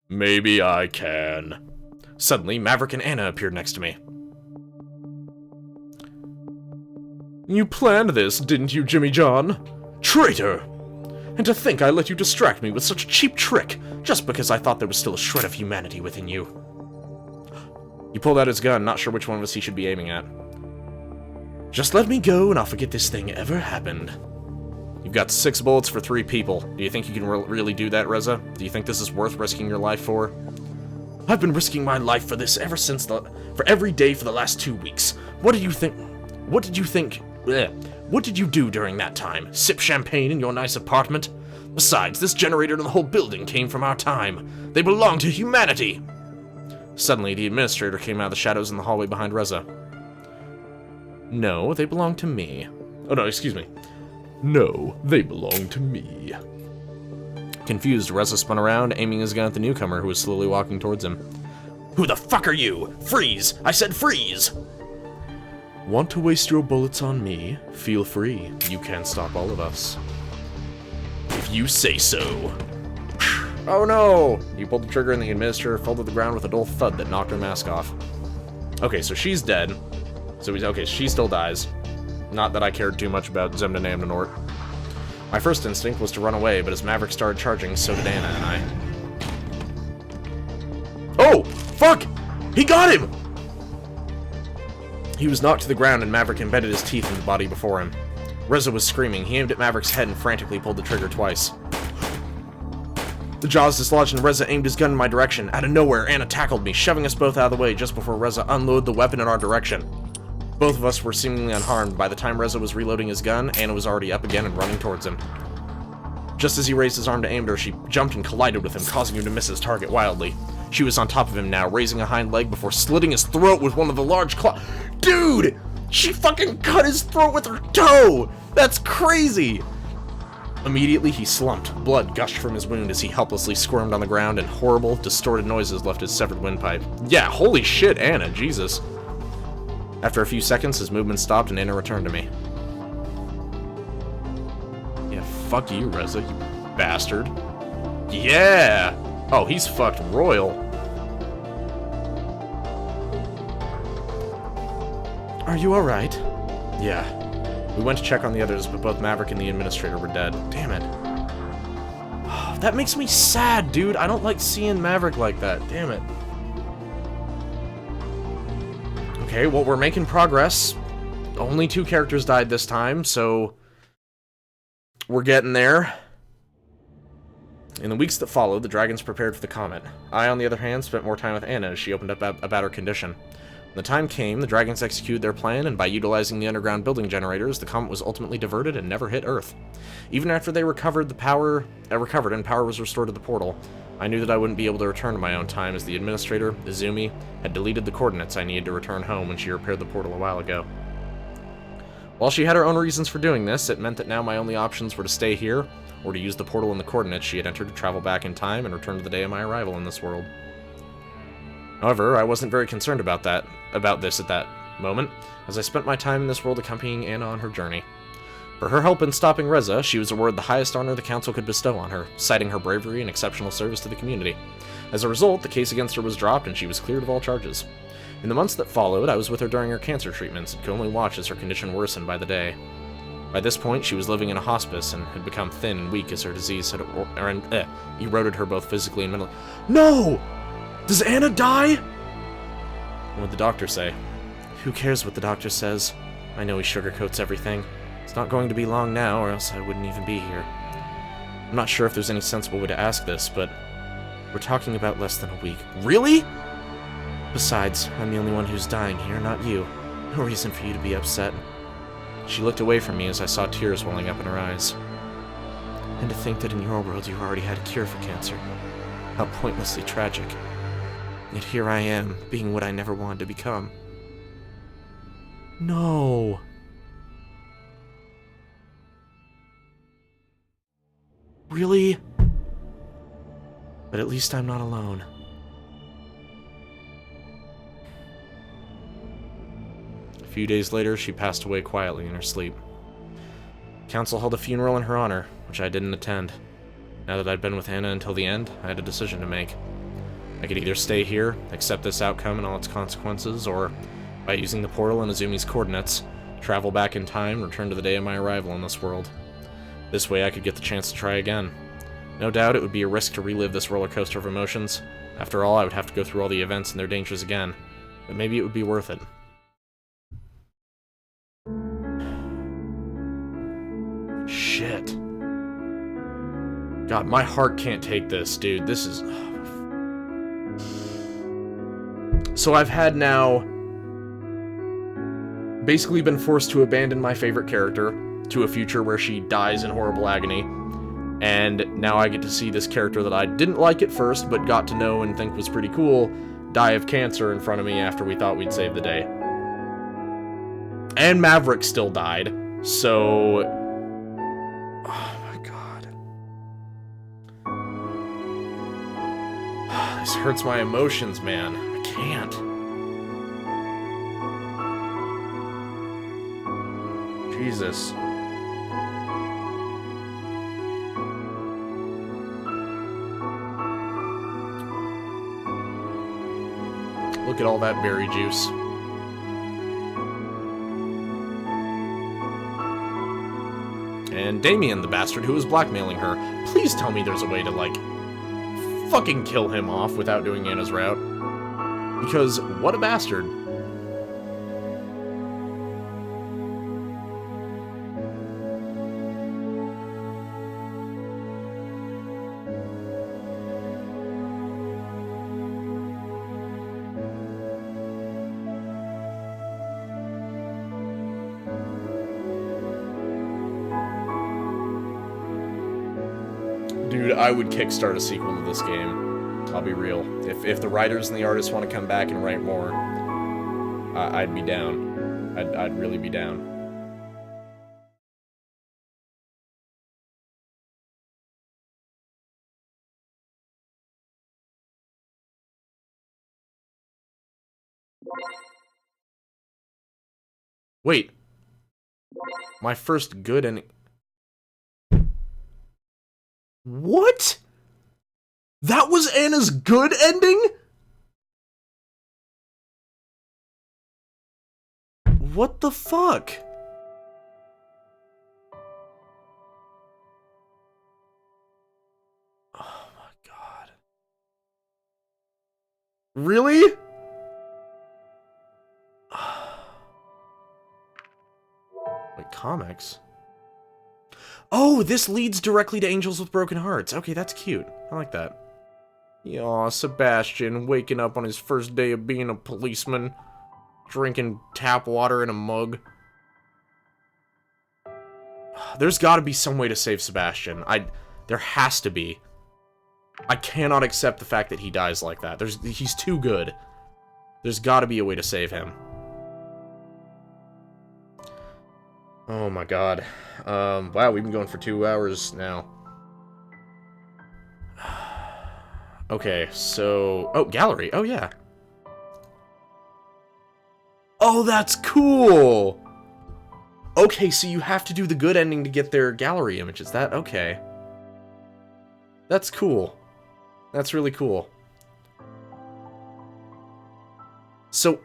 Maybe I can. Suddenly, Maverick and Anna appeared next to me. You planned this, didn't you, Jimmy John? Traitor! And to think I let you distract me with such a cheap trick, just because I thought there was still a shred of humanity within you. He pulled out his gun, not sure which one of us he should be aiming at. Just let me go and I'll forget this thing ever happened. You've got 6 bullets for 3 people. Do you think you can really do that, Reza? Do you think this is worth risking your life for? I've been risking my life for this ever since for every day for the last 2 weeks. What did you think? What did you think? What did you do during that time? Sip champagne in your nice apartment? Besides, this generator and the whole building came from our time. They belong to humanity. Suddenly, the administrator came out of the shadows in the hallway behind Reza. No, they belong to me. Oh no, excuse me. No, they belong to me. Confused, Reza spun around, aiming his gun at the newcomer who was slowly walking towards him. Who the fuck are you? Freeze! I said freeze! Want to waste your bullets on me? Feel free. You can't stop all of us. If you say so. Oh no! He pulled the trigger and the administrator fell to the ground with a dull thud that knocked her mask off. Okay, so she's dead. So he's okay, she still dies. Not that I cared too much about Zemna Namnanort. My first instinct was to run away, but as Maverick started charging, so did Anna and I. Oh! Fuck! He got him! He was knocked to the ground and Maverick embedded his teeth in the body before him. Reza was screaming. He aimed at Maverick's head and frantically pulled the trigger twice. The jaws dislodged and Reza aimed his gun in my direction. Out of nowhere, Anna tackled me, shoving us both out of the way just before Reza unloaded the weapon in our direction. Both of us were seemingly unharmed. By the time Reza was reloading his gun, Anna was already up again and running towards him. Just as he raised his arm to aim at her, she jumped and collided with him, causing him to miss his target wildly. She was on top of him now, raising a hind leg before slitting his throat with one of the large claws. Dude! She fucking cut his throat with her toe! That's crazy! Immediately, he slumped. Blood gushed from his wound as he helplessly squirmed on the ground, and horrible, distorted noises left his severed windpipe. Yeah, holy shit, Anna, Jesus. After a few seconds, his movement stopped and Anna returned to me. Yeah, fuck you, Reza, you bastard. Yeah! Oh, he's fucked royal. Are you alright? Yeah. We went to check on the others, but both Maverick and the administrator were dead. Damn it. That makes me sad, dude. I don't like seeing Maverick like that. Damn it. Okay, well, we're making progress. Only 2 characters died this time, so we're getting there. In the weeks that followed, the dragons prepared for the comet. I, on the other hand, spent more time with Anna as she opened up about her condition. When the time came, the dragons executed their plan, and by utilizing the underground building generators, the comet was ultimately diverted and never hit Earth. Even after they recovered and power was restored to the portal, I knew that I wouldn't be able to return to my own time, as the administrator, Izumi, had deleted the coordinates I needed to return home when she repaired the portal a while ago. While she had her own reasons for doing this, it meant that now my only options were to stay here, or to use the portal and the coordinates she had entered to travel back in time and return to the day of my arrival in this world. However, I wasn't very concerned about this at that moment, as I spent my time in this world accompanying Anna on her journey. For her help in stopping Reza, she was awarded the highest honor the council could bestow on her, citing her bravery and exceptional service to the community. As a result, the case against her was dropped and she was cleared of all charges. In the months that followed, I was with her during her cancer treatments and could only watch as her condition worsened by the day. By this point, she was living in a hospice and had become thin and weak as her disease had eroded her both physically and mentally. No! Does Anna die? What would the doctor say? Who cares what the doctor says? I know he sugarcoats everything. It's not going to be long now, or else I wouldn't even be here. I'm not sure if there's any sensible way to ask this, but we're talking about less than a week. Really? Besides, I'm the only one who's dying here, not you. No reason for you to be upset. She looked away from me as I saw tears welling up in her eyes. And to think that in your world you already had a cure for cancer. How pointlessly tragic. Yet here I am, being what I never wanted to become. No. Really? But at least I'm not alone. A few days later, she passed away quietly in her sleep. Council held a funeral in her honor, which I didn't attend. Now that I'd been with Anna until the end, I had a decision to make. I could either stay here, accept this outcome and all its consequences, or, by using the portal and Azumi's coordinates, travel back in time, return to the day of my arrival in this world. This way I could get the chance to try again. No doubt it would be a risk to relive this roller coaster of emotions. After all, I would have to go through all the events and their dangers again. But maybe it would be worth it. Shit. God, my heart can't take this, dude. This is... So I've had now... basically been forced to abandon my favorite character to a future where she dies in horrible agony. And now I get to see this character that I didn't like at first, but got to know and think was pretty cool, die of cancer in front of me after we thought we'd save the day. And Maverick still died, so... Oh my god. This hurts my emotions, man. I can't. Jesus. Look at all that berry juice. And Damien, the bastard who was blackmailing her. Please tell me there's a way to, like, fucking kill him off without doing Anna's route. Because, what a bastard. Dude, I would kickstart a sequel to this game. I'll be real. If the writers and the artists want to come back and write more, I'd be down. I'd really be down. Wait. My first good and... What? That was Anna's good ending? What the fuck? Oh my god. Really? Wait, comics? Oh, this leads directly to Angels with Broken Hearts. Okay, that's cute. I like that. Aw, Sebastian, waking up on his first day of being a policeman, drinking tap water in a mug. There's gotta be some way to save Sebastian. There has to be. I cannot accept the fact that he dies like that. He's too good. There's gotta be a way to save him. Oh my god. Wow, we've been going for 2 hours now. Okay, so... Oh, gallery. Oh, yeah. Oh, that's cool! Okay, so you have to do the good ending to get their gallery images. Okay. That's cool. That's really cool. So...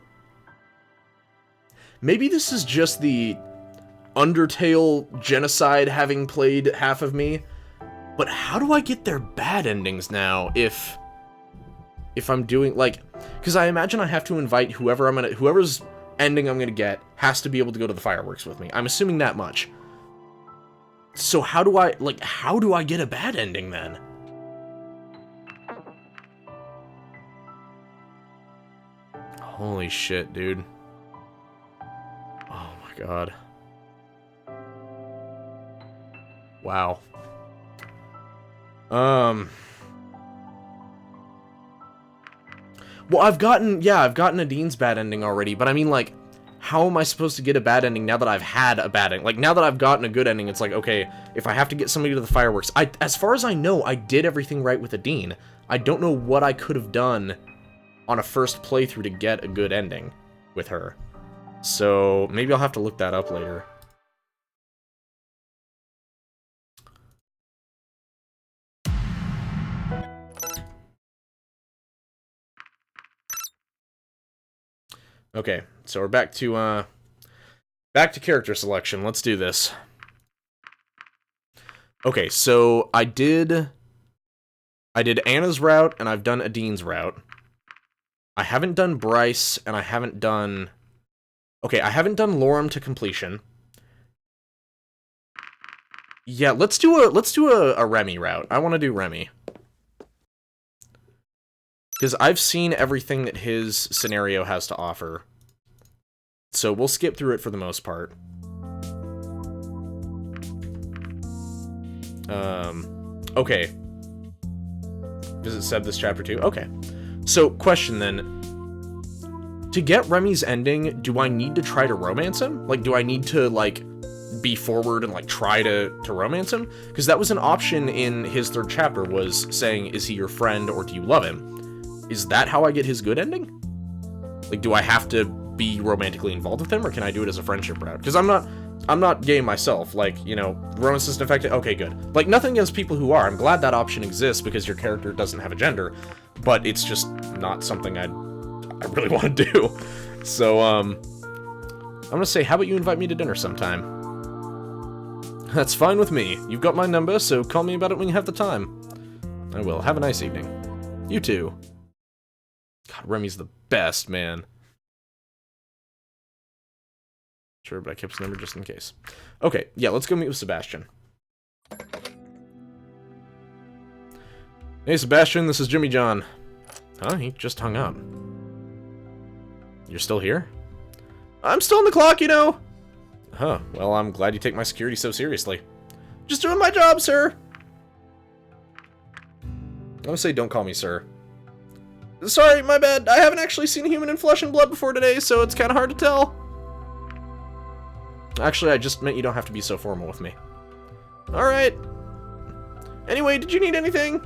maybe this is just the... Undertale genocide having played half of me, but how do I get their bad endings now if I'm doing, like, because I imagine I have to invite whoever's ending I'm gonna get has to be able to go to the fireworks with me. I'm assuming that much. So how do I get a bad ending then? Holy shit, dude. Oh my god. Wow. Well, I've gotten Nadine's bad ending already, but I mean, like, how am I supposed to get a bad ending now that I've had a bad ending? Like, now that I've gotten a good ending, it's like, okay, if I have to get somebody to the fireworks... as far as I know, I did everything right with Adine. I don't know what I could have done on a first playthrough to get a good ending with her. So, maybe I'll have to look that up later. Okay, so we're back to character selection. Let's do this. Okay, so I did Anna's route, and I've done Adine's route. I haven't done Bryce, and I haven't done... Okay, I haven't done Lorem to completion. Yeah, let's do a Remy route. I want to do Remy. Because I've seen everything that his scenario has to offer. So we'll skip through it for the most part. Okay. Does it said this chapter too? Okay. So, question then. To get Remy's ending, do I need to try to romance him? Like, do I need to, like, be forward and, like, try to romance him? Because that was an option in his 3rd chapter, was saying, is he your friend or do you love him? Is that how I get his good ending? Like, do I have to be romantically involved with him, or can I do it as a friendship route? Because I'm not gay myself. Like, you know, romance isn't affected. Okay, good. Like, nothing against people who are. I'm glad that option exists because your character doesn't have a gender, but it's just not something I really want to do. So, I'm gonna say, how about you invite me to dinner sometime? That's fine with me. You've got my number, so call me about it when you have the time. I will. Have a nice evening. You too. God, Remy's the best, man. Sure, but I kept his number just in case. Okay, yeah, let's go meet with Sebastian. Hey, Sebastian, this is Jimmy John. Huh? He just hung up. You're still here? I'm still on the clock, you know. Huh, well, I'm glad you take my security so seriously. Just doing my job, sir. I'm gonna say don't call me sir. Sorry, my bad. I haven't actually seen a human in flesh and blood before today, so it's kind of hard to tell. Actually, I just meant you don't have to be so formal with me. Alright. Anyway, did you need anything?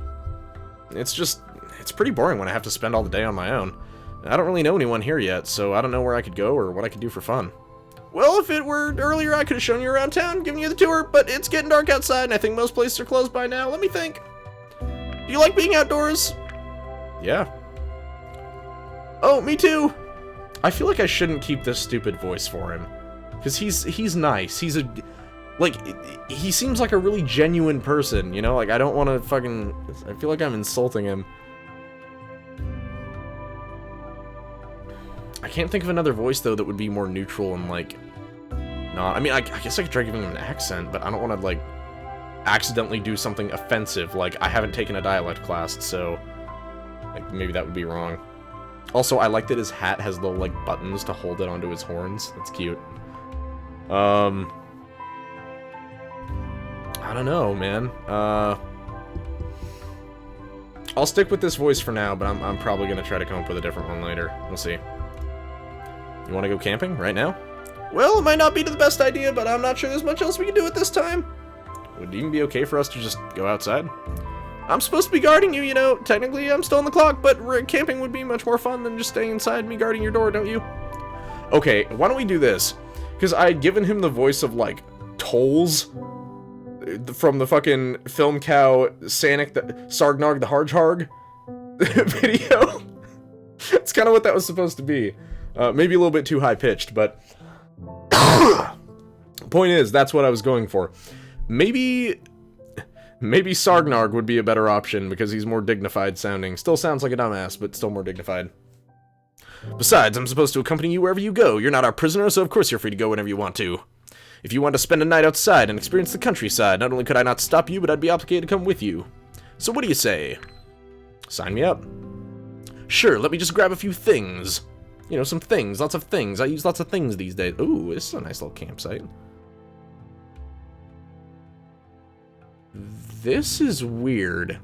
It's pretty boring when I have to spend all the day on my own. I don't really know anyone here yet, so I don't know where I could go or what I could do for fun. Well, if it were earlier, I could have shown you around town, given you the tour, but it's getting dark outside, and I think most places are closed by now. Let me think. Do you like being outdoors? Yeah. Oh, me too. I feel like I shouldn't keep this stupid voice for him. Because he's nice. He's a... Like, he seems like a really genuine person, you know? Like, I don't want to fucking... I feel like I'm insulting him. I can't think of another voice, though, that would be more neutral and, like... No, I mean, I guess I could try giving him an accent, but I don't want to, like, accidentally do something offensive. Like, I haven't taken a dialect class, so... Like, maybe that would be wrong. Also, I like that his hat has little, like, buttons to hold it onto his horns. That's cute. I don't know, man. I'll stick with this voice for now, but I'm probably gonna try to come up with a different one later. We'll see. You want to go camping right now? Well, it might not be the best idea, but I'm not sure there's much else we can do at this time. Would it even be okay for us to just go outside? I'm supposed to be guarding you, you know. Technically, I'm still on the clock, but camping would be much more fun than just staying inside me guarding your door, don't you? Okay, why don't we do this? Because I had given him the voice of, like, Tolls from the fucking Film Cow Sanic, the Sargnarg the Hargharg video. It's kind of what that was supposed to be. Maybe a little bit too high-pitched, but... Point is, that's what I was going for. Maybe Sargnarg would be a better option, because he's more dignified sounding. Still sounds like a dumbass, but still more dignified. Besides, I'm supposed to accompany you wherever you go. You're not our prisoner, so of course you're free to go whenever you want to. If you want to spend a night outside and experience the countryside, not only could I not stop you, but I'd be obligated to come with you. So what do you say? Sign me up. Sure, let me just grab a few things. You know, some things, lots of things. I use lots of things these days. Ooh, this is a nice little campsite. This is weird.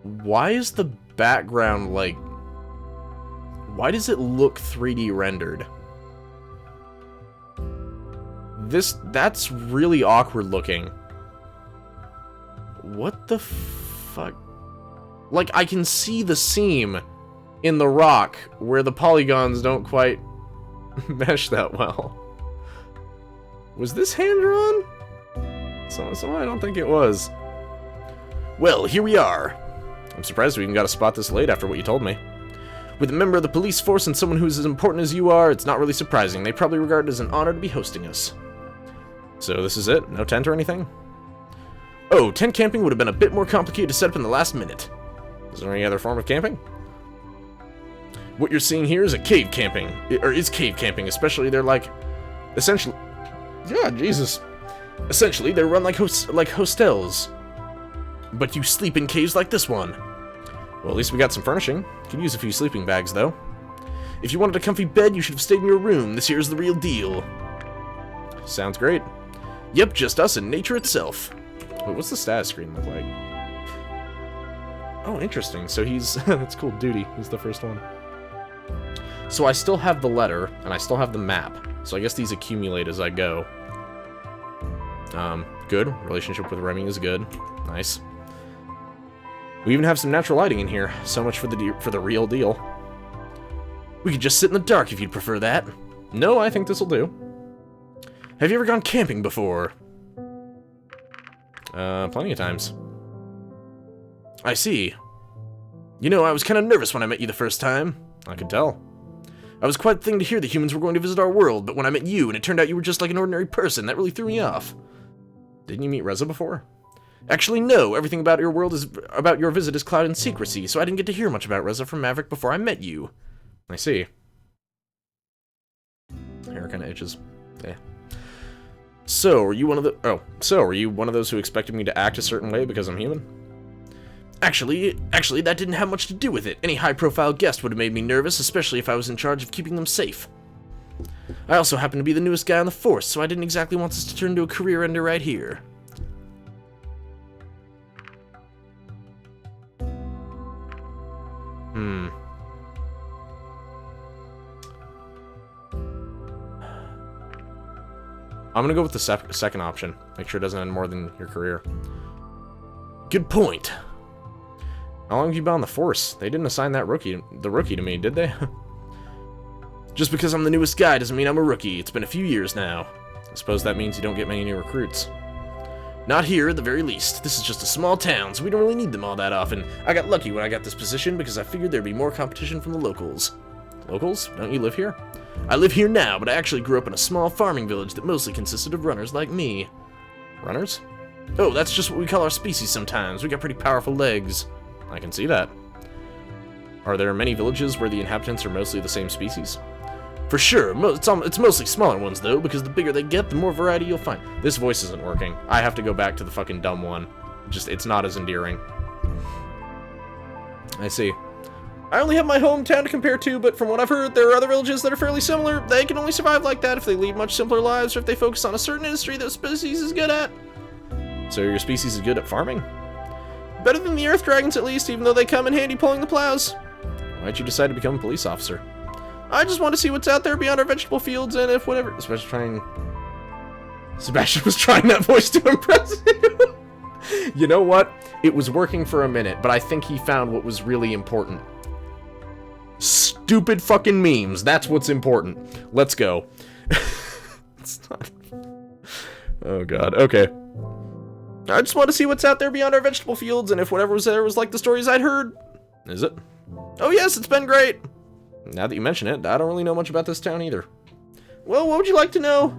Why is the background, like, Why does it look 3D rendered? That's really awkward looking. What the fuck? Like, I can see the seam in the rock where the polygons don't quite mesh that well. Was this hand-drawn? So I don't think it was. Well, here we are. I'm surprised we even got a spot this late after what you told me. With a member of the police force and someone who's as important as you are, it's not really surprising. They probably regard it as an honor to be hosting us. So this is it? No tent or anything? Oh, tent camping would have been a bit more complicated to set up in the last minute. Is there any other form of camping? What you're seeing here is cave camping, especially they're like, essentially, yeah, Jesus. Essentially, they're run like hostels. But you sleep in caves like this one. Well, at least we got some furnishing. Could use a few sleeping bags, though. If you wanted a comfy bed, you should have stayed in your room. This here's the real deal. Sounds great. Yep, just us and nature itself. Wait, what's the status screen look like? Oh, interesting. So he's... that's cool. Duty. He's the first one. So I still have the letter, and I still have the map. So I guess these accumulate as I go. Good. Relationship with Remy is good. Nice. We even have some natural lighting in here. So much for the real deal. We could just sit in the dark if you'd prefer that. No, I think this'll do. Have you ever gone camping before? Plenty of times. I see. You know, I was kind of nervous when I met you the first time. I could tell. I was quite the thing to hear that humans were going to visit our world, but when I met you and it turned out you were just like an ordinary person, that really threw me off. Didn't you meet Reza before? Actually, no. Everything about your world about your visit is clouded in secrecy, so I didn't get to hear much about Reza from Maverick before I met you. I see. Hair kind of itches. Yeah. So, are you one of those who expected me to act a certain way because I'm human? Actually, that didn't have much to do with it. Any high-profile guest would have made me nervous, especially if I was in charge of keeping them safe. I also happen to be the newest guy on the force, so I didn't exactly want this to turn into a career ender right here. I'm gonna go with the second option. Make sure it doesn't end more than your career. Good point. How long have you been on the force? They didn't assign the rookie to me, did they? Just because I'm the newest guy doesn't mean I'm a rookie. It's been a few years now. I suppose that means you don't get many new recruits. Not here, at the very least. This is just a small town, so we don't really need them all that often. I got lucky when I got this position because I figured there'd be more competition from the locals. Locals? Don't you live here? I live here now, but I actually grew up in a small farming village that mostly consisted of runners like me. Runners? Oh, that's just what we call our species sometimes. We got pretty powerful legs. I can see that. Are there many villages where the inhabitants are mostly the same species? For sure. It's mostly smaller ones, though, because the bigger they get, the more variety you'll find. This voice isn't working. I have to go back to the fucking dumb one. It's not as endearing. I see. I only have my hometown to compare to, but from what I've heard, there are other villages that are fairly similar. They can only survive like that if they lead much simpler lives or if they focus on a certain industry that species is good at. So your species is good at farming? Better than the Earth Dragons, at least, even though they come in handy pulling the plows. Why'd you decide to become a police officer? I just want to see what's out there beyond our vegetable fields, and if whatever... Sebastian was trying that voice to impress you. You know what? It was working for a minute, but I think he found what was really important. Stupid fucking memes. That's what's important. Let's go. It's not... Oh god. Okay. I just want to see what's out there beyond our vegetable fields, and if whatever was there was like the stories I'd heard. Is it? Oh yes, it's been great. Now that you mention it, I don't really know much about this town either. Well, what would you like to know?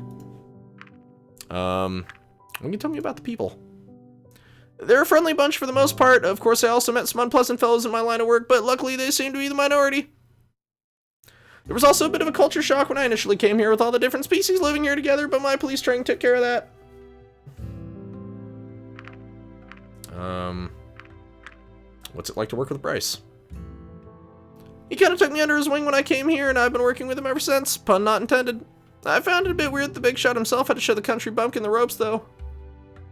Can you tell me about the people? They're a friendly bunch for the most part. Of course, I also met some unpleasant fellows in my line of work, but luckily they seem to be the minority. There was also a bit of a culture shock when I initially came here with all the different species living here together, but my police training took care of that. What's it like to work with Bryce? He kind of took me under his wing when I came here, and I've been working with him ever since. Pun not intended. I found it a bit weird that the big shot himself had to show the country bumpkin the ropes, though.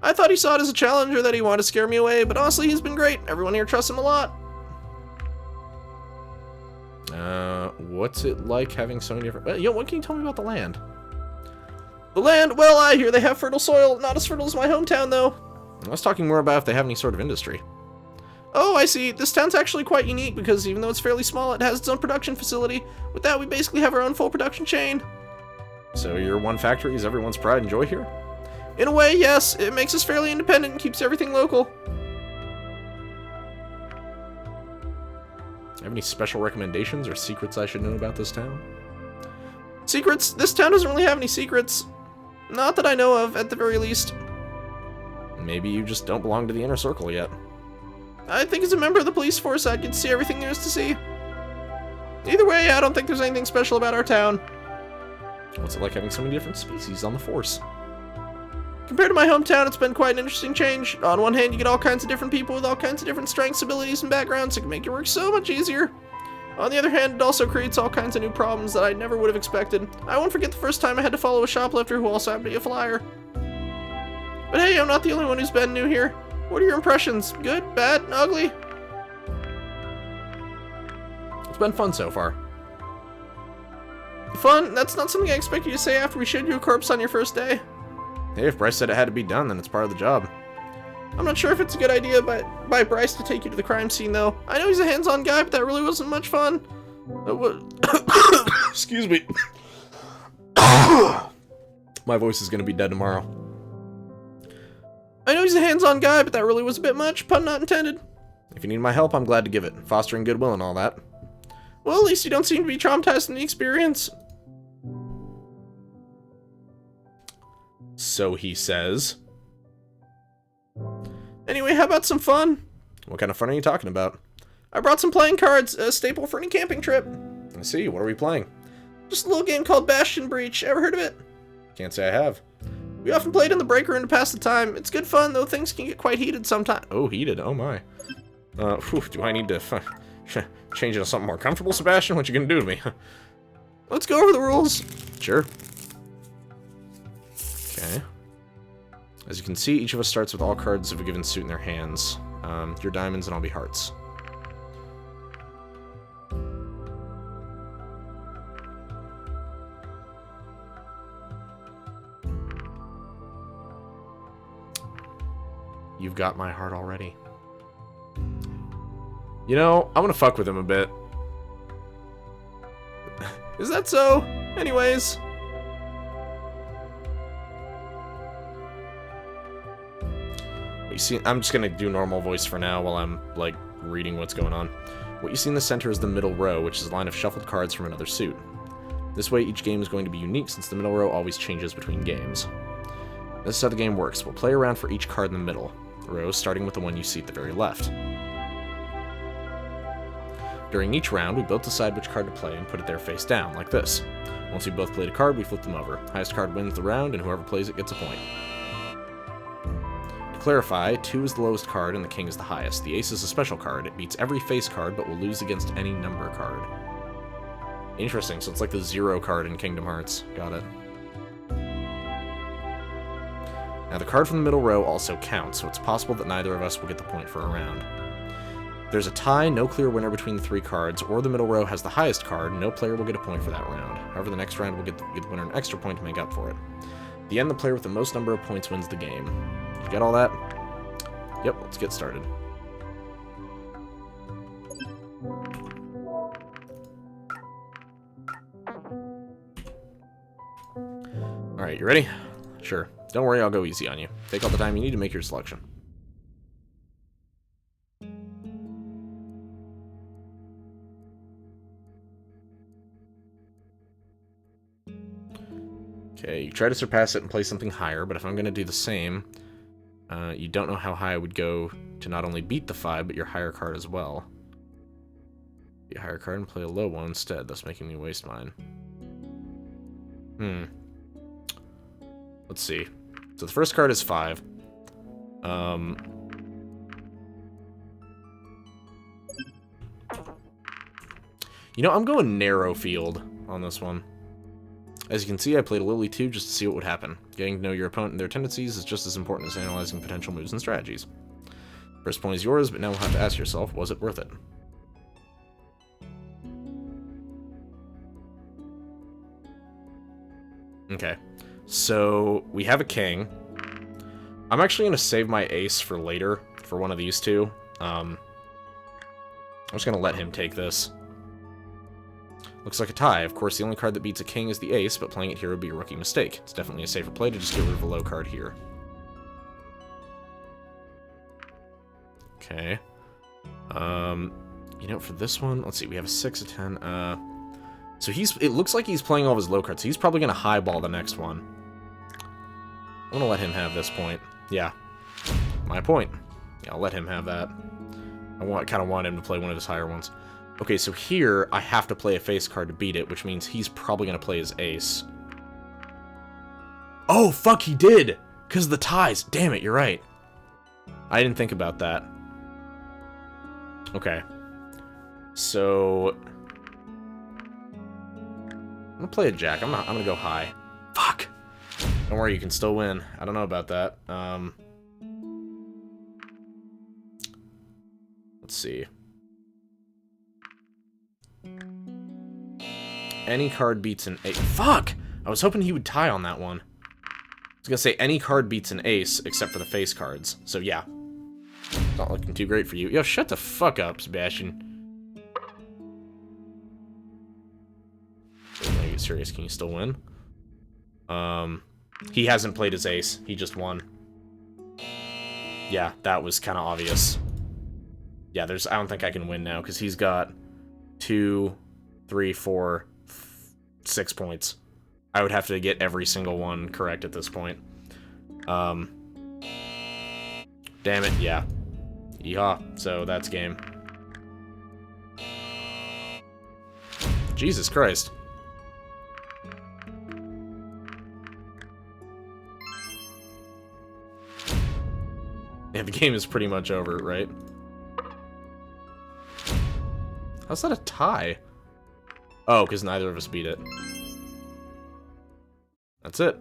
I thought he saw it as a challenge or that he wanted to scare me away, but honestly, he's been great. Everyone here trusts him a lot. What's it like having so many different... Yo, what can you tell me about the land? The land? Well, I hear they have fertile soil. Not as fertile as my hometown, though. I was talking more about if they have any sort of industry. Oh, I see. This town's actually quite unique because even though it's fairly small, it has its own production facility. With that, we basically have our own full production chain. So your one factory is everyone's pride and joy here? In a way, yes. It makes us fairly independent and keeps everything local. Have any special recommendations or secrets I should know about this town? Secrets? This town doesn't really have any secrets. Not that I know of, at the very least. Maybe you just don't belong to the inner circle yet. I think as a member of the police force, I'd get to see everything there is to see. Either way, I don't think there's anything special about our town. What's it like having so many different species on the force? Compared to my hometown, it's been quite an interesting change. On one hand, you get all kinds of different people with all kinds of different strengths, abilities, and backgrounds that can make your work so much easier. On the other hand, it also creates all kinds of new problems that I never would have expected. I won't forget the first time I had to follow a shoplifter who also happened to be a flyer. But hey, I'm not the only one who's been new here. What are your impressions? Good, bad, ugly? It's been fun so far. Fun? That's not something I expect you to say after we showed you a corpse on your first day. Hey, if Bryce said it had to be done, then it's part of the job. I'm not sure if it's a good idea by Bryce to take you to the crime scene, though. I know he's a hands-on guy, but that really wasn't much fun. Excuse me. My voice is gonna be dead tomorrow. I know he's a hands-on guy, but that really was a bit much. Pun not intended. If you need my help, I'm glad to give it. Fostering goodwill and all that. Well, at least you don't seem to be traumatized in the experience. So he says. Anyway, how about some fun? What kind of fun are you talking about? I brought some playing cards, a staple for any camping trip. I see. What are we playing? Just a little game called Bastion Breach. Ever heard of it? Can't say I have. We often played in the break room to pass the time. It's good fun, though things can get quite heated sometimes. Oh, heated. Oh, my. Do I need to change it to something more comfortable, Sebastian? What you gonna do to me? Let's go over the rules. Sure. Okay. As you can see, each of us starts with all cards of a given suit in their hands. Your diamonds and I'll be hearts. You've got my heart already. You know, I'm gonna fuck with him a bit. Is that so? Anyways. You see, I'm just gonna do normal voice for now while I'm, like, reading what's going on. What you see in the center is the middle row, which is a line of shuffled cards from another suit. This way, each game is going to be unique since the middle row always changes between games. This is how the game works. We'll play around for each card in the middle row, starting with the one you see at the very left. During each round, we both decide which card to play and put it there face down, like this. Once we both played a card, we flip them over. Highest card wins the round, and whoever plays it gets a point. To clarify, 2 is the lowest card and the king is the highest. The ace is a special card. It beats every face card, but will lose against any number card. Interesting, so it's like the 0 card in Kingdom Hearts. Got it. Now, the card from the middle row also counts, so it's possible that neither of us will get the point for a round. If there's a tie, no clear winner between the 3 cards, or the middle row has the highest card, no player will get a point for that round. However, the next round will give the winner an extra point to make up for it. At the end, the player with the most number of points wins the game. Did you get all that? Yep, let's get started. Alright, you ready? Sure. Don't worry, I'll go easy on you. Take all the time you need to make your selection. Okay, you try to surpass it and play something higher, but if I'm going to do the same, you don't know how high I would go to not only beat the 5, but your higher card as well. Be a higher card and play a low one instead, thus making me waste mine. Let's see. So the first card is 5. You know, I'm going narrow field on this one. As you can see, I played a Lily 2 just to see what would happen. Getting to know your opponent and their tendencies is just as important as analyzing potential moves and strategies. First point is yours, but now we'll have to ask yourself, was it worth it? Okay. So, we have a king. I'm actually going to save my ace for later, for one of these two. I'm just going to let him take this. Looks like a tie. Of course, the only card that beats a king is the ace, but playing it here would be a rookie mistake. It's definitely a safer play to just get rid of a low card here. Okay. You know, for this one, let's see, we have a 6, a 10, so it looks like he's playing all of his low cards, so he's probably going to highball the next one. I'm going to let him have this point. Yeah. My point. Yeah, I'll let him have that. I kind of want him to play one of his higher ones. Okay, so here, I have to play a face card to beat it, which means he's probably going to play his ace. Oh, fuck, he did! Because of the ties. Damn it, you're right. I didn't think about that. Okay. So... I'm gonna play a jack. I'm gonna go high. Fuck! Don't worry, you can still win. I don't know about that. Let's see. Any card beats an ace. Fuck! I was hoping he would tie on that one. I was gonna say any card beats an ace except for the face cards. So yeah. Not looking too great for you. Yo, shut the fuck up, Sebastian. Are you serious? Can you still win? He hasn't played his ace. He just won. Yeah, that was kind of obvious. Yeah, I don't think I can win now, because he's got 2, 3, 4, 6 points. I would have to get every single one correct at this point. Damn it, yeah. Yeehaw. So, that's game. Jesus Christ. Yeah, the game is pretty much over, right? How's that a tie? Oh, because neither of us beat it. That's it.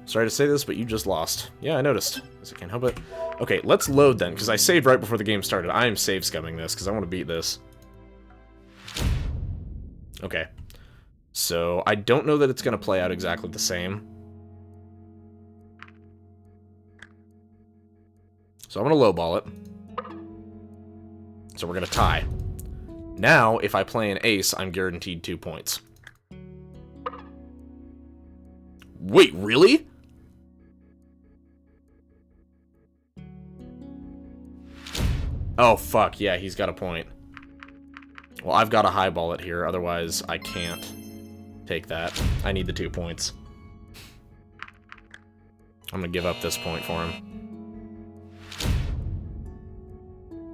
Sorry to say this, but you just lost. Yeah, I noticed. Because I can't help it. Okay, let's load then, because I saved right before the game started. I am save scumming this, because I want to beat this. Okay. So, I don't know that it's going to play out exactly the same. So I'm going to lowball it. So we're going to tie. Now, if I play an ace, I'm guaranteed 2 points. Wait, really? Oh, fuck. Yeah, he's got a point. Well, I've got to highball it here, otherwise I can't take that. I need the 2 points. I'm going to give up this point for him.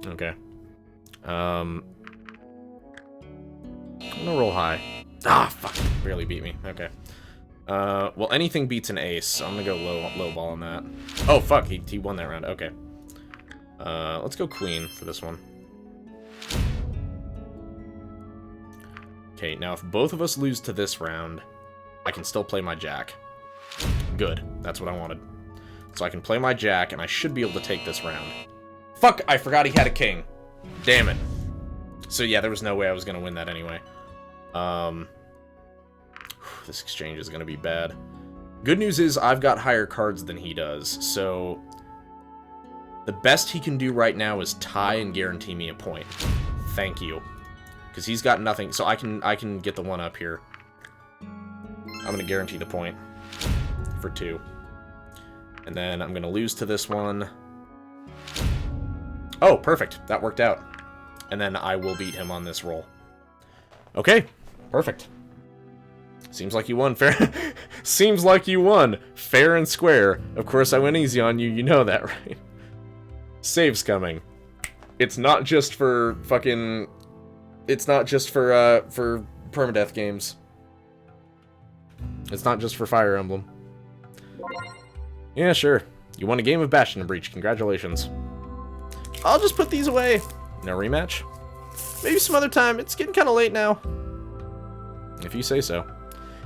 Okay. I'm gonna roll high. Ah, fuck. Barely beat me. Okay. Well, anything beats an ace, so I'm gonna go low ball on that. Oh, fuck. He won that round. Okay. Let's go queen for this one. Okay, now if both of us lose to this round, I can still play my jack. Good. That's what I wanted. So I can play my jack, and I should be able to take this round. Fuck, I forgot he had a king. Damn it. So yeah, there was no way I was going to win that anyway. This exchange is going to be bad. Good news is I've got higher cards than he does, so the best he can do right now is tie and guarantee me a point. Thank you. Because he's got nothing, so I can get the one up here. I'm going to guarantee the point for 2. And then I'm going to lose to this one. Oh, perfect. That worked out. And then I will beat him on this roll. Okay, perfect. Seems like you won fair. Seems like you won. Fair and square. Of course I went easy on you, you know that, right? Save's coming. It's not just for fucking... It's not just for permadeath games. It's not just for Fire Emblem. Yeah, sure. You won a game of Bastion and Breach. Congratulations. I'll just put these away. No rematch? Maybe some other time. It's getting kind of late now. If you say so.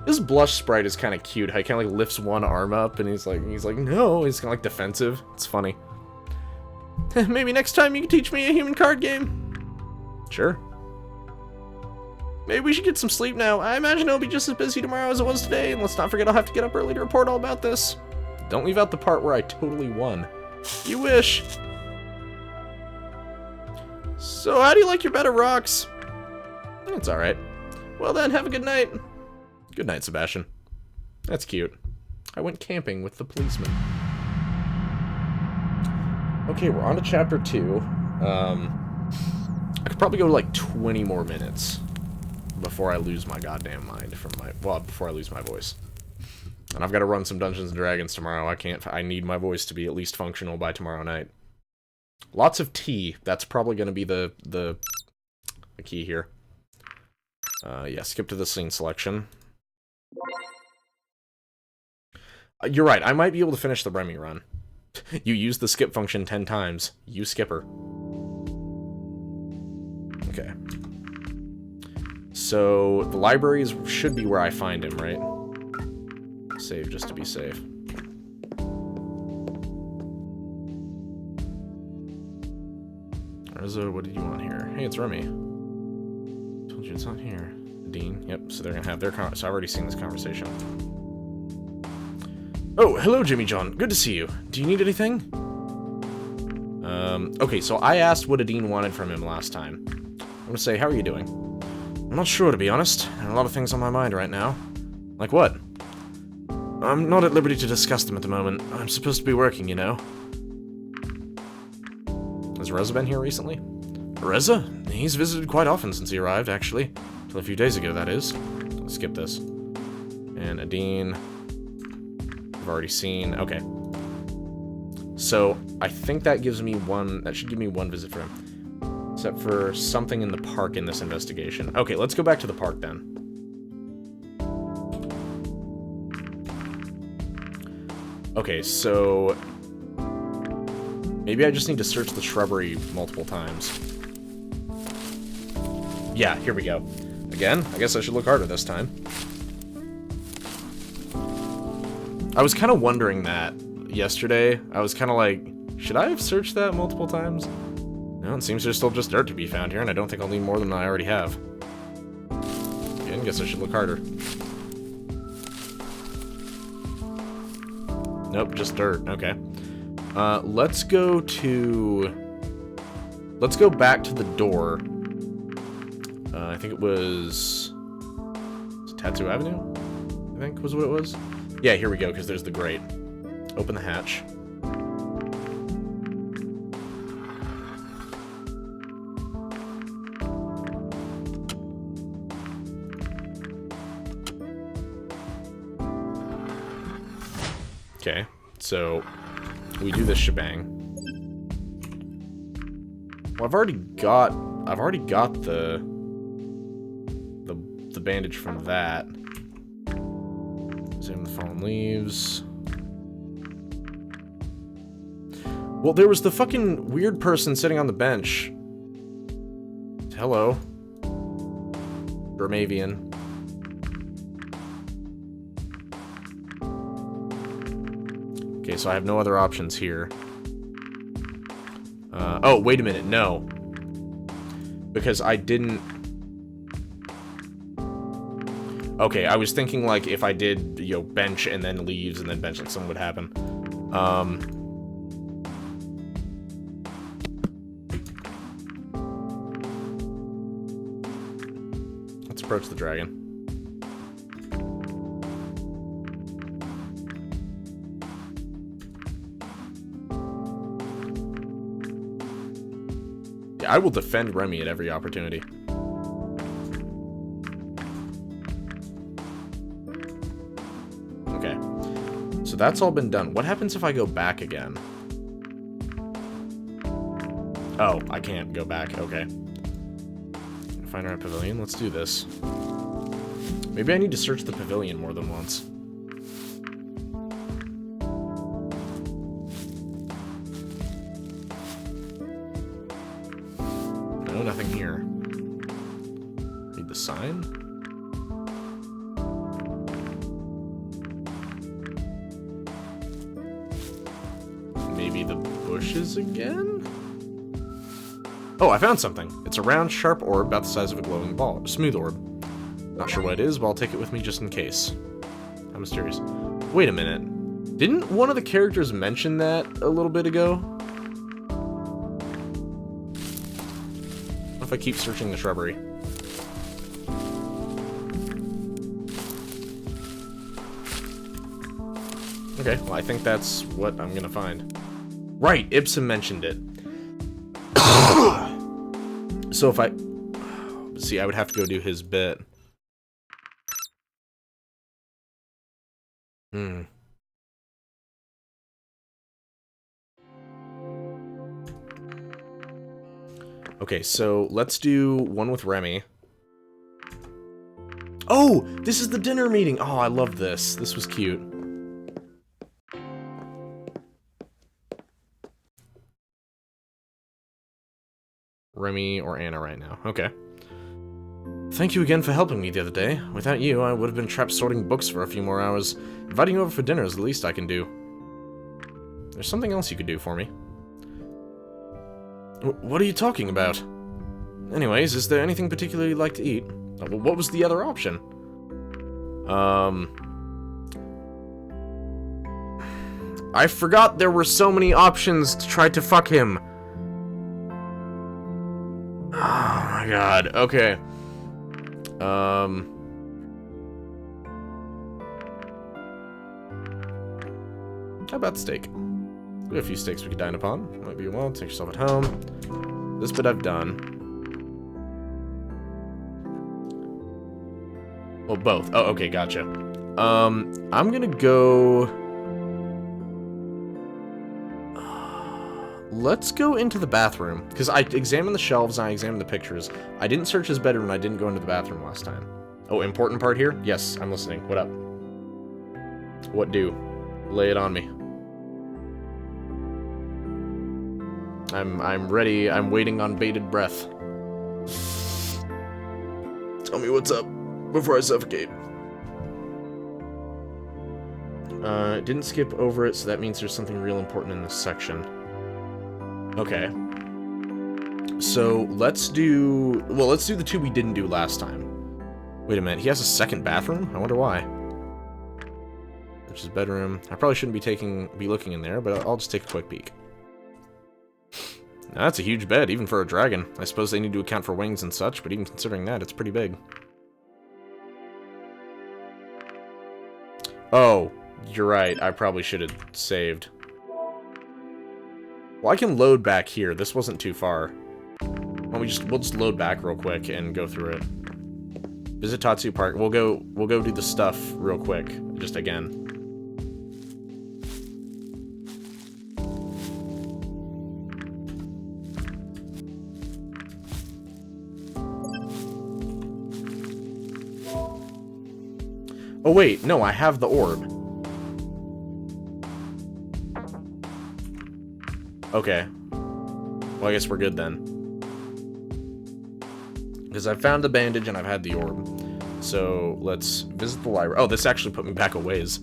This blush sprite is kind of cute. How he kind of like lifts one arm up and he's like no. He's kind of like defensive. It's funny. Maybe next time you can teach me a human card game. Sure. Maybe we should get some sleep now. I imagine it'll be just as busy tomorrow as it was today, and let's not forget I'll have to get up early to report all about this. Don't leave out the part where I totally won. You wish. So, how do you like your bed of rocks? It's alright. Well then, have a good night. Good night, Sebastian. That's cute. I went camping with the policeman. Okay, we're on to chapter 2. I could probably go like 20 more minutes before I lose my goddamn mind from my... Well, before I lose my voice. And I've got to run some Dungeons & Dragons tomorrow. I need my voice to be at least functional by tomorrow night. Lots of tea. That's probably going to be the key here. Yeah, skip to the scene selection. You're right, I might be able to finish the Remy run. You used the skip function 10 times. You skipper. Okay. So, the libraries should be where I find him, right? Save just to be safe. Reza, what did you want here? Hey, it's Remy. Told you it's not here. Dean, yep, so they're gonna have their so I've already seen this conversation. Oh, hello, Jimmy John. Good to see you. Do you need anything? Okay, so I asked what Dean wanted from him last time. I'm gonna say, how are you doing? I'm not sure, to be honest. There are a lot of things on my mind right now. Like what? I'm not at liberty to discuss them at the moment. I'm supposed to be working, you know. Has Reza been here recently? Reza? He's visited quite often since he arrived, actually. Till a few days ago, that is. Let's skip this. And Adine... I've already seen... Okay. So, I think that gives me one... That should give me one visit for him. Except for something in the park in this investigation. Okay, let's go back to the park, then. Okay, so... Maybe I just need to search the shrubbery multiple times. Yeah, here we go. Again, I guess I should look harder this time. I was kind of wondering that yesterday. I was kind of like, should I have searched that multiple times? No, it seems there's still just dirt to be found here, and I don't think I'll need more than I already have. Again, guess I should look harder. Nope, just dirt. Okay. Let's go back to the door. I think it was Tattoo Avenue, I think was what it was. Yeah, here we go, because there's the grate. Open the hatch. Okay, so we do this shebang. Well, I've already got the bandage from that. Examine the fallen leaves. Well, there was the fucking weird person sitting on the bench. Hello. Bramavian. Okay, so I have no other options here. Oh, wait a minute, no. Because I didn't... Okay, I was thinking, like, if I did, you know, bench and then leaves and then bench, like, something would happen. Let's approach the dragon. Yeah, I will defend Remy at every opportunity. Okay. So that's all been done. What happens if I go back again? Oh, I can't go back. Okay. Find our pavilion. Let's do this. Maybe I need to search the pavilion more than once. No, nothing here. Read the sign? Maybe the bushes again? Oh, I found something. It's a round, sharp orb about the size of a glowing ball. A smooth orb. Not sure what it is, but I'll take it with me just in case. How mysterious. Wait a minute. Didn't one of the characters mention that a little bit ago? What if I keep searching the shrubbery? Okay, well I think that's what I'm gonna find. Right, Ibsen mentioned it. So if I... See, I would have to go do his bit. Okay, so let's do one with Remy. Oh, this is the dinner meeting. Oh, I love this. This was cute. Remy or Anna right now. Okay. Thank you again for helping me the other day. Without you, I would have been trapped sorting books for a few more hours. Inviting you over for dinner is the least I can do. There's something else you could do for me. What are you talking about? Anyways, is there anything particularly you'd like to eat? Well, what was the other option? I forgot there were so many options to try to fuck him. Oh my god, okay. How about steak? We have a few steaks we could dine upon. Might be a while, take yourself at home. This bit I've done. Well, both. Oh, okay, gotcha. I'm gonna go... Let's go into the bathroom, because I examined the shelves and I examined the pictures. I didn't search his bedroom and I didn't go into the bathroom last time. Oh, important part here? Yes, I'm listening. What up? What do? Lay it on me. I'm ready. I'm waiting on bated breath. Tell me what's up before I suffocate. Didn't skip over it, so that means there's something real important in this section. Okay. So, let's do... Well, let's do the two we didn't do last time. Wait a minute, he has a second bathroom? I wonder why. Which is bedroom. I probably shouldn't be looking in there, but I'll just take a quick peek. Now, that's a huge bed, even for a dragon. I suppose they need to account for wings and such, but even considering that, it's pretty big. Oh, you're right. I probably should have saved. Well, I can load back here. This wasn't too far. We'll just load back real quick and go through it. Visit Tatsu Park. We'll go do the stuff real quick, just again. Oh wait, no, I have the orb. Okay. Well, I guess we're good then. Because I've found the bandage and I've had the orb. So, let's visit the library. Oh, this actually put me back a ways.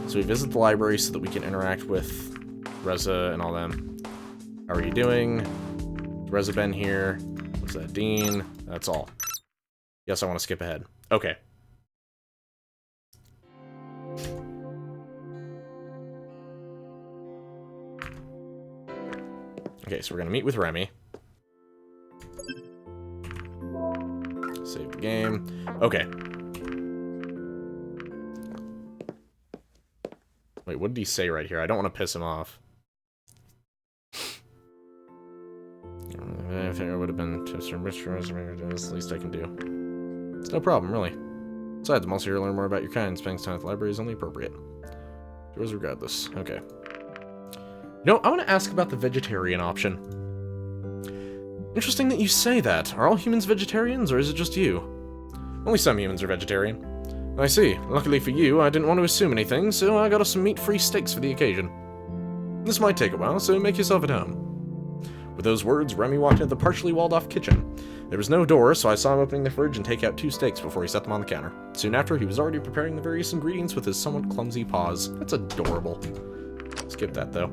So we visit the library so that we can interact with Reza and all them. How are you doing? Has Reza been here? What's that, Dean? That's all. Yes, I want to skip ahead. Okay. Okay, so we're gonna meet with Remy. Save the game. Okay. Wait, what did he say right here? I don't want to piss him off. I think it would have been to Sir Mr. That's the least I can do. It's no problem, really. Besides, I'm also here to learn more about your kind. Spending time at the library is only appropriate. Yours regardless. Okay. You know, I want to ask about the vegetarian option. Interesting that you say that. Are all humans vegetarians, or is it just you? Only some humans are vegetarian. I see. Luckily for you, I didn't want to assume anything, so I got us some meat-free steaks for the occasion. This might take a while, so make yourself at home. With those words, Remy walked into the partially walled-off kitchen. There was no door, so I saw him opening the fridge and take out 2 steaks before he set them on the counter. Soon after, he was already preparing the various ingredients with his somewhat clumsy paws. That's adorable. Skip that, though.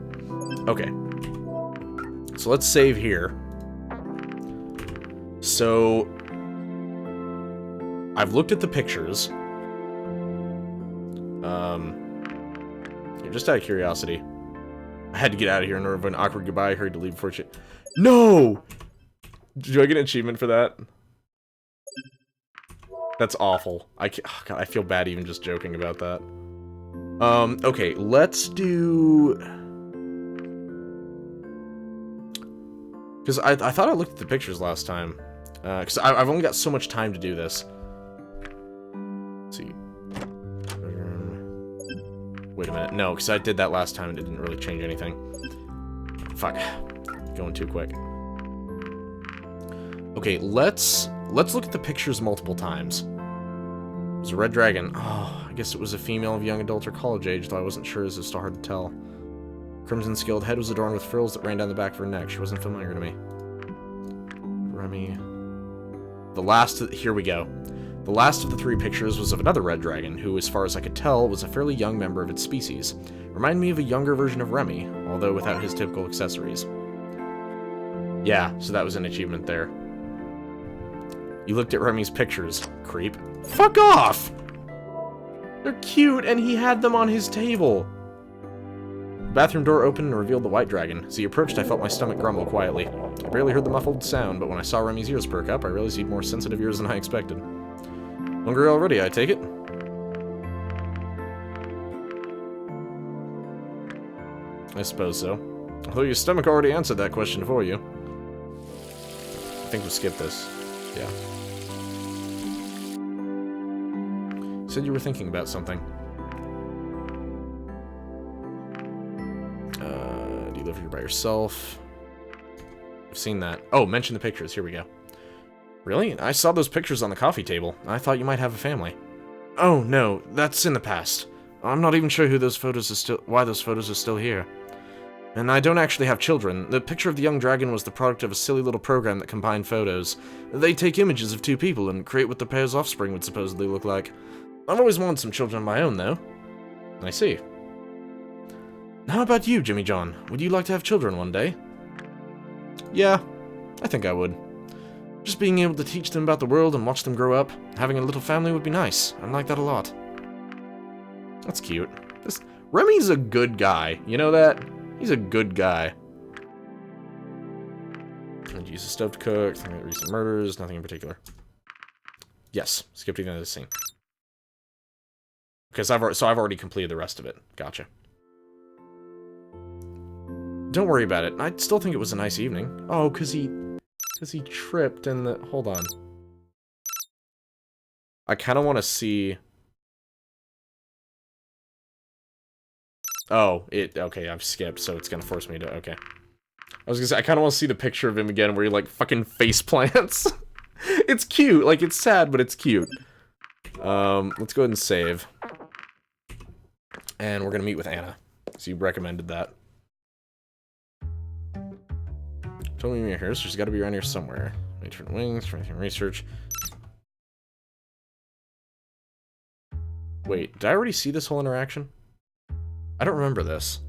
Okay. So let's save here. So, I've looked at the pictures. Just out of curiosity. I had to get out of here in order of an awkward goodbye. I hurried to leave before she... No! Do I get an achievement for that? That's awful. Oh God, I feel bad even just joking about that. Okay, let's do... Because I thought I looked at the pictures last time. Because I've only got so much time to do this. Let's see. Wait a minute. No, because I did that last time and it didn't really change anything. Fuck. Going too quick. Okay, let's look at the pictures multiple times. It was a red dragon. Oh, I guess it was a female of young adult or college age, though I wasn't sure as it's still hard to tell. Crimson scaled head was adorned with frills that ran down the back of her neck. She wasn't familiar to me. Remy. Here we go. The last of the 3 pictures was of another red dragon, who, as far as I could tell, was a fairly young member of its species. Reminded me of a younger version of Remy, although without his typical accessories. Yeah, so that was an achievement there. You looked at Remy's pictures, creep. Fuck off! They're cute, and he had them on his table. The bathroom door opened and revealed the white dragon. As he approached, I felt my stomach grumble quietly. I barely heard the muffled sound, but when I saw Remy's ears perk up, I realized he had more sensitive ears than I expected. Hungry already, I take it? I suppose so. Although your stomach already answered that question for you. I think we'll skip this. Yeah. You said you were thinking about something. Do you live here by yourself? I've seen that. Oh, mention the pictures. Here we go. Really? I saw those pictures on the coffee table. I thought you might have a family. Oh, no. That's in the past. I'm not even sure why those photos are still here. And I don't actually have children. The picture of the young dragon was the product of a silly little program that combined photos. They take images of 2 people and create what the pair's offspring would supposedly look like. I've always wanted some children of my own, though. I see. How about you, Jimmy John? Would you like to have children one day? Yeah, I think I would. Just being able to teach them about the world and watch them grow up. Having a little family would be nice. I'd like that a lot. That's cute. Remy's a good guy. You know that? He's a good guy. I'd use the stove to cook. Recent murders. Nothing in particular. Yes. Skip to the end of the scene. Because I've already completed the rest of it. Gotcha. Don't worry about it. I still think it was a nice evening. Oh, because he tripped and the... Hold on. I kind of want to see... Oh, okay, I've skipped, so it's gonna force me to... Okay. I was gonna say, I kind of want to see the picture of him again where he, like, fucking face plants. It's cute. Like, it's sad, but it's cute. Let's go ahead and save. And we're gonna meet with Anna. So you recommended that. Told me you're here, so she's got to be around here somewhere. Turn wings, try research. Wait, did I already see this whole interaction? I don't remember this.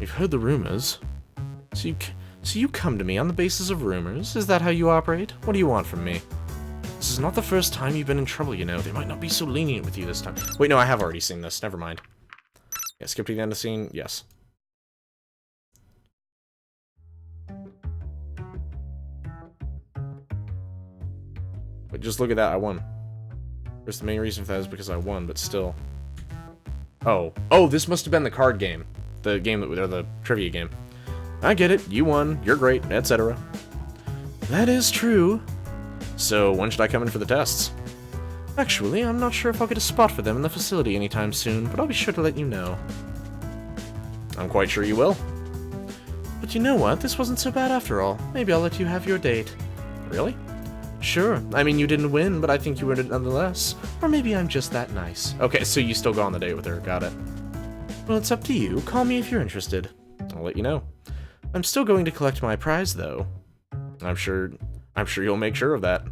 You've heard the rumors. So you come to me on the basis of rumors? Is that how you operate? What do you want from me? This is not the first time you've been in trouble, you know. They might not be so lenient with you this time. Wait, no, I have already seen this. Never mind. Yeah, skip to the end of the scene. Yes. But just look at that. I won. There's the main reason for that is because I won, but still. Oh. Oh, this must have been the card game. The game that... or the trivia game. I get it. You won. You're great, etc. That is true. So, when should I come in for the tests? Actually, I'm not sure if I'll get a spot for them in the facility anytime soon, but I'll be sure to let you know. I'm quite sure you will. But you know what? This wasn't so bad after all. Maybe I'll let you have your date. Really? Sure. I mean, you didn't win, but I think you earned it nonetheless. Or maybe I'm just that nice. Okay, so you still go on the date with her. Got it. Well, it's up to you. Call me if you're interested. I'll let you know. I'm still going to collect my prize, though. I'm sure you'll make sure of that.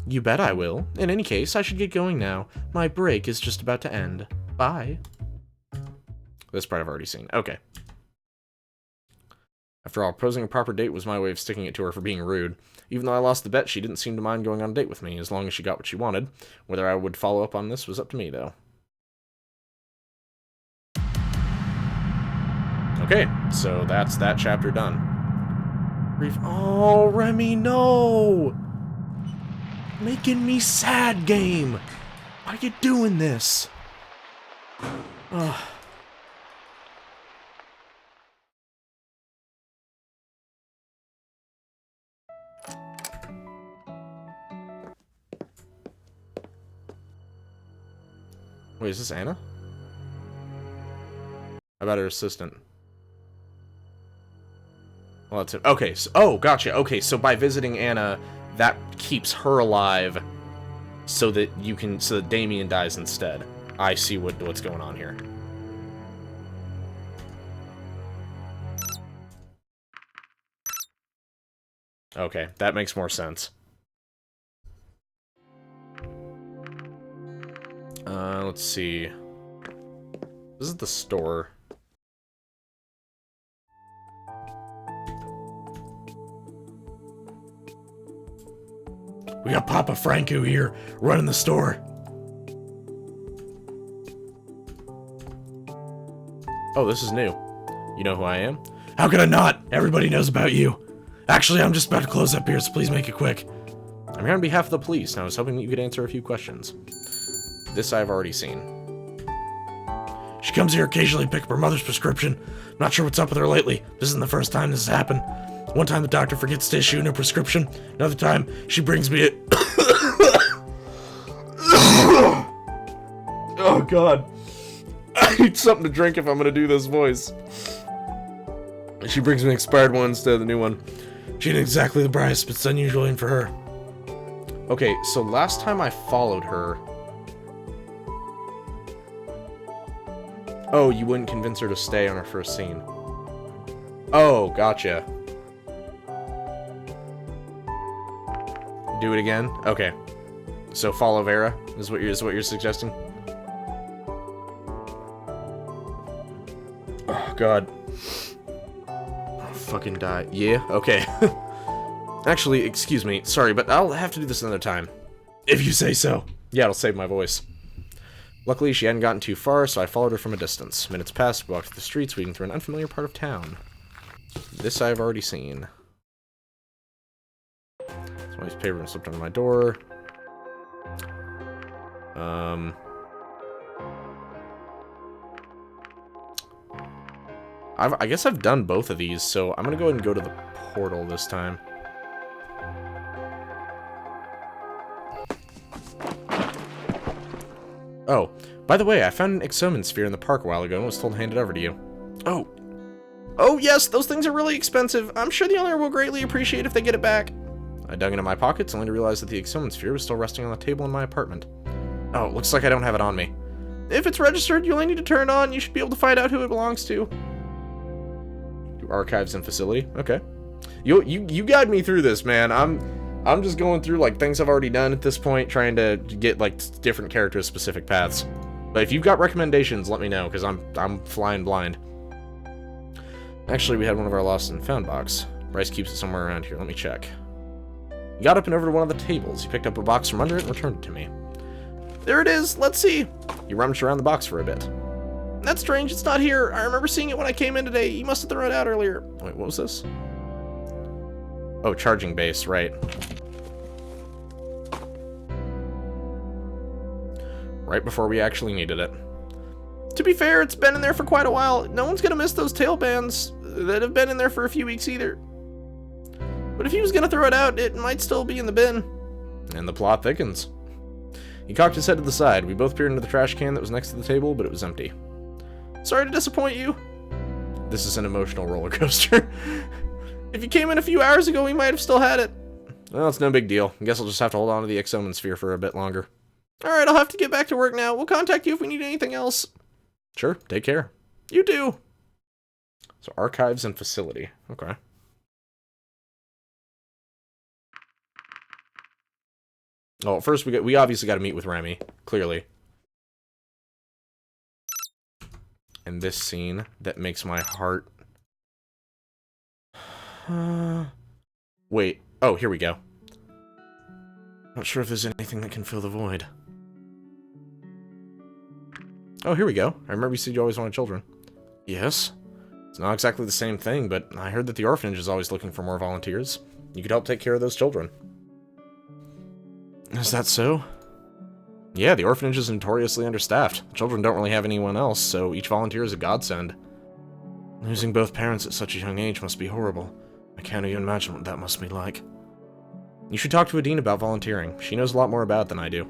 You bet I will. In any case, I should get going now. My break is just about to end. Bye. This part I've already seen. Okay. After all, proposing a proper date was my way of sticking it to her for being rude. Even though I lost the bet, she didn't seem to mind going on a date with me, as long as she got what she wanted. Whether I would follow up on this was up to me, though. Okay, so that's that chapter done. Oh, Remy, no! Making me sad, game! Why are you doing this? Ugh. Wait, is this Anna? How about her assistant? Well, that's it. Okay, so, oh, gotcha. Okay, so by visiting Anna, that keeps her alive so that you can, so that Damien dies instead. I see what's going on here. Okay, that makes more sense. Let's see. This is the store. We got Papa Franco here, running the store. Oh, this is new. You know who I am? How could I not? Everybody knows about you. Actually, I'm just about to close up here, so please make it quick. I'm here on behalf of the police, and I was hoping that you could answer a few questions. This I've already seen. She comes here occasionally to pick up her mother's prescription. Not sure what's up with her lately. This isn't the first time this has happened. One time the doctor forgets to issue a new prescription. Another time, she brings me a... Oh, God. I need something to drink if I'm gonna do this voice. She brings me an expired one instead of the new one. She ain't exactly the brightest, but it's unusual in for her. Okay, so last time I followed her... Oh, you wouldn't convince her to stay on her first scene. Oh, gotcha. Do it again? Okay. So follow Vera is what you're suggesting? Oh, God. I'll fucking die. Yeah? Okay. Actually, excuse me. Sorry, but I'll have to do this another time. If you say so. Yeah, it'll save my voice. Luckily, she hadn't gotten too far, so I followed her from a distance. Minutes passed, we walked through the streets, weaving through an unfamiliar part of town. This I've already seen. Somebody's paper slipped under my door. I guess I've done both of these, so I'm gonna go ahead and go to the portal this time. Oh, by the way, I found an Exomen sphere in the park a while ago and was told to hand it over to you. Oh. Oh, yes, those things are really expensive. I'm sure the owner will greatly appreciate if they get it back. I dug into my pockets only to realize that the Exomen sphere was still resting on the table in my apartment. Oh, it looks like I don't have it on me. If it's registered, you only need to turn it on. You should be able to find out who it belongs to. Archives and facility. Okay. You guide me through this, man. I'm just going through like things I've already done at this point, trying to get like different characters specific paths. But if you've got recommendations, let me know, because I'm flying blind. Actually, we had one of our lost and found box. Bryce keeps it somewhere around here. Let me check. He got up and over to one of the tables. He picked up a box from under it and returned it to me. There it is. Let's see. He rummaged around the box for a bit. That's strange. It's not here. I remember seeing it when I came in today. You must have thrown it out earlier. Wait, what was this? Oh, charging base, right. Right before we actually needed it. To be fair, it's been in there for quite a while. No one's gonna miss those tail bands that have been in there for a few weeks either. But if he was gonna throw it out, it might still be in the bin. And the plot thickens. He cocked his head to the side. We both peered into the trash can that was next to the table, but it was empty. Sorry to disappoint you. This is an emotional roller coaster. If you came in a few hours ago, we might have still had it. Well, it's no big deal. I guess I'll just have to hold on to the Exomen sphere for a bit longer. Alright, I'll have to get back to work now. We'll contact you if we need anything else. Sure, take care. You too. So, archives and facility. Okay. Oh, first we obviously got to meet with Remy, clearly. And this scene that makes my heart... Wait. Oh, here we go. Not sure if there's anything that can fill the void. Oh, here we go. I remember you said you always wanted children. Yes? It's not exactly the same thing, but I heard that the orphanage is always looking for more volunteers. You could help take care of those children. Is that so? Yeah, the orphanage is notoriously understaffed. The children don't really have anyone else, so each volunteer is a godsend. Losing both parents at such a young age must be horrible. I can't even imagine what that must be like. You should talk to Adine about volunteering. She knows a lot more about it than I do.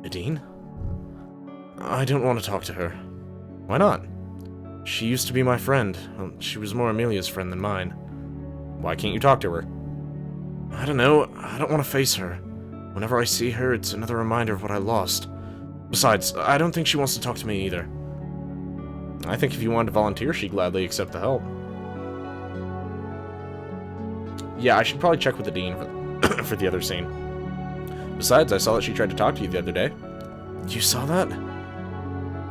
Adine? I don't want to talk to her. Why not? She used to be my friend. Well, she was more Amelia's friend than mine. Why can't you talk to her? I don't know. I don't want to face her. Whenever I see her, it's another reminder of what I lost. Besides, I don't think she wants to talk to me either. I think if you wanted to volunteer, she'd gladly accept the help. Yeah, I should probably check with the dean for the other scene. Besides, I saw that she tried to talk to you the other day. You saw that?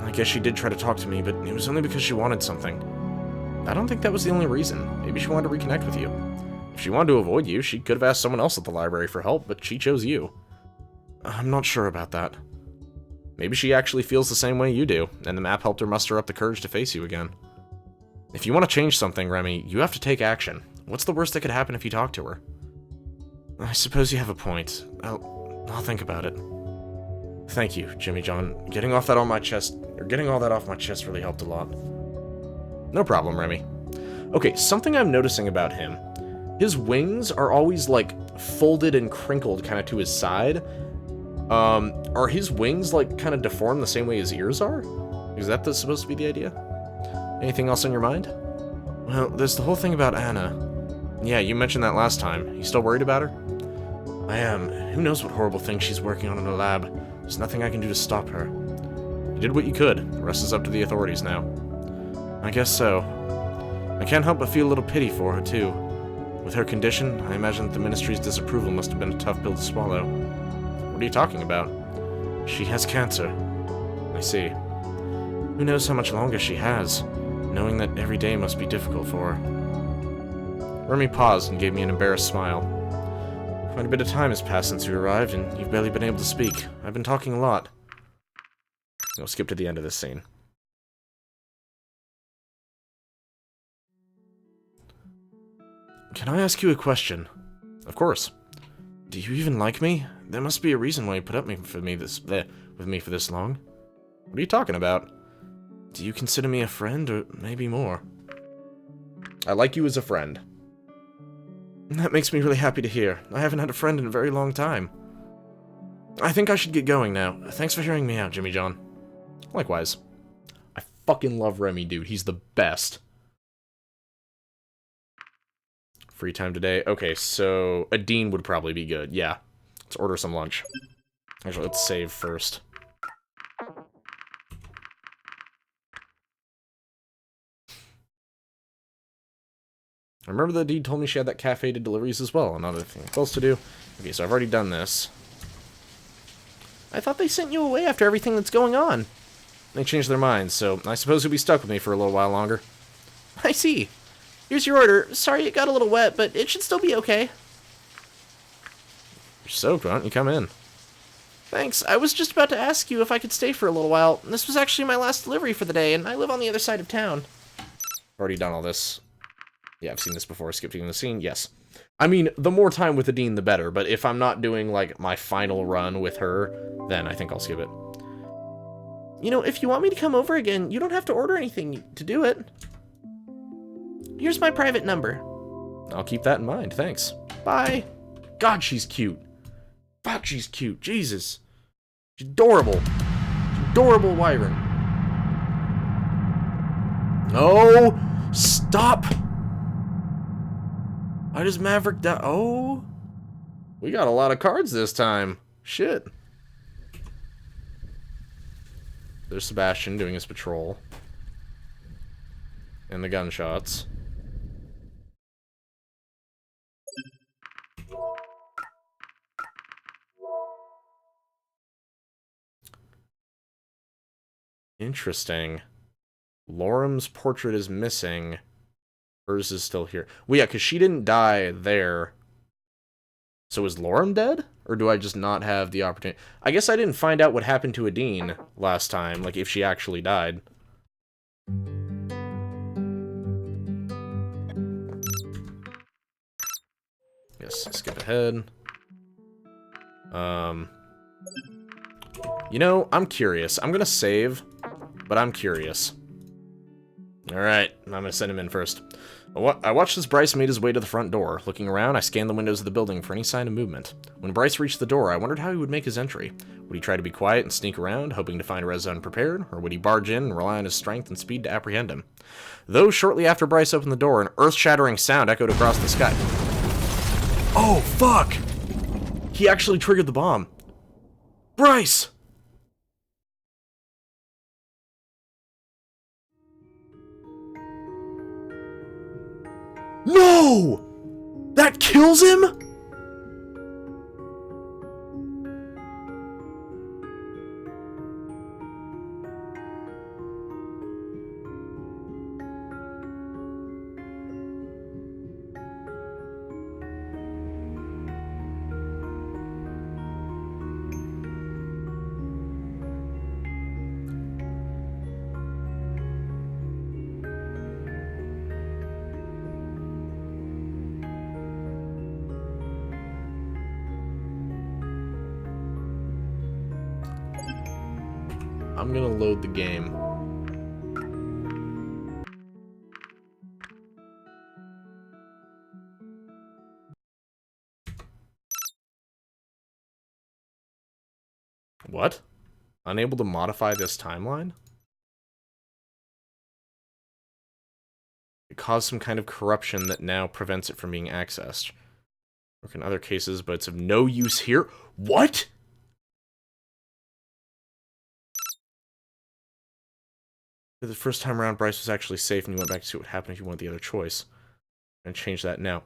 I guess she did try to talk to me, but it was only because she wanted something. I don't think that was the only reason. Maybe she wanted to reconnect with you. If she wanted to avoid you, she could have asked someone else at the library for help, but she chose you. I'm not sure about that. Maybe she actually feels the same way you do, and the map helped her muster up the courage to face you again. If you want to change something, Remy, you have to take action. What's the worst that could happen if you talk to her? I suppose you have a point. I'll think about it. Thank you, Jimmy John. Getting all that off my chest really helped a lot. No problem, Remy. Okay, something I'm noticing about him. His wings are always, like, folded and crinkled kind of to his side. Are his wings, like, kind of deformed the same way his ears are? Is that supposed to be the idea? Anything else on your mind? Well, there's the whole thing about Anna. Yeah, you mentioned that last time. You still worried about her? I am. Who knows what horrible thing she's working on in her lab. There's nothing I can do to stop her. You did what you could. The rest is up to the authorities now. I guess so. I can't help but feel a little pity for her, too. With her condition, I imagine that the Ministry's disapproval must have been a tough pill to swallow. What are you talking about? She has cancer. I see. Who knows how much longer she has, knowing that every day must be difficult for her. Remy paused and gave me an embarrassed smile. Quite a bit of time has passed since you arrived, and you've barely been able to speak. I've been talking a lot. We'll skip to the end of this scene. Can I ask you a question? Of course. Do you even like me? There must be a reason why you put up with me for this long. What are you talking about? Do you consider me a friend, or maybe more? I like you as a friend. That makes me really happy to hear. I haven't had a friend in a very long time. I think I should get going now. Thanks for hearing me out, Jimmy John. Likewise. I fucking love Remy, dude. He's the best. Free time today. Okay, so a dean would probably be good. Yeah. Let's order some lunch. Actually, let's save first. I remember the dean told me she had that cafe to deliveries as well. Another thing else to do. Okay, so I've already done this. I thought they sent you away after everything that's going on. They changed their minds, so I suppose you'll be stuck with me for a little while longer. I see. Here's your order. Sorry it got a little wet, but it should still be okay. You're soaked, why don't you come in? Thanks. I was just about to ask you if I could stay for a little while. This was actually my last delivery for the day, and I live on the other side of town. Already done all this. Yeah, I've seen this before. Skipping the scene, yes. I mean, the more time with the dean, the better. But if I'm not doing, like, my final run with her, then I think I'll skip it. You know, if you want me to come over again, you don't have to order anything to do it. Here's my private number. I'll keep that in mind, thanks. Bye. God, she's cute. Fuck, she's cute. Jesus. She's adorable. She's adorable wyvern. No! Stop! Why does Maverick die? Oh! We got a lot of cards this time. Shit. There's Sebastian doing his patrol. And the gunshots. Interesting. Lorem's portrait is missing. Hers is still here. Well, yeah, because she didn't die there. So is Lorem dead? Or do I just not have the opportunity? I guess I didn't find out what happened to Adine last time, like if she actually died. Yes, skip ahead. You know, I'm curious. I'm gonna save, but I'm curious. Alright, I'm gonna send him in first. I watched as Bryce made his way to the front door. Looking around, I scanned the windows of the building for any sign of movement. When Bryce reached the door, I wondered how he would make his entry. Would he try to be quiet and sneak around, hoping to find Reza unprepared, or would he barge in and rely on his strength and speed to apprehend him? Though shortly after Bryce opened the door, an earth-shattering sound echoed across the sky. Oh, fuck! He actually triggered the bomb. Bryce! No! That kills him? I'm gonna load the game. What? Unable to modify this timeline? It caused some kind of corruption that now prevents it from being accessed. Work in other cases, but it's of no use here. What? The first time around, Bryce was actually safe, and he went back to see what happened if he wanted the other choice. I'm gonna change that now.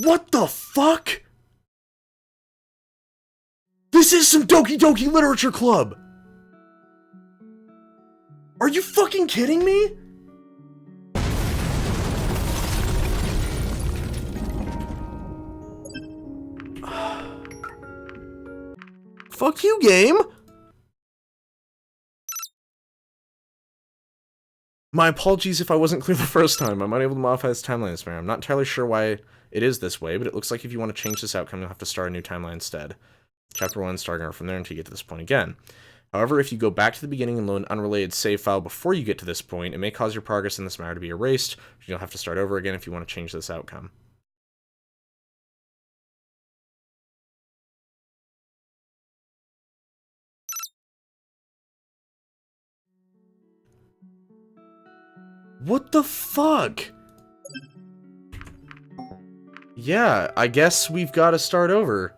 What the fuck? This is some Doki Doki Literature Club! Are you fucking kidding me? Fuck you, game! My apologies if I wasn't clear the first time. I'm unable to modify this timeline this way. I'm not entirely sure why it is this way, but it looks like if you want to change this outcome, you'll have to start a new timeline instead. Chapter 1, starting over from there until you get to this point again. However, if you go back to the beginning and load an unrelated save file before you get to this point, it may cause your progress in this matter to be erased. You'll have to start over again if you want to change this outcome. What the fuck? Yeah, I guess we've got to start over.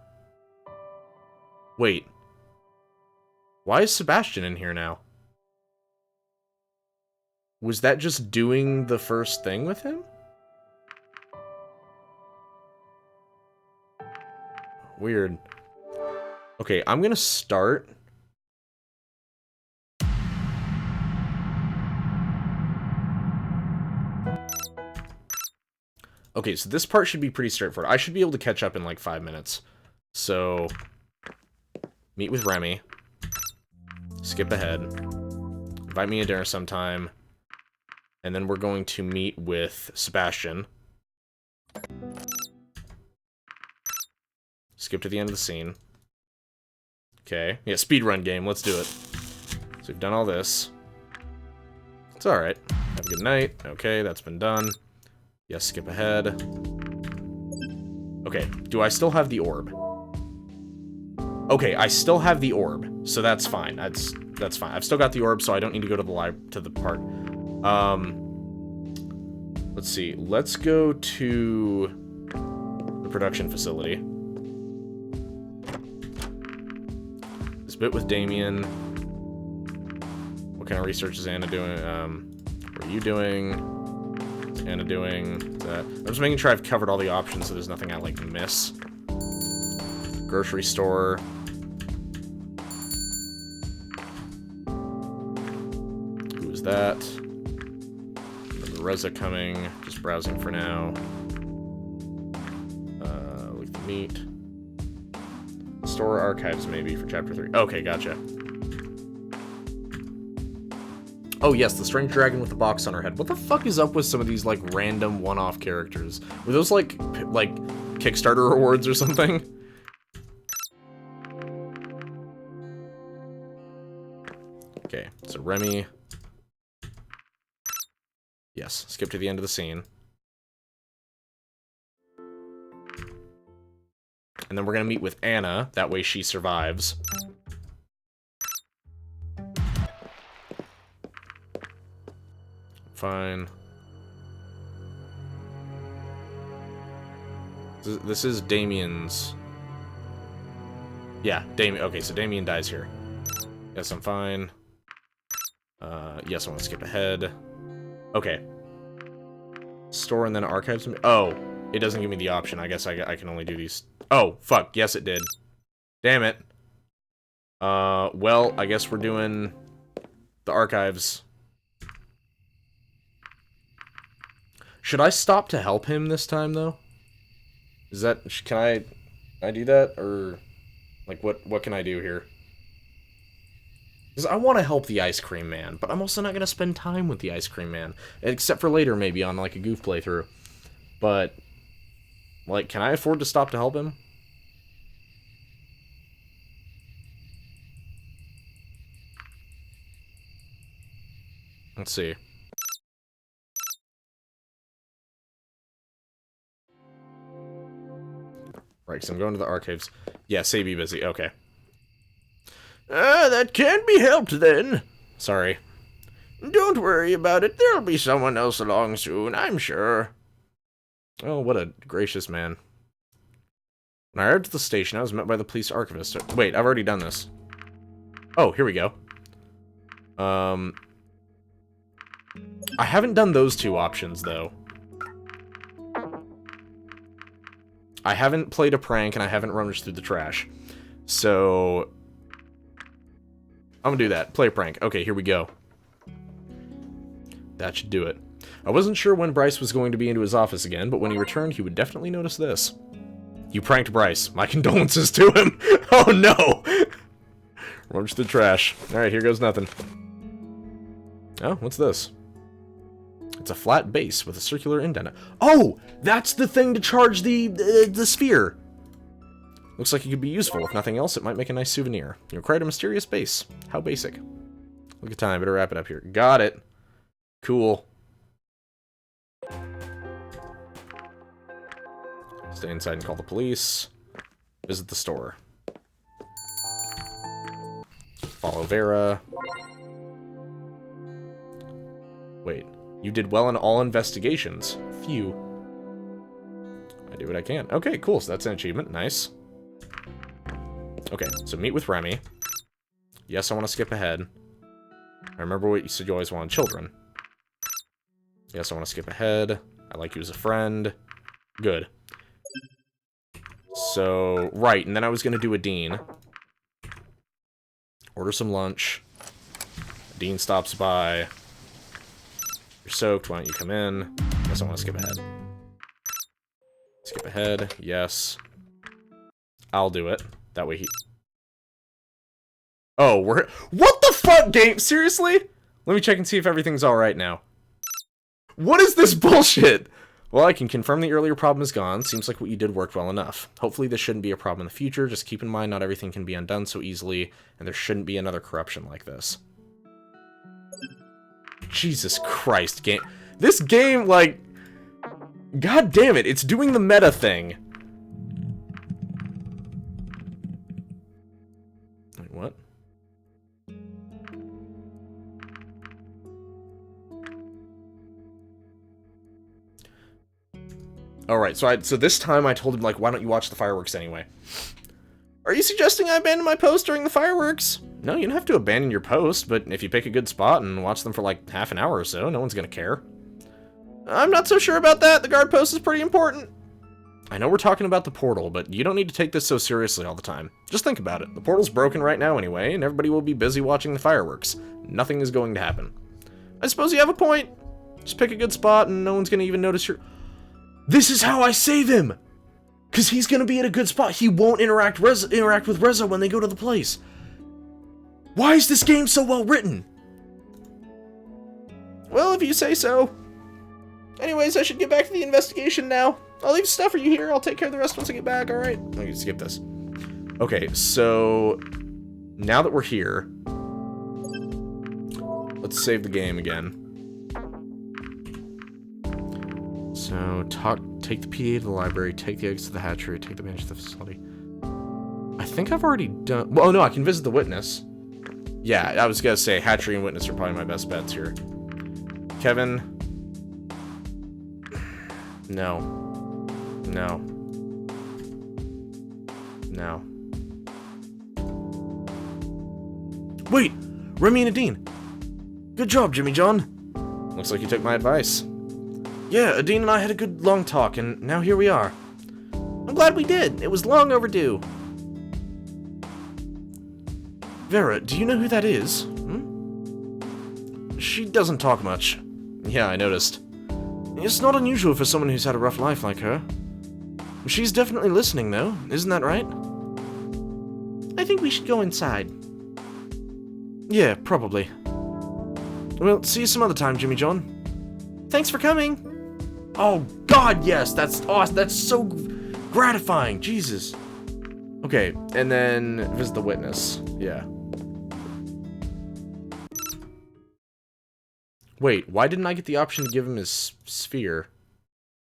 Wait. Why is Sebastian in here now? Was that just doing the first thing with him? Weird. Okay, I'm gonna start. Okay, so this part should be pretty straightforward. I should be able to catch up in like 5 minutes. So, meet with Remy. Skip ahead. Invite me to dinner sometime. And then we're going to meet with Sebastian. Skip to the end of the scene. Okay. Yeah, speedrun game. Let's do it. So we've done all this. It's alright. Have a good night. Okay, that's been done. Yes, skip ahead. Okay, do I still have the orb? Okay, I still have the orb, so that's fine. That's fine. I've still got the orb, so I don't need to go to the park. Let's see. Let's go to the production facility. This bit with Damien. What kind of research is Anna doing? What are you doing? Anna doing that. I'm just making sure I've covered all the options so there's nothing I like miss. Grocery store. Who is that? The Reza coming. Just browsing for now. Look at the meat. Store archives, maybe, for Chapter 3. Okay, gotcha. Oh, yes, the strange dragon with the box on her head. What the fuck is up with some of these, like, random one-off characters? Were those, like, Kickstarter rewards or something? Okay, so Remy. Yes, skip to the end of the scene. And then we're gonna meet with Anna, that way she survives. Fine. This is Damien's... Yeah, Damien. Okay, so Damien dies here. Yes, I'm fine. Yes, I want to skip ahead. Okay. Store and then archives. Oh, it doesn't give me the option. I guess I can only do these. Oh, fuck. Yes, it did. Damn it. Well, I guess we're doing the archives. Should I stop to help him this time, though? Is that... Can I do that? Or... Like, what can I do here? Because I want to help the Ice Cream Man, but I'm also not going to spend time with the Ice Cream Man. Except for later, maybe, on, like, a goof playthrough. But... Like, can I afford to stop to help him? Let's see. Right, so I'm going to the archives. Yeah, say be busy. Okay. That can't be helped then. Sorry. Don't worry about it. There'll be someone else along soon, I'm sure. Oh, what a gracious man. When I arrived at the station, I was met by the police archivist. Wait, I've already done this. Oh, here we go. I haven't done those two options, though. I haven't played a prank, and I haven't rummaged through the trash. So... I'm gonna do that. Play a prank. Okay, here we go. That should do it. I wasn't sure when Bryce was going to be into his office again, but when he returned, he would definitely notice this. You pranked Bryce. My condolences to him. Oh, no! Rummage through the trash. Alright, here goes nothing. Oh, what's this? It's a flat base with a circular indent. Oh! That's the thing to charge the sphere! Looks like it could be useful. If nothing else, it might make a nice souvenir. You acquired a mysterious base. How basic. Look at time. Better wrap it up here. Got it. Cool. Stay inside and call the police. Visit the store. Follow Vera. Wait. You did well in all investigations. Phew. I do what I can. Okay, cool. So that's an achievement. Nice. Okay, so meet with Remy. Yes, I want to skip ahead. I remember what you said you always wanted children. Yes, I want to skip ahead. I like you as a friend. Good. So, right, and then I was going to do a Dean. Order some lunch. Dean stops by. You're soaked, why don't you come in? Yes, I want to skip ahead. Skip ahead, yes. I'll do it. That way he... Oh, we're... What the fuck, game? Seriously? Let me check and see if everything's alright now. What is this bullshit? Well, I can confirm the earlier problem is gone. Seems like what you did worked well enough. Hopefully this shouldn't be a problem in the future. Just keep in mind not everything can be undone so easily, and there shouldn't be another corruption like this. Jesus Christ, game. This game, like... God damn it, it's doing the meta thing. Wait, what? Alright, so this time I told him, like, why don't you watch the fireworks anyway? Are you suggesting I abandon my post during the fireworks? No, you don't have to abandon your post, but if you pick a good spot and watch them for, like, half an hour or so, no one's gonna care. I'm not so sure about that. The guard post is pretty important. I know we're talking about the portal, but you don't need to take this so seriously all the time. Just think about it. The portal's broken right now anyway, and everybody will be busy watching the fireworks. Nothing is going to happen. I suppose you have a point. Just pick a good spot and no one's gonna even notice your... This is how I save him! Because he's gonna be at a good spot. He won't interact with Reza when they go to the place. Why is this game so well written? Well, if you say so. Anyways, I should get back to the investigation now. I'll leave stuff for you here. I'll take care of the rest once I get back, alright? I can skip this. Okay, so... Now that we're here... Let's save the game again. So, take the PDA to the library, take the eggs to the hatchery, take the bench to the facility. I think I've already done... Well, oh no, I can visit the witness. Yeah, I was gonna say, hatchery and witness are probably my best bets here. Kevin... No. No. No. Wait! Remy and Adine! Good job, Jimmy John! Looks like you took my advice. Yeah, Adine and I had a good long talk, and now here we are. I'm glad we did. It was long overdue. Vera, do you know who that is? She doesn't talk much. Yeah, I noticed. It's not unusual for someone who's had a rough life like her. She's definitely listening, though. Isn't that right? I think we should go inside. Yeah, probably. Well, see you some other time, Jimmy John. Thanks for coming. Oh, God, yes! That's awesome! That's so gratifying! Jesus. Okay, and then visit the witness. Yeah. Wait, why didn't I get the option to give him his sphere?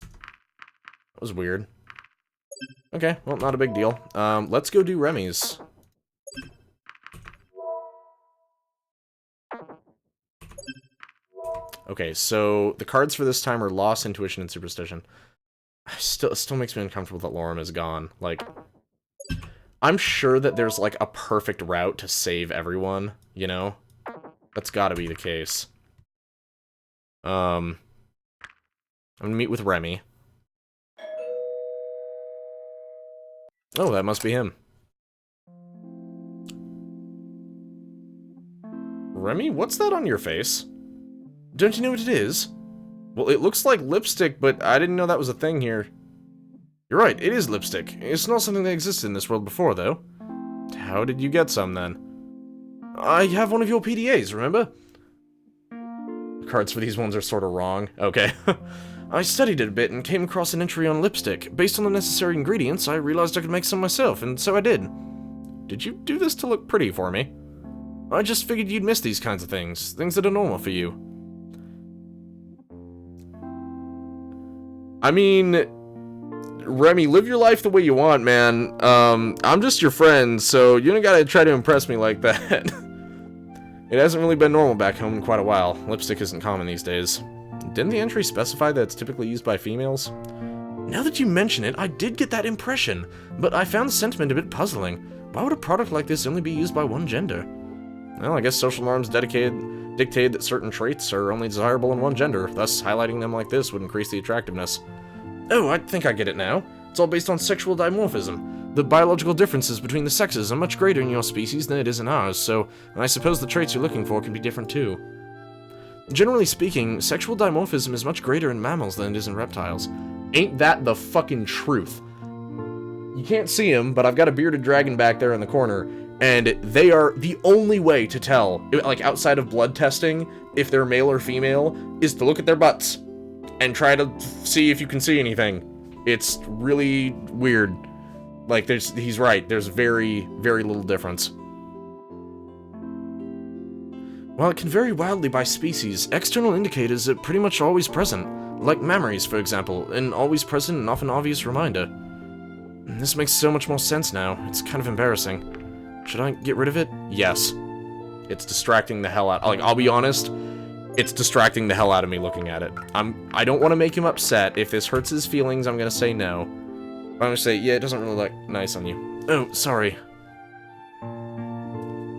That was weird. Okay, well, not a big deal. Let's go do Remy's. Okay, so the cards for this time are Loss, Intuition, and Superstition. It still makes me uncomfortable that Lorem is gone. Like, I'm sure that there's, like, a perfect route to save everyone, you know? That's gotta be the case. I'm gonna meet with Remy. Oh, that must be him. Remy, what's that on your face? Don't you know what it is? Well, it looks like lipstick, but I didn't know that was a thing here. You're right, it is lipstick. It's not something that existed in this world before, though. How did you get some, then? I have one of your PDAs, remember? The cards for these ones are sort of wrong. Okay. I studied it a bit and came across an entry on lipstick. Based on the necessary ingredients, I realized I could make some myself, and so I did. Did you do this to look pretty for me? I just figured you'd miss these kinds of things that are normal for you. I mean, Remy, live your life the way you want, man. I'm just your friend, so you don't gotta try to impress me like that. It hasn't really been normal back home in quite a while. Lipstick isn't common these days. Didn't the entry specify that it's typically used by females? Now that you mention it, I did get that impression, but I found the sentiment a bit puzzling. Why would a product like this only be used by one gender? Well, I guess social norms dictated that certain traits are only desirable in one gender, thus highlighting them like this would increase the attractiveness. Oh, I think I get it now. It's all based on sexual dimorphism. The biological differences between the sexes are much greater in your species than it is in ours, so I suppose the traits you're looking for can be different too. Generally speaking, sexual dimorphism is much greater in mammals than it is in reptiles. Ain't that the fucking truth? You can't see him, but I've got a bearded dragon back there in the corner, and they are the only way to tell, like outside of blood testing, if they're male or female, is to look at their butts and try to see if you can see anything. It's really weird. Like, he's right, there's very, very little difference. While it can vary wildly by species, external indicators are pretty much always present, like mammaries, for example, an always present and often obvious reminder. This makes so much more sense now. It's kind of embarrassing. Should I get rid of it? Yes. It's distracting the hell out. Like, I'll be honest, it's distracting the hell out of me looking at it. I don't want to make him upset. If this hurts his feelings, I'm gonna say no. I'm gonna say, yeah, it doesn't really look nice on you. Oh, sorry.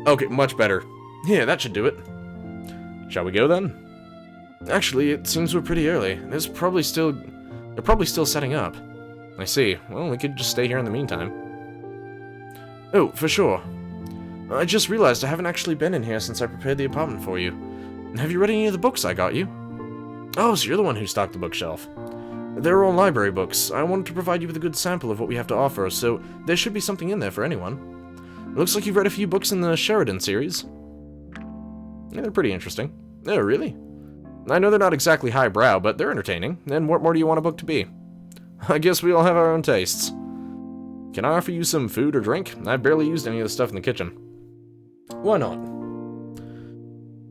Okay, much better. Yeah, that should do it. Shall we go then? Actually, it seems we're pretty early. They're probably still setting up. I see. Well, we could just stay here in the meantime. Oh, for sure. I just realized I haven't actually been in here since I prepared the apartment for you. Have you read any of the books I got you? Oh, so you're the one who stocked the bookshelf. They're all library books. I wanted to provide you with a good sample of what we have to offer, so there should be something in there for anyone. It looks like you've read a few books in the Sheridan series. Yeah, they're pretty interesting. Oh, really? I know they're not exactly highbrow, but they're entertaining. And what more do you want a book to be? I guess we all have our own tastes. Can I offer you some food or drink? I've barely used any of the stuff in the kitchen. Why not?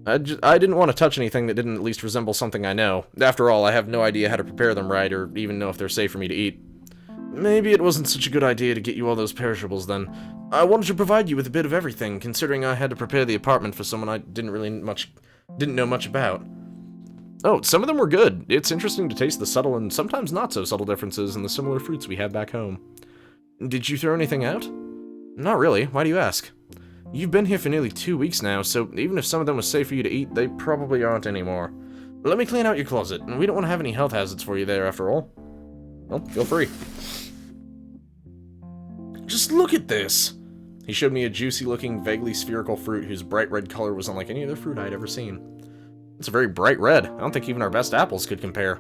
I didn't want to touch anything that didn't at least resemble something I know. After all, I have no idea how to prepare them right, or even know if they're safe for me to eat. Maybe it wasn't such a good idea to get you all those perishables then. I wanted to provide you with a bit of everything, considering I had to prepare the apartment for someone I didn't know much about. Oh, some of them were good. It's interesting to taste the subtle and sometimes not so subtle differences in the similar fruits we have back home. Did you throw anything out? Not really. Why do you ask? You've been here for nearly 2 weeks now, so even if some of them were safe for you to eat, they probably aren't anymore. Let me clean out your closet, and we don't want to have any health hazards for you there after all. Well, feel free. Just look at this! He showed me a juicy-looking, vaguely spherical fruit whose bright red color was unlike any other fruit I'd ever seen. It's a very bright red. I don't think even our best apples could compare.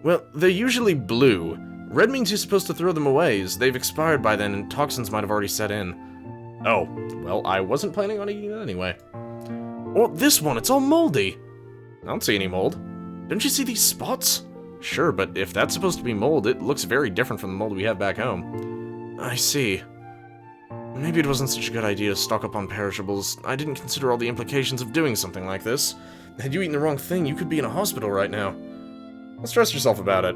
Well, they're usually blue. Red means you're supposed to throw them away, as they've expired by then and toxins might have already set in. Oh, well, I wasn't planning on eating it anyway. Oh, this one, it's all moldy. I don't see any mold. Don't you see these spots? Sure, but if that's supposed to be mold, it looks very different from the mold we have back home. I see. Maybe it wasn't such a good idea to stock up on perishables. I didn't consider all the implications of doing something like this. Had you eaten the wrong thing, you could be in a hospital right now. Don't stress yourself about it.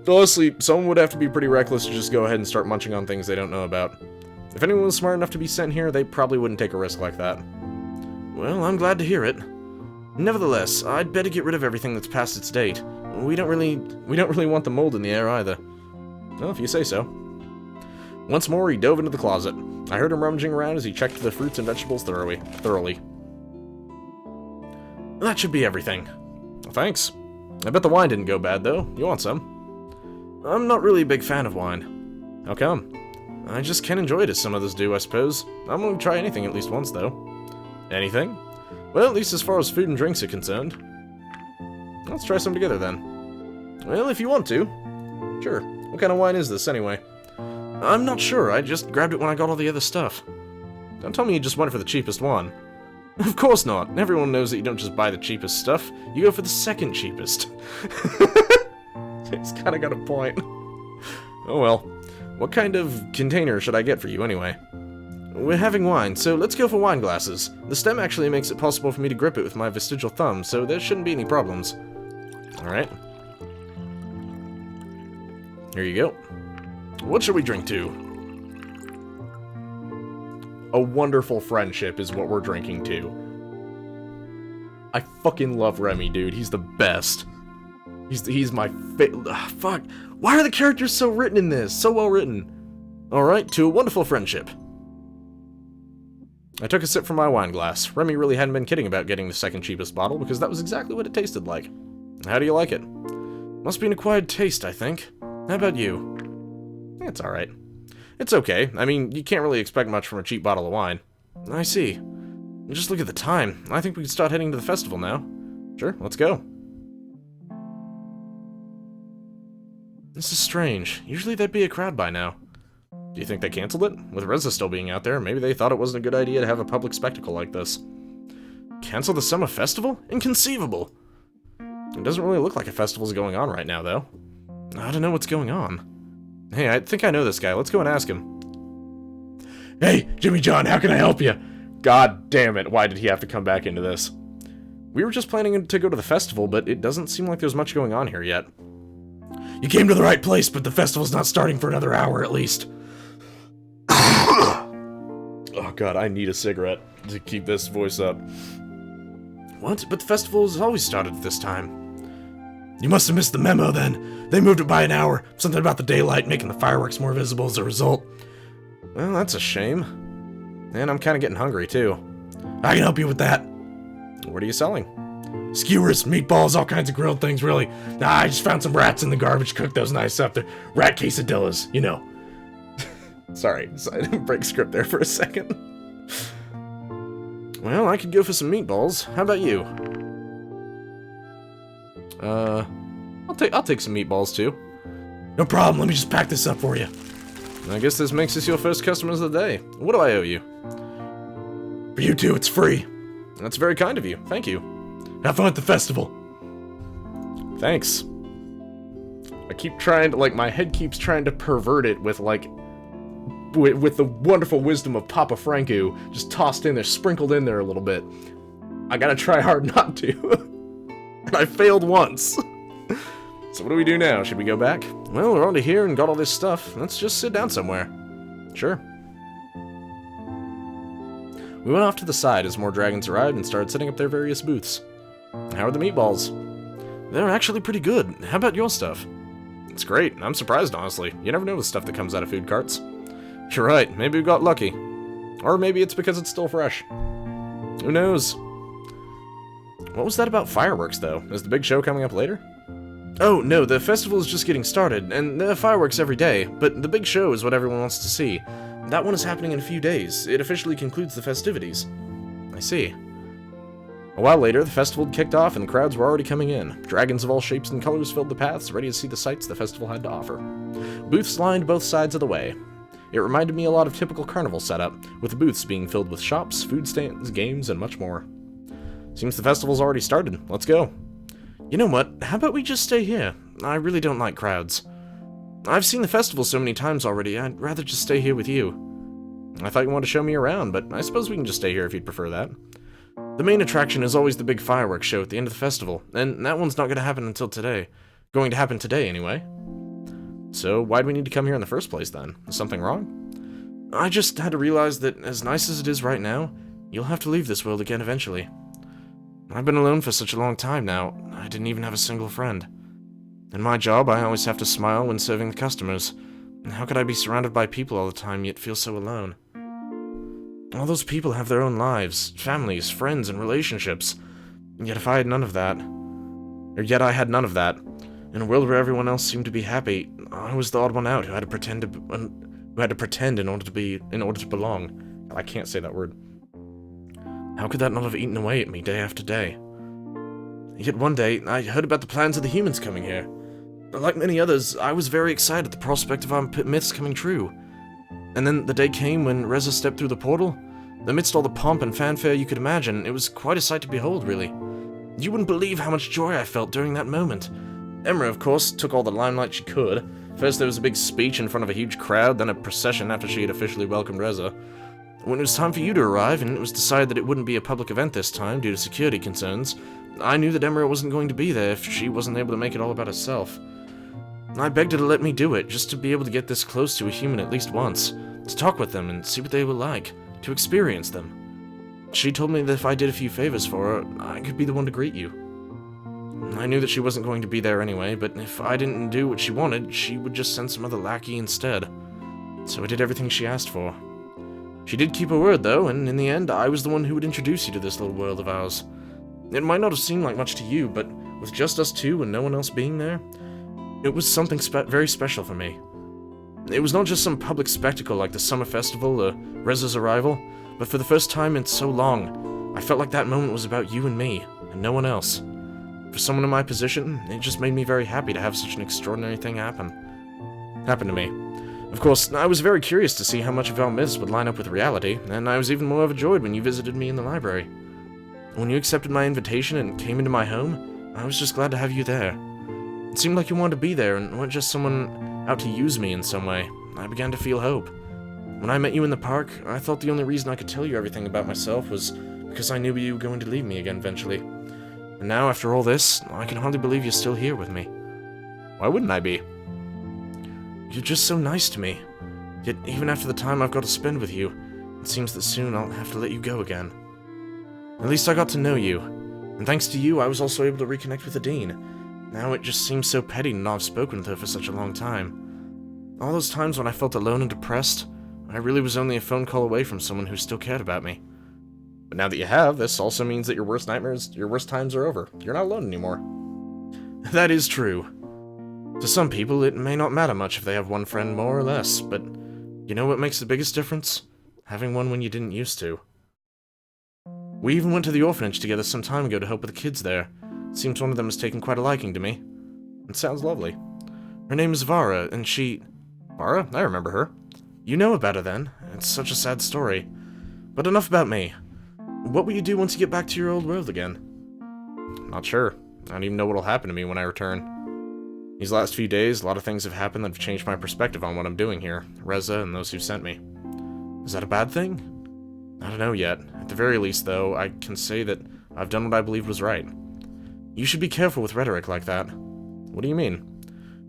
Honestly, someone would have to be pretty reckless to just go ahead and start munching on things they don't know about. If anyone was smart enough to be sent here, they probably wouldn't take a risk like that. Well, I'm glad to hear it. Nevertheless, I'd better get rid of everything that's past its date. We don't really want the mold in the air either. Well, if you say so. Once more, he dove into the closet. I heard him rummaging around as he checked the fruits and vegetables thoroughly. That should be everything. Well, thanks. I bet the wine didn't go bad, though. You want some? I'm not really a big fan of wine. How come? I just can't enjoy it as some others do, I suppose. I'm willing to try anything at least once, though. Anything? Well, at least as far as food and drinks are concerned. Let's try some together, then. Well, if you want to. Sure. What kind of wine is this, anyway? I'm not sure. I just grabbed it when I got all the other stuff. Don't tell me you just went for the cheapest one. Of course not. Everyone knows that you don't just buy the cheapest stuff. You go for the second cheapest. He's kind of got a point. Oh well. What kind of container should I get for you, anyway? We're having wine, so let's go for wine glasses. The stem actually makes it possible for me to grip it with my vestigial thumb, so there shouldn't be any problems. Alright. Here you go. What should we drink to? A wonderful friendship is what we're drinking to. I fucking love Remy, dude. He's the best. He's my fuck. Why are the characters so written in this? So well written. Alright, to a wonderful friendship. I took a sip from my wine glass. Remy really hadn't been kidding about getting the second cheapest bottle, because that was exactly what it tasted like. How do you like it? Must be an acquired taste, I think. How about you? It's alright. It's okay. I mean, you can't really expect much from a cheap bottle of wine. I see. Just look at the time. I think we can start heading to the festival now. Sure, let's go. This is strange. Usually there'd be a crowd by now. Do you think they canceled it? With Reza still being out there, maybe they thought it wasn't a good idea to have a public spectacle like this. Cancel the summer festival? Inconceivable! It doesn't really look like a festival's going on right now, though. I don't know what's going on. Hey, I think I know this guy. Let's go and ask him. Hey, Jimmy John, how can I help you? God damn it, why did he have to come back into this? We were just planning to go to the festival, but it doesn't seem like there's much going on here yet. You came to the right place, but the festival's not starting for another hour at least. Oh god, I need a cigarette to keep this voice up. What? But the festival's always started at this time. You must have missed the memo then. They moved it by an hour. Something about the daylight making the fireworks more visible as a result. Well, that's a shame. And I'm kind of getting hungry, too. I can help you with that. What are you selling? Skewers, meatballs, all kinds of grilled things, really. I just found some rats in the garbage, cooked those nice up. They're rat quesadillas, you know. Sorry, I didn't break script there for a second. Well, I could go for some meatballs. How about you? I'll take some meatballs too. No problem, let me just pack this up for you. I guess this makes us your first customers of the day. What do I owe you? For you two, it's free. That's very kind of you. Thank you. Have fun at the festival. Thanks. I keep trying to, like, my head keeps trying to pervert it with, like, with the wonderful wisdom of Papa Franco just tossed in there, sprinkled in there a little bit. I gotta try hard not to. And I failed once. So what do we do now? Should we go back? Well, we're onto here and got all this stuff. Let's just sit down somewhere. Sure. We went off to the side as more dragons arrived and started setting up their various booths. How are the meatballs? They're actually pretty good. How about your stuff? It's great. I'm surprised, honestly. You never know the stuff that comes out of food carts. You're right. Maybe we got lucky. Or maybe it's because it's still fresh. Who knows? What was that about fireworks, though? Is the big show coming up later? Oh, no, the festival is just getting started, and there are fireworks every day, but the big show is what everyone wants to see. That one is happening in a few days. It officially concludes the festivities. I see. A while later, the festival had kicked off and the crowds were already coming in. Dragons of all shapes and colors filled the paths, ready to see the sights the festival had to offer. Booths lined both sides of the way. It reminded me a lot of typical carnival setup, with the booths being filled with shops, food stands, games, and much more. Seems the festival's already started. Let's go. You know what? How about we just stay here? I really don't like crowds. I've seen the festival so many times already, I'd rather just stay here with you. I thought you wanted to show me around, but I suppose we can just stay here if you'd prefer that. The main attraction is always the big fireworks show at the end of the festival, and that one's not going to happen until today. Going to happen today, anyway. So, why'd we need to come here in the first place, then? Is something wrong? I just had to realize that, as nice as it is right now, you'll have to leave this world again eventually. I've been alone for such a long time now, I didn't even have a single friend. In my job, I always have to smile when serving the customers. How could I be surrounded by people all the time, yet feel so alone? All those people have their own lives, families, friends, and relationships. Yet if I had none of that, in a world where everyone else seemed to be happy, I was the odd one out who had to pretend in order to belong. I can't say that word. How could that not have eaten away at me day after day? Yet one day, I heard about the plans of the humans coming here. Like many others, I was very excited at the prospect of our myths coming true. And then the day came when Reza stepped through the portal. Amidst all the pomp and fanfare you could imagine, it was quite a sight to behold, really. You wouldn't believe how much joy I felt during that moment. Emma, of course, took all the limelight she could. First there was a big speech in front of a huge crowd, then a procession after she had officially welcomed Reza. When it was time for you to arrive, and it was decided that it wouldn't be a public event this time due to security concerns, I knew that Emma wasn't going to be there if she wasn't able to make it all about herself. I begged her to let me do it, just to be able to get this close to a human at least once, to talk with them and see what they were like, to experience them. She told me that if I did a few favors for her, I could be the one to greet you. I knew that she wasn't going to be there anyway, but if I didn't do what she wanted, she would just send some other lackey instead. So I did everything she asked for. She did keep her word, though, and in the end, I was the one who would introduce you to this little world of ours. It might not have seemed like much to you, but with just us two and no one else being there, it was something very special for me. It was not just some public spectacle like the summer festival or Reza's arrival, but for the first time in so long, I felt like that moment was about you and me, and no one else. For someone in my position, it just made me very happy to have such an extraordinary thing happen to me. Of course, I was very curious to see how much of our myths would line up with reality, and I was even more overjoyed when you visited me in the library. When you accepted my invitation and came into my home, I was just glad to have you there. It seemed like you wanted to be there and weren't just someone out to use me in some way. I began to feel hope. When I met you in the park, I thought the only reason I could tell you everything about myself was because I knew you were going to leave me again eventually. And now, after all this, I can hardly believe you're still here with me. Why wouldn't I be? You're just so nice to me. Yet, even after the time I've got to spend with you, it seems that soon I'll have to let you go again. At least I got to know you, and thanks to you, I was also able to reconnect with the Dean. Now it just seems so petty to not have spoken with her for such a long time. All those times when I felt alone and depressed, I really was only a phone call away from someone who still cared about me. But now that you have, this also means that your worst times are over. You're not alone anymore. That is true. To some people, it may not matter much if they have one friend more or less, but you know what makes the biggest difference? Having one when you didn't used to. We even went to the orphanage together some time ago to help with the kids there. Seems one of them has taken quite a liking to me. It sounds lovely. Her name is Vara, and she... Vara? I remember her. You know about her then. It's such a sad story. But enough about me. What will you do once you get back to your old world again? Not sure. I don't even know what'll happen to me when I return. These last few days, a lot of things have happened that have changed my perspective on what I'm doing here. Reza and those who sent me. Is that a bad thing? I don't know yet. At the very least, though, I can say that I've done what I believed was right. You should be careful with rhetoric like that. What do you mean?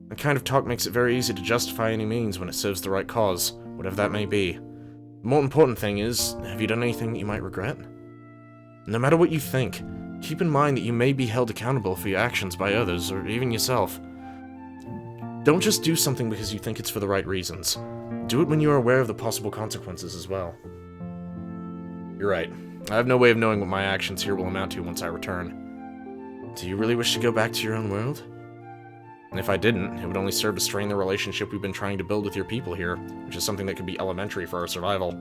That kind of talk makes it very easy to justify any means when it serves the right cause, whatever that may be. The more important thing is, have you done anything that you might regret? No matter what you think, keep in mind that you may be held accountable for your actions by others, or even yourself. Don't just do something because you think it's for the right reasons. Do it when you are aware of the possible consequences as well. You're right. I have no way of knowing what my actions here will amount to once I return. Do you really wish to go back to your own world? And if I didn't, it would only serve to strain the relationship we've been trying to build with your people here, which is something that could be elementary for our survival.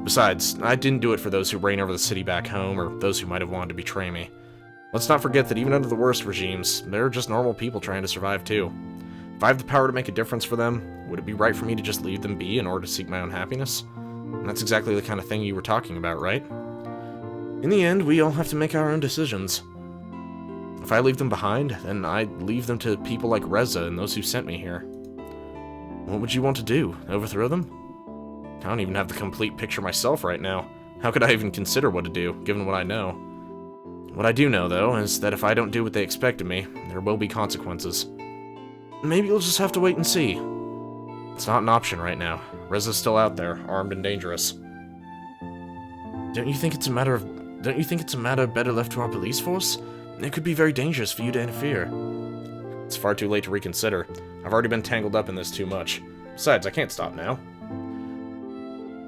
Besides, I didn't do it for those who reign over the city back home, or those who might have wanted to betray me. Let's not forget that even under the worst regimes, they're just normal people trying to survive too. If I have the power to make a difference for them, would it be right for me to just leave them be in order to seek my own happiness? And that's exactly the kind of thing you were talking about, right? In the end, we all have to make our own decisions. If I leave them behind, then I'd leave them to people like Reza and those who sent me here. What would you want to do? Overthrow them? I don't even have the complete picture myself right now. How could I even consider what to do, given what I know? What I do know, though, is that if I don't do what they expect of me, there will be consequences. Maybe you'll just have to wait and see. It's not an option right now. Reza's still out there, armed and dangerous. Don't you think it's a matter better left to our police force? It could be very dangerous for you to interfere. It's far too late to reconsider. I've already been tangled up in this too much. Besides, I can't stop now.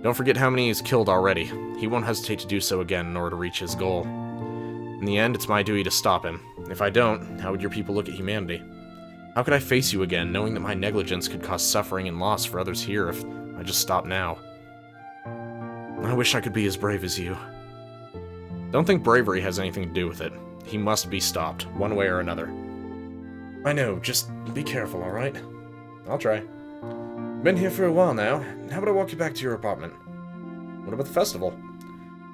Don't forget how many he's killed already. He won't hesitate to do so again in order to reach his goal. In the end, it's my duty to stop him. If I don't, how would your people look at humanity? How could I face you again, knowing that my negligence could cause suffering and loss for others here if I just stop now? I wish I could be as brave as you. Don't think bravery has anything to do with it. He must be stopped, one way or another. I know, just be careful, alright? I'll try. Been here for a while now. How about I walk you back to your apartment? What about the festival?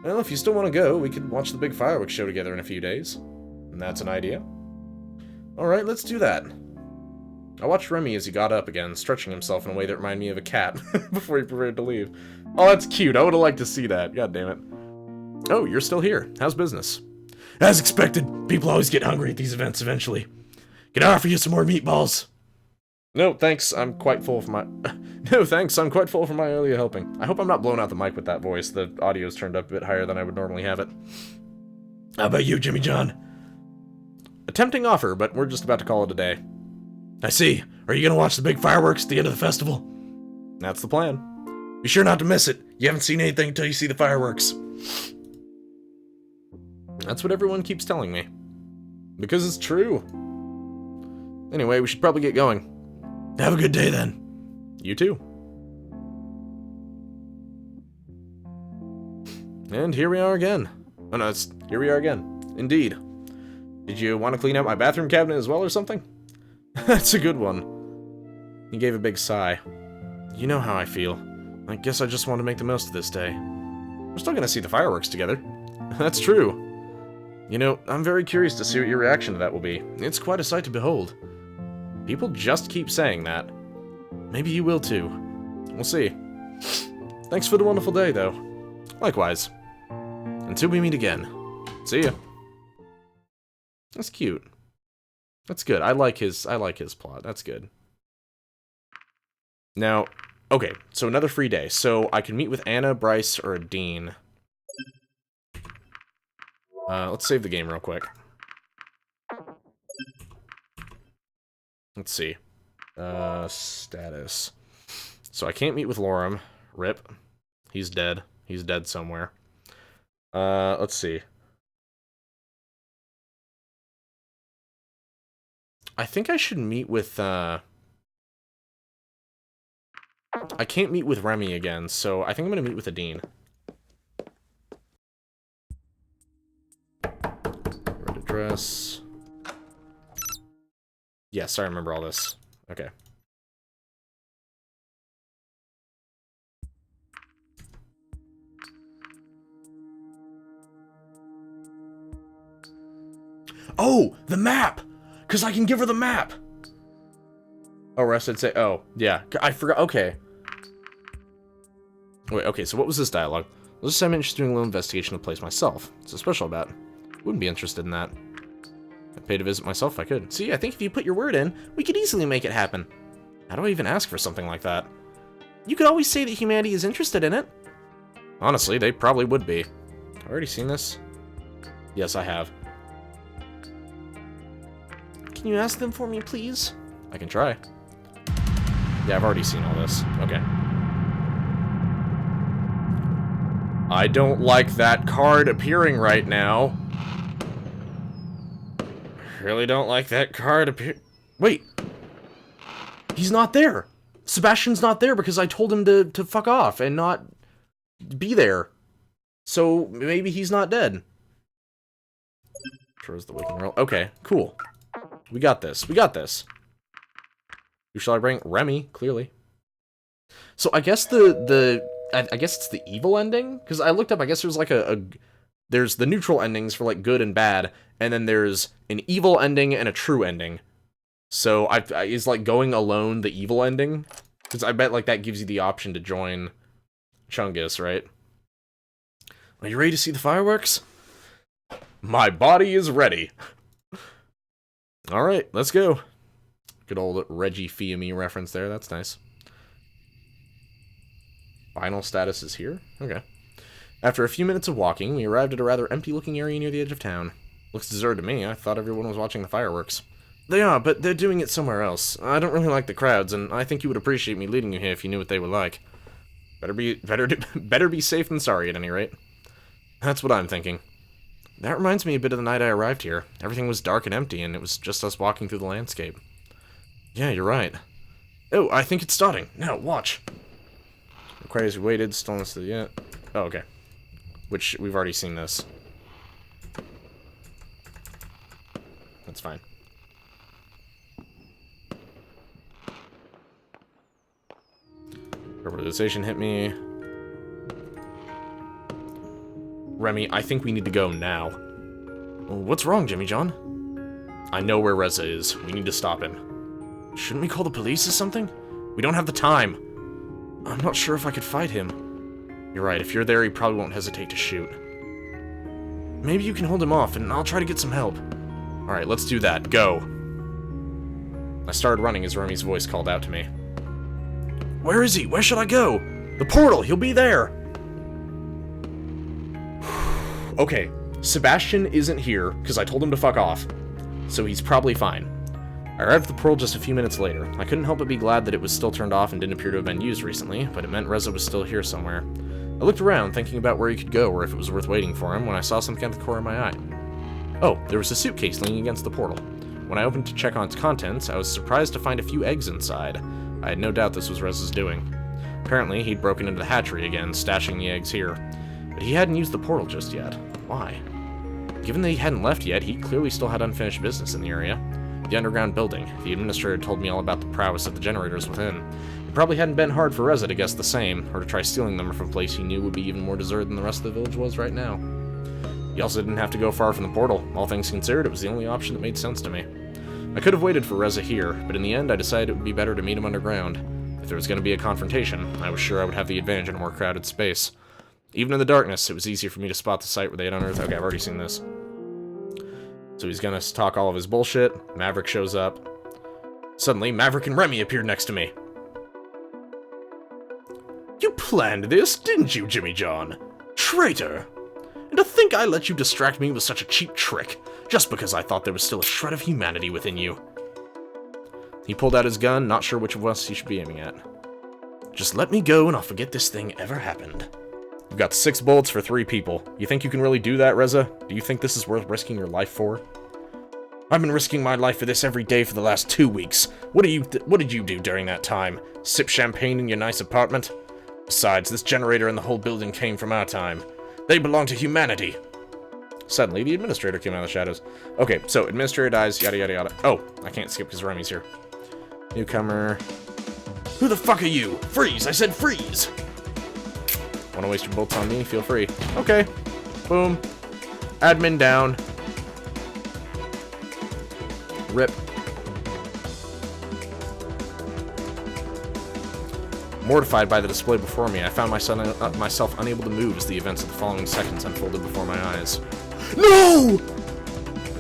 Well, if you still want to go, we could watch the big fireworks show together in a few days. And that's an idea? Alright, let's do that. I watched Remy as he got up again, stretching himself in a way that reminded me of a cat before he prepared to leave. Oh, that's cute. I would have liked to see that. God damn it. Oh, you're still here. How's business? As expected, people always get hungry at these events eventually. Can I offer you some more meatballs? No, thanks. I'm quite full from my... No, thanks. I'm quite full from my earlier helping. I hope I'm not blowing out the mic with that voice. The audio's turned up a bit higher than I would normally have it. How about you, Jimmy John? A tempting offer, but we're just about to call it a day. I see. Are you gonna watch the big fireworks at the end of the festival? That's the plan. Be sure not to miss it. You haven't seen anything until you see the fireworks. That's what everyone keeps telling me. Because it's true. Anyway, we should probably get going. Have a good day, then. You too. And here we are again. Oh no, here we are again. Indeed. Did you want to clean out my bathroom cabinet as well or something? That's a good one. He gave a big sigh. You know how I feel. I guess I just want to make the most of this day. We're still gonna see the fireworks together. That's true. You know, I'm very curious to see what your reaction to that will be. It's quite a sight to behold. People just keep saying that. Maybe you will too. We'll see. Thanks for the wonderful day, though. Likewise. Until we meet again. See ya. That's cute. That's good. I like his plot. That's good. Now, okay, so another free day. So I can meet with Anna, Bryce, or a Dean. Let's save the game real quick. Let's see. Status. So I can't meet with Lorem. Rip. He's dead. He's dead somewhere. Let's see. I think I should meet with, I can't meet with Remy again, so I think I'm gonna meet with a Dean. Red address. Yes, I remember all this. Okay. Oh, the map! Because I can give her the map! Oh, Rest would say, oh, yeah. I forgot, okay. Wait, okay, so what was this dialogue? Let's just say I'm interested in a little investigation of the place myself. What's so special about it? Wouldn't be interested in that. I'd pay to visit myself if I could. See, I think if you put your word in, we could easily make it happen. How do I even ask for something like that? You could always say that humanity is interested in it. Honestly, they probably would be. Have I already seen this? Yes, I have. Can you ask them for me, please? I can try. Yeah, I've already seen all this. Okay. I don't like that card appearing right now. I really don't like that card appear- Wait! He's not there! Sebastian's not there because I told him to fuck off and not be there. So, maybe he's not dead. Sure is the waking world. Okay, cool. We got this. We got this. Who shall I bring? Remy, clearly. So I guess I guess it's the evil ending? Because I looked up, I guess there's like there's the neutral endings for like good and bad, and then there's an evil ending and a true ending. So is like going alone the evil ending? Because I bet like that gives you the option to join Chungus, right? Are you ready to see the fireworks? My body is ready. Alright, let's go. Good old Reggie Fils-Aimé reference there, that's nice. Final status is here? Okay. After a few minutes of walking, we arrived at a rather empty-looking area near the edge of town. Looks deserted to me. I thought everyone was watching the fireworks. They are, but they're doing it somewhere else. I don't really like the crowds, and I think you would appreciate me leading you here if you knew what they were like. Better be safe than sorry, at any rate. That's what I'm thinking. That reminds me a bit of the night I arrived here. Everything was dark and empty, and it was just us walking through the landscape. Yeah, you're right. Oh, I think it's starting. Now, watch. Crazy waited, stillness to the end. Oh, okay. Which, we've already seen this. That's fine. Verbalization hit me. Remy, I think we need to go now. What's wrong, Jimmy John? I know where Reza is. We need to stop him. Shouldn't we call the police or something? We don't have the time. I'm not sure if I could fight him. You're right. If you're there, he probably won't hesitate to shoot. Maybe you can hold him off, and I'll try to get some help. Alright, let's do that. Go. I started running as Remy's voice called out to me. Where is he? Where should I go? The portal! He'll be there! Okay, Sebastian isn't here, because I told him to fuck off. So he's probably fine. I arrived at the portal just a few minutes later. I couldn't help but be glad that it was still turned off and didn't appear to have been used recently, but it meant Reza was still here somewhere. I looked around, thinking about where he could go or if it was worth waiting for him, when I saw something at the corner of my eye. Oh, there was a suitcase leaning against the portal. When I opened to check on its contents, I was surprised to find a few eggs inside. I had no doubt this was Reza's doing. Apparently, he'd broken into the hatchery again, stashing the eggs here. But he hadn't used the portal just yet. Why? Given that he hadn't left yet, he clearly still had unfinished business in the area. The underground building. The administrator told me all about the prowess of the generators within. It probably hadn't been hard for Reza to guess the same, or to try stealing them from a place he knew would be even more deserted than the rest of the village was right now. He also didn't have to go far from the portal. All things considered, it was the only option that made sense to me. I could have waited for Reza here, but in the end I decided it would be better to meet him underground. If there was going to be a confrontation, I was sure I would have the advantage in a more crowded space. Even in the darkness, it was easier for me to spot the site where they had unearthed. Okay, I've already seen this. So he's gonna talk all of his bullshit. Maverick shows up. Suddenly, Maverick and Remy appeared next to me. You planned this, didn't you, Jimmy John? Traitor! And to think I let you distract me with such a cheap trick, just because I thought there was still a shred of humanity within you. He pulled out his gun, not sure which of us he should be aiming at. Just let me go and I'll forget this thing ever happened. You've got 6 bullets for 3 people. You think you can really do that, Reza? Do you think this is worth risking your life for? I've been risking my life for this every day for the last 2 weeks. What did you do during that time? Sip champagne in your nice apartment? Besides, this generator and the whole building came from our time. They belong to humanity. Suddenly, the administrator came out of the shadows. Okay, so administrator dies, yada yada yada. Oh, I can't skip because Remy's here. Newcomer. Who the fuck are you? Freeze! I said freeze! Wanna waste your bolts on me? Feel free. Okay. Boom. Admin down. Rip. Mortified by the display before me, I found myself unable to move as the events of the following seconds unfolded before my eyes. No!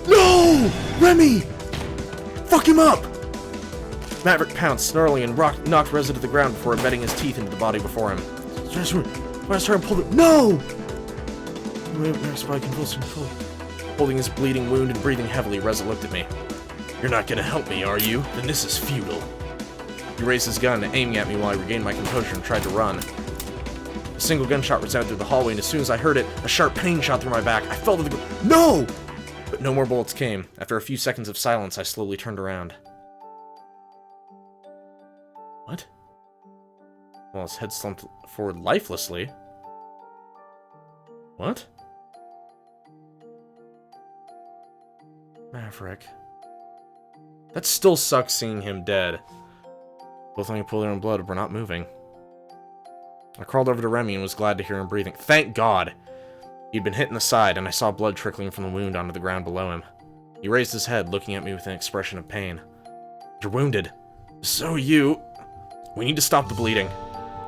No! Remy! Fuck him up! Maverick pounced, snarling, and knocked Reza to the ground before embedding his teeth into the body before him. No! Holding his bleeding wound and breathing heavily, Reza looked at me. You're not gonna help me, are you? Then this is futile. He raised his gun, aiming at me while I regained my composure and tried to run. A single gunshot resounded through the hallway, and as soon as I heard it, a sharp pain shot through my back. I fell to the ground. No! But no more bullets came. After a few seconds of silence, I slowly turned around. What? Well, his head slumped forward lifelessly. What? Maverick. That still sucks seeing him dead. Both let me pull their own blood, but we're not moving. I crawled over to Remy and was glad to hear him breathing. Thank God! He'd been hit in the side, and I saw blood trickling from the wound onto the ground below him. He raised his head, looking at me with an expression of pain. You're wounded. So you... We need to stop the bleeding.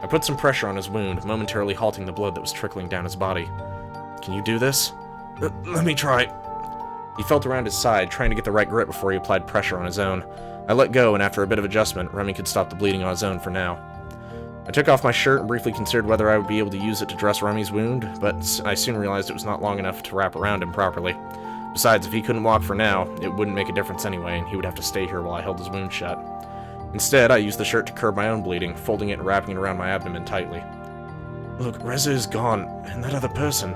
I put some pressure on his wound, momentarily halting the blood that was trickling down his body. Can you do this? Let me try. He felt around his side, trying to get the right grip before he applied pressure on his own. I let go, and after a bit of adjustment, Remy could stop the bleeding on his own for now. I took off my shirt and briefly considered whether I would be able to use it to dress Remy's wound, but I soon realized it was not long enough to wrap around him properly. Besides, if he couldn't walk for now, it wouldn't make a difference anyway, and he would have to stay here while I held his wound shut. Instead, I used the shirt to curb my own bleeding, folding it and wrapping it around my abdomen tightly. Look, Reza is gone, and that other person...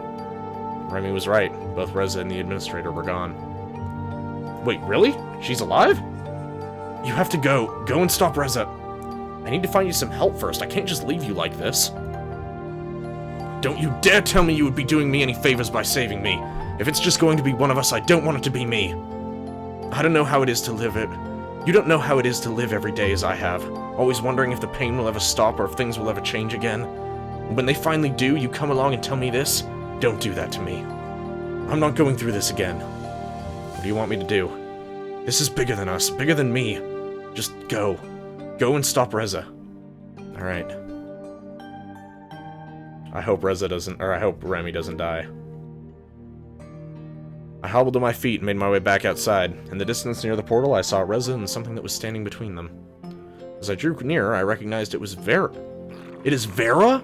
Remy was right. Both Reza and the administrator were gone. Wait, really? She's alive? You have to go. Go and stop Reza. I need to find you some help first. I can't just leave you like this. Don't you dare tell me you would be doing me any favors by saving me. If it's just going to be one of us, I don't want it to be me. I don't know how it is to live it. You don't know how it is to live every day as I have, always wondering if the pain will ever stop or if things will ever change again. When they finally do, you come along and tell me this? Don't do that to me. I'm not going through this again. What do you want me to do? This is bigger than us, bigger than me. Just go. Go and stop Reza. Alright. I hope I hope Remy doesn't die. I hobbled to my feet and made my way back outside. In the distance near the portal, I saw Reza and something that was standing between them. As I drew nearer, I recognized it was Vera. It is Vera?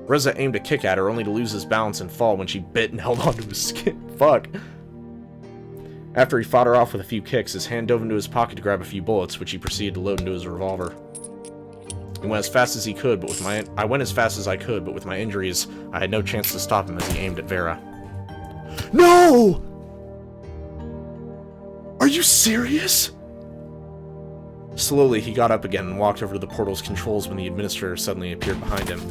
Reza aimed a kick at her, only to lose his balance and fall when she bit and held onto his skin. Fuck. After he fought her off with a few kicks, his hand dove into his pocket to grab a few bullets, which he proceeded to load into his revolver. He went as fast as he could, but I went as fast as I could, but with my injuries, I had no chance to stop him as he aimed at Vera. No! Are you serious? Slowly, he got up again and walked over to the portal's controls when the administrator suddenly appeared behind him.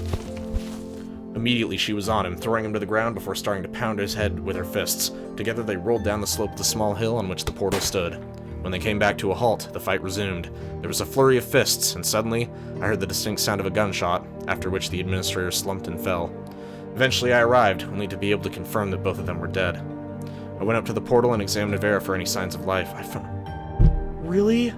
Immediately, she was on him, throwing him to the ground before starting to pound his head with her fists. Together, they rolled down the slope of the small hill on which the portal stood. When they came back to a halt, the fight resumed. There was a flurry of fists, and suddenly, I heard the distinct sound of a gunshot, after which the administrator slumped and fell. Eventually, I arrived, only to be able to confirm that both of them were dead. I went up to the portal and examined Vera for any signs of life. I found... Really?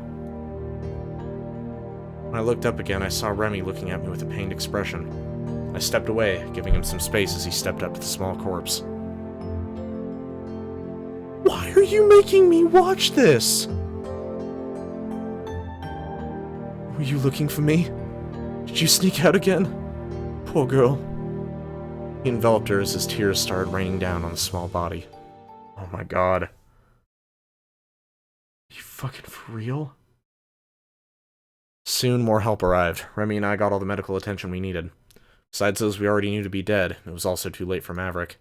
When I looked up again, I saw Remy looking at me with a pained expression. I stepped away, giving him some space as he stepped up to the small corpse. Why are you making me watch this? Were you looking for me? Did you sneak out again? Poor girl. He enveloped her as his tears started raining down on the small body. Oh my god. Are you fucking for real? Soon more help arrived. Remy and I got all the medical attention we needed. Besides those we already knew to be dead, it was also too late for Maverick.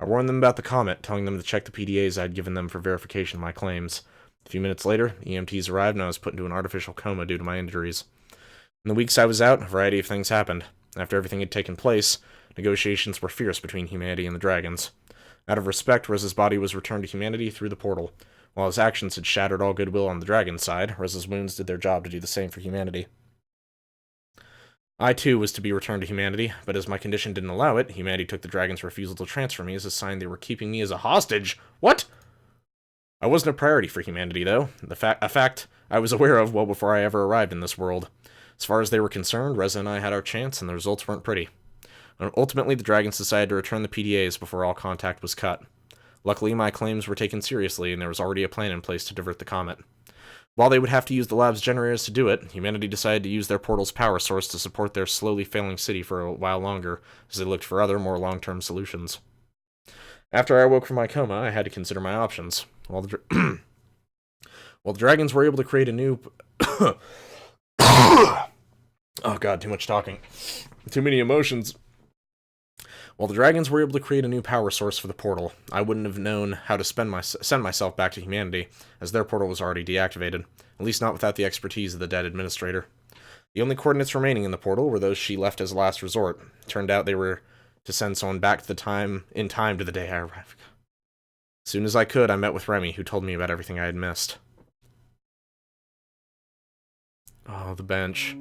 I warned them about the comet, telling them to check the PDAs I had given them for verification of my claims. A few minutes later, EMTs arrived and I was put into an artificial coma due to my injuries. In the weeks I was out, a variety of things happened. After everything had taken place, negotiations were fierce between humanity and the dragons. Out of respect, Reza's body was returned to humanity through the portal. While his actions had shattered all goodwill on the dragon's side, Reza's wounds did their job to do the same for humanity. I, too, was to be returned to humanity, but as my condition didn't allow it, humanity took the dragon's refusal to transfer me as a sign they were keeping me as a hostage. What? I wasn't a priority for humanity, though. A fact I was aware of well before I ever arrived in this world. As far as they were concerned, Reza and I had our chance, and the results weren't pretty. Ultimately, the dragons decided to return the PDAs before all contact was cut. Luckily, my claims were taken seriously, and there was already a plan in place to divert the comet. While they would have to use the lab's generators to do it, humanity decided to use their portal's power source to support their slowly failing city for a while longer, as they looked for other, more long-term solutions. After I awoke from my coma, I had to consider my options. While the dragons were able to create a new... Oh god, too much talking. Too many emotions. While the dragons were able to create a new power source for the portal, I wouldn't have known how to send myself back to humanity, as their portal was already deactivated, at least not without the expertise of the dead administrator. The only coordinates remaining in the portal were those she left as a last resort. Turned out they were to send someone back to in time to the day I arrived. As soon as I could, I met with Remy, who told me about everything I had missed. Oh, the bench.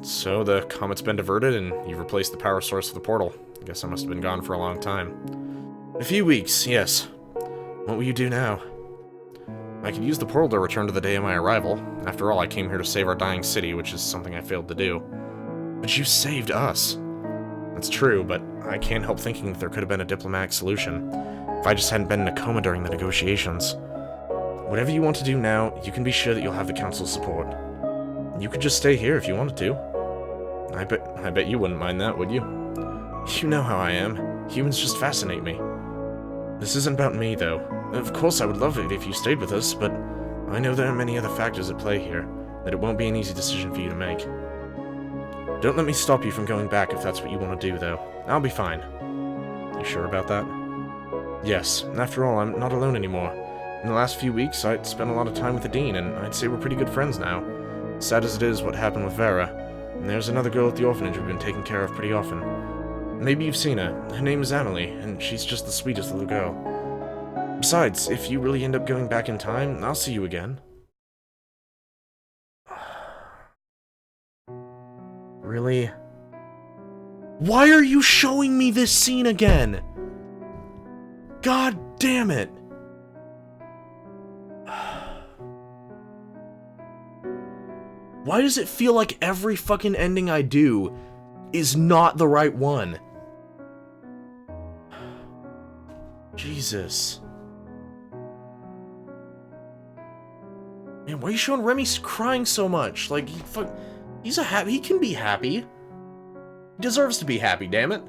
So, the comet's been diverted, and you've replaced the power source of the portal. I guess I must have been gone for a long time. A few weeks, yes. What will you do now? I could use the portal to return to the day of my arrival. After all, I came here to save our dying city, which is something I failed to do. But you saved us. That's true, but I can't help thinking that there could have been a diplomatic solution. If I just hadn't been in a coma during the negotiations. Whatever you want to do now, you can be sure that you'll have the Council's support. You could just stay here if you wanted to. I bet you wouldn't mind that, would you? You know how I am. Humans just fascinate me. This isn't about me, though. Of course I would love it if you stayed with us, but I know there are many other factors at play here, that it won't be an easy decision for you to make. Don't let me stop you from going back if that's what you want to do, though. I'll be fine. You sure about that? Yes. After all, I'm not alone anymore. In the last few weeks, I'd spent a lot of time with the Dean, and I'd say we're pretty good friends now. Sad as it is what happened with Vera. And there's another girl at the orphanage we've been taking care of pretty often. Maybe you've seen her. Her name is Amelie, and she's just the sweetest little girl. Besides, if you really end up going back in time, I'll see you again. Really? Why are you showing me this scene again? God damn it! Why does it feel like every fucking ending I do is not the right one? Jesus. Man, why are you showing Remy crying so much? Like, he can be happy. He deserves to be happy, damn it.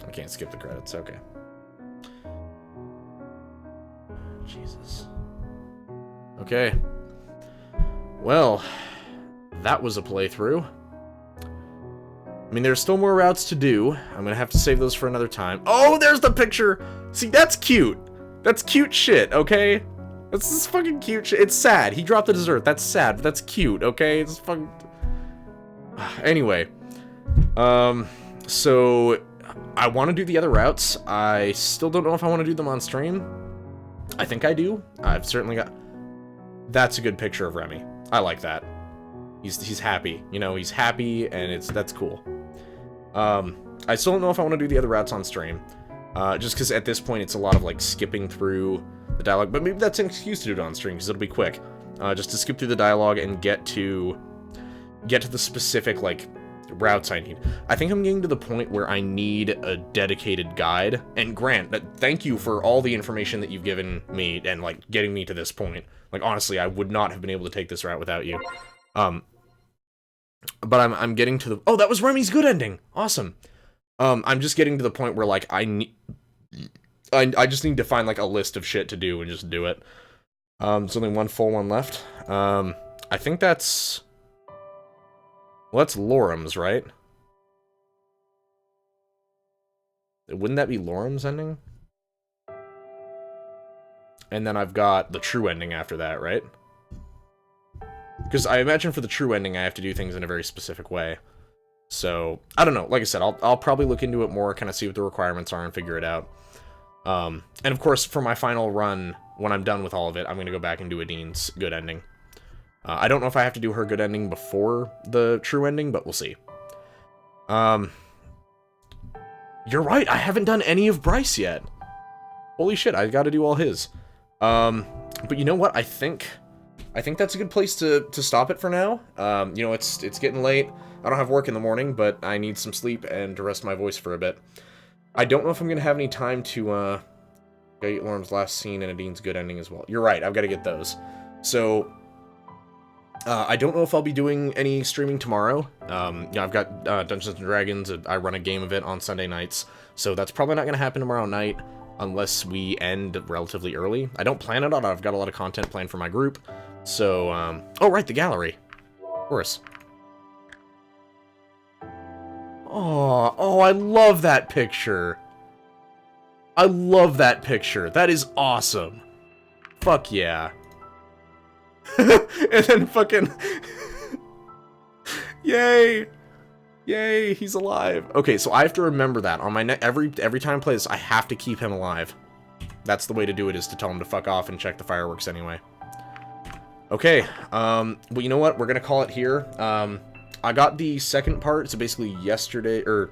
I can't skip the credits, okay. Jesus. Okay. Well, that was a playthrough. I mean, there's still more routes to do. I'm gonna have to save those for another time. Oh, there's the picture! See, that's cute. That's cute shit, okay? That's just fucking cute shit. It's sad. He dropped the dessert. That's sad, but that's cute, okay? It's fucking... Anyway. So... I want to do the other routes. I still don't know if I want to do them on stream. I think I do. I've certainly got... That's a good picture of Remy. I like that. He's happy. You know, he's happy, and that's cool. I still don't know if I want to do the other routes on stream. Just because at this point it's a lot of, like, skipping through the dialogue. But maybe that's an excuse to do it on stream, because it'll be quick. Just to skip through the dialogue and get to the specific, like... routes I need. I think I'm getting to the point where I need a dedicated guide. And Grant, thank you for all the information that you've given me and, like, getting me to this point. Like, honestly, I would not have been able to take this route without you. But I'm getting to the... Oh, that was Remy's good ending! Awesome. I'm just getting to the point where, like, I just need to find, like, a list of shit to do and just do it. There's only one full one left. I think that's... Well, that's Lorem's, right? Wouldn't that be Lorem's ending? And then I've got the true ending after that, right? Because I imagine for the true ending, I have to do things in a very specific way. So, I don't know. Like I said, I'll probably look into it more, kind of see what the requirements are and figure it out. And of course, for my final run, when I'm done with all of it, I'm going to go back and do Adine's good ending. I don't know if I have to do her good ending before the true ending, but we'll see. You're right, I haven't done any of Bryce yet. Holy shit, I gotta do all his. But you know what, I think that's a good place to stop it for now. You know, it's getting late. I don't have work in the morning, but I need some sleep and to rest my voice for a bit. I don't know if I'm gonna have any time to, get Lorem's last scene and Adine's good ending as well. You're right, I've gotta get those. So, I don't know if I'll be doing any streaming tomorrow. Yeah, I've got Dungeons & Dragons. I run a game of it on Sunday nights, so that's probably not going to happen tomorrow night unless we end relatively early. I don't plan it on. I've got a lot of content planned for my group. So, oh, right, the gallery. Of course. Oh, I love that picture. I love that picture. That is awesome. Fuck yeah. And then fucking... Yay! Yay, he's alive. Okay, so I have to remember that. On my every time I play this, I have to keep him alive. That's the way to do it, is to tell him to fuck off and check the fireworks anyway. Okay, well, you know what? We're gonna call it here. I got the second part, so basically yesterday, or...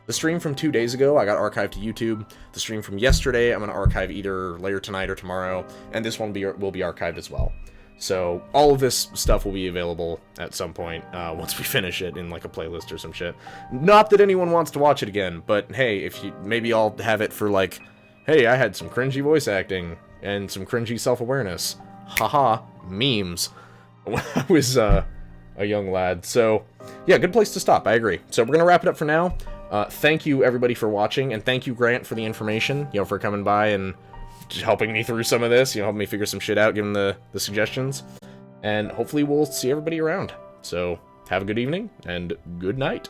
The stream from 2 days ago, I got archived to YouTube. The stream from yesterday, I'm gonna archive either later tonight or tomorrow, and this one will be archived as well. So, all of this stuff will be available at some point, once we finish it in, like, a playlist or some shit. Not that anyone wants to watch it again, but hey, if you, maybe I'll have it for, like, hey, I had some cringy voice acting, and some cringy self-awareness. Haha, memes. When I was, a young lad. So, yeah, good place to stop, I agree. So, we're gonna wrap it up for now. Thank you, everybody, for watching, and thank you, Grant, for the information, you know, for coming by and helping me through some of this, you know, helping me figure some shit out, giving the suggestions, and hopefully we'll see everybody around. So, have a good evening, and good night.